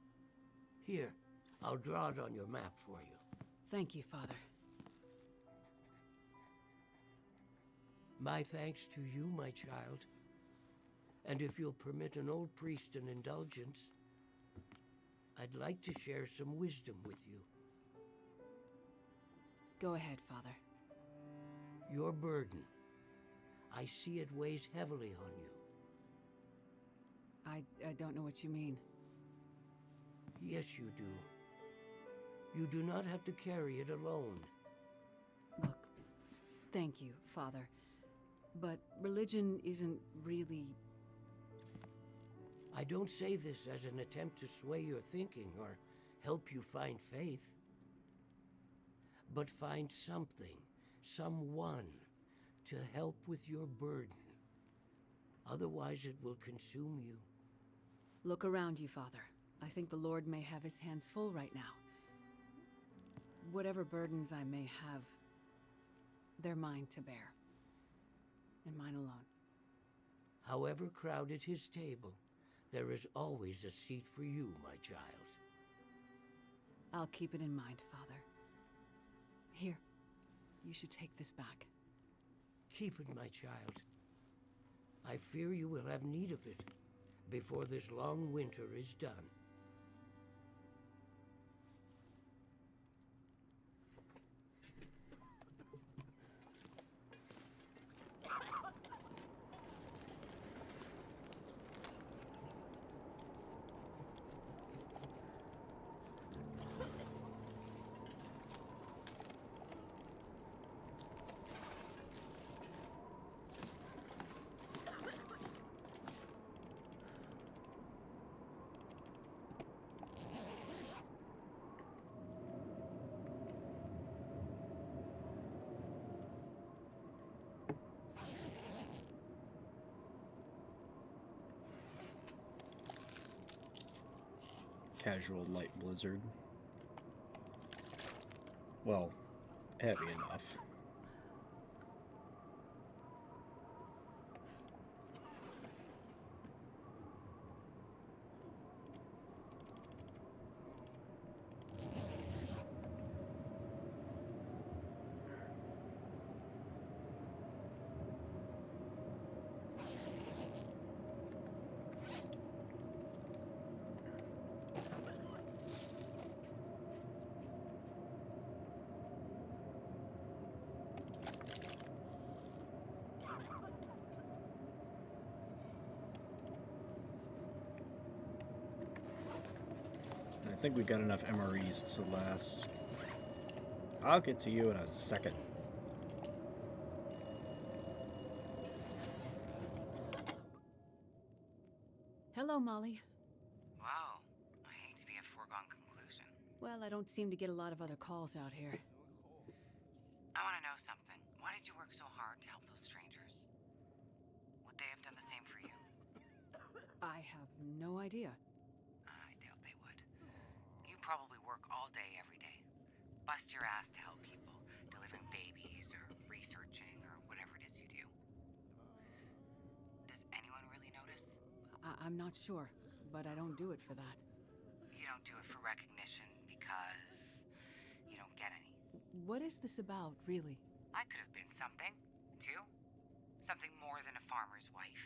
Here, I'll draw it on your map for you. Thank you, Father. My thanks to you, my child. And if you'll permit an old priest an indulgence, I'd like to share some wisdom with you. Go ahead, Father. Your burden. I see it weighs heavily on you. I don't know what you mean. Yes, you do. You do not have to carry it alone. Look, thank you, Father. But religion isn't really... I don't say this as an attempt to sway your thinking or help you find faith. But find something, someone, to help with your burden. Otherwise it will consume you. Look around you, Father. I think the Lord may have his hands full right now. Whatever burdens I may have, they're mine to bear. And mine alone. However crowded his table, there is always a seat for you, my child. I'll keep it in mind, Father. Here, you should take this back. Keep it, my child. I fear you will have need of it before this long winter is done. Casual light blizzard. Well, heavy enough. I think we got enough MREs to last. I'll get to you in a second. Hello, Molly. Wow. I hate to be a foregone conclusion. Well, I don't seem to get a lot of other calls out here. I want to know something. Why did you work so hard to help those strangers? Would they have done the same for you? I have no idea. I doubt they would. You probably work all day, every day. Bust your ass to help people, delivering babies or researching or whatever it is you do. Does anyone really notice? I'm not sure, but I don't do it for that. You don't do it for recognition because you don't get any. What is this about, really? I could have been something, too. Something more than a farmer's wife.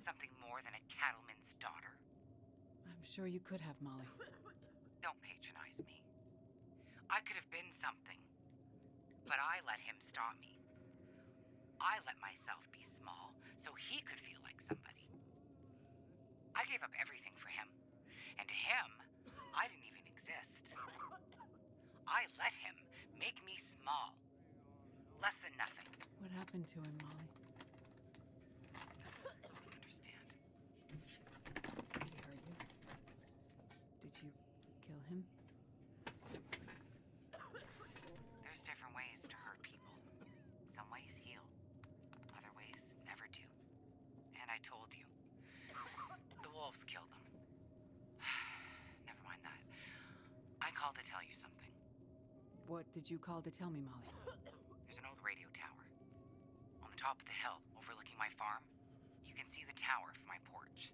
Something more than a cattleman's daughter. I'm sure you could have, Molly. Don't patronize me. I could have been something, but I let him stop me. I let myself be small so he could feel like somebody. I gave up everything for him, and to him, I didn't even exist. I let him make me small. Less than nothing. What happened to him, Molly? I don't understand. Did he hurt you? Did you kill him? There's different ways to hurt people. Some ways heal. Other ways never do. And I told you. The wolves killed him. Never mind that. I called to tell you something. What did you call to tell me, Molly? There's an old radio tower. On the top of the hill, overlooking my farm. You can see the tower from my porch.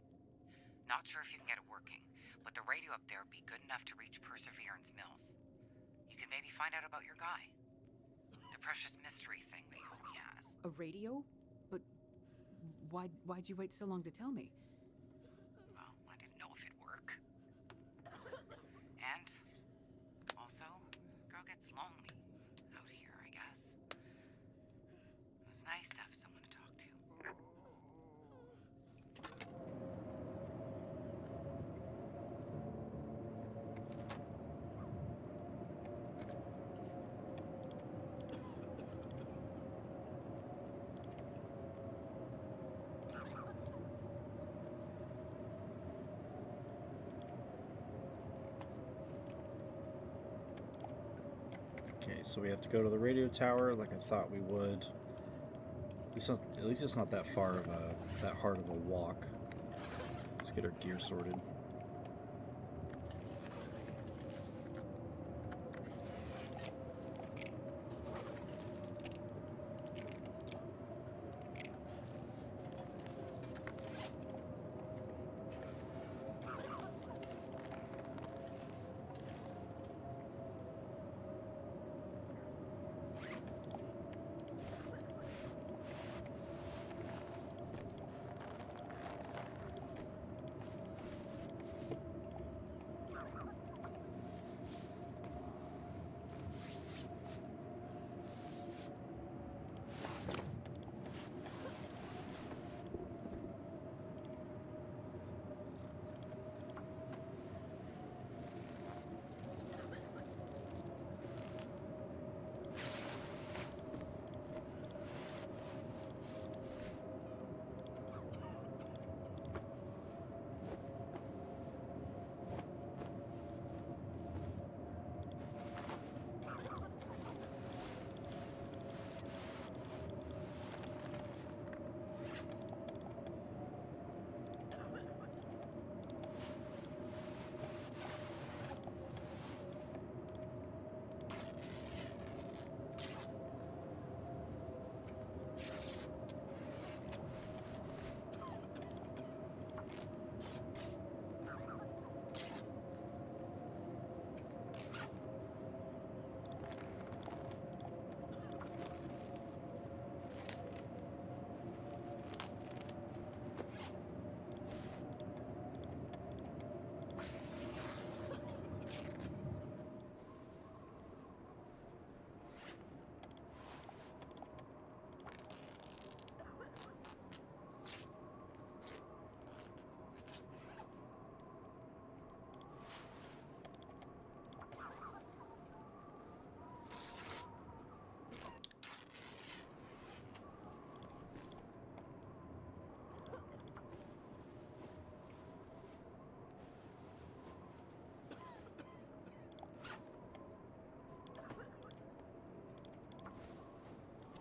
Not sure if you can get it working, but the radio up there would be good enough to reach Perseverance Mills. You could maybe find out about your guy. The precious mystery thing that you hope he has. A radio? But why'd you wait so long to tell me? Well, I didn't know if it'd work. And also, girl gets lonely out here. guess. It was nice to have someone to talk to. Okay, so we have to go to the radio tower like I thought we would. At least it's not that far of that hard of a walk. Let's get our gear sorted.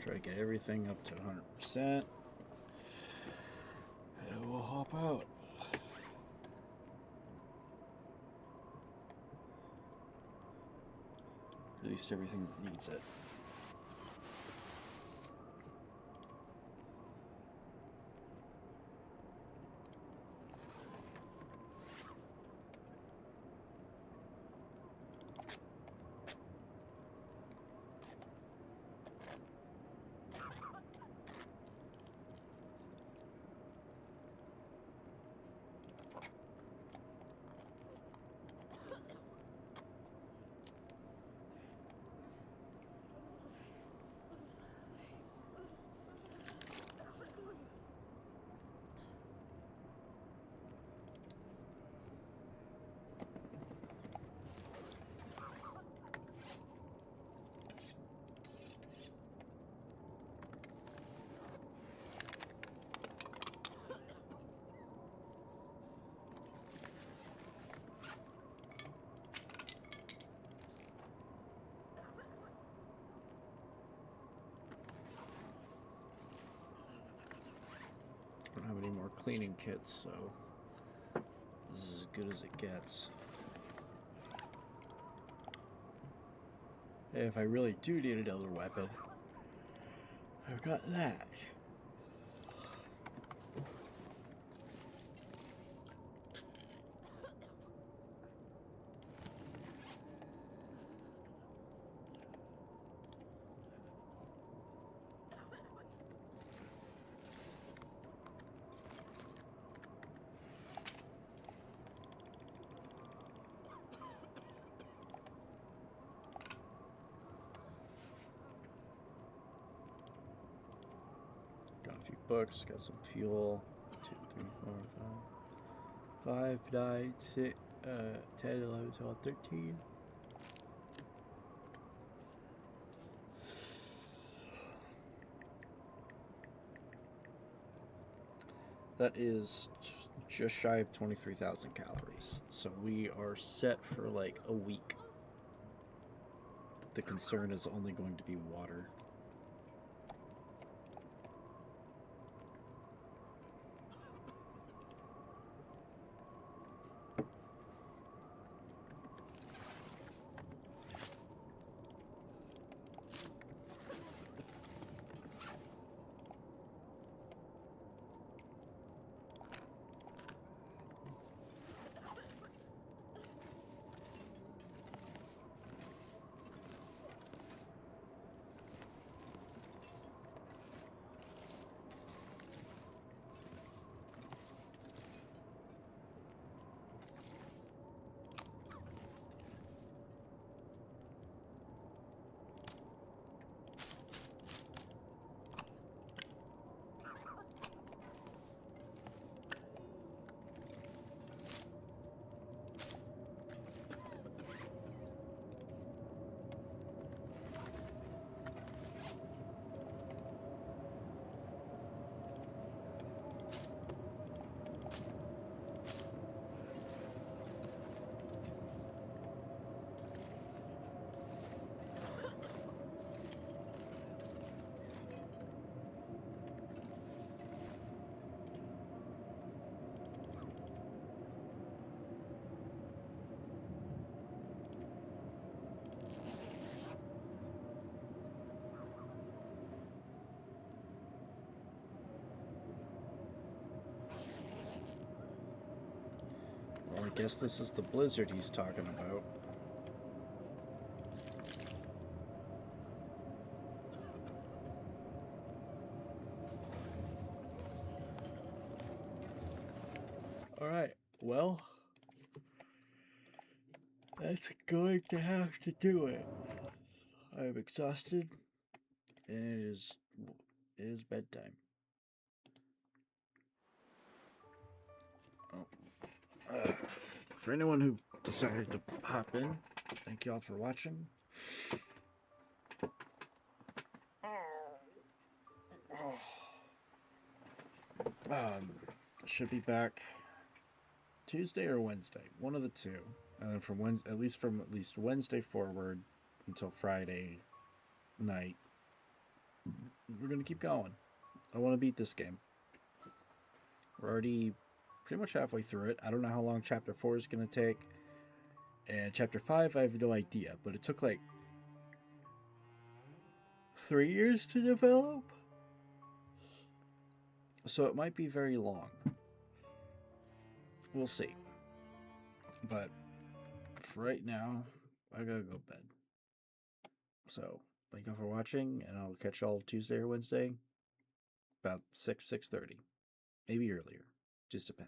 Try to get everything up to 100%. And we'll hop out. At least everything needs it. Don't have any more cleaning kits, so this is as good as it gets. If I really do need another weapon, I've got that. a few books, got some fuel. 2, 3, 4, 5, 9, 6, 10, 11, 12, 13. That is just shy of 23,000 calories. So we are set for like a week. The concern is only going to be water. Well, I guess this is the blizzard he's talking about. Alright, well, that's going to have to do it. I'm exhausted, and it is bedtime. Oh. For anyone who decided to hop in, thank y'all for watching. Should be back Tuesday or Wednesday, one of the two, and then from Wednesday, at least Wednesday forward until Friday night, we're gonna keep going. I want to beat this game. We're already pretty much halfway through it. I don't know how long Chapter 4 is gonna take, and Chapter 5 I have no idea, but it took like 3 years to develop, so it might be very long. We'll see. But for right now, I gotta go to bed. So, thank you for watching, and I'll catch y'all Tuesday or Wednesday, about 6:30, maybe earlier. Just depends.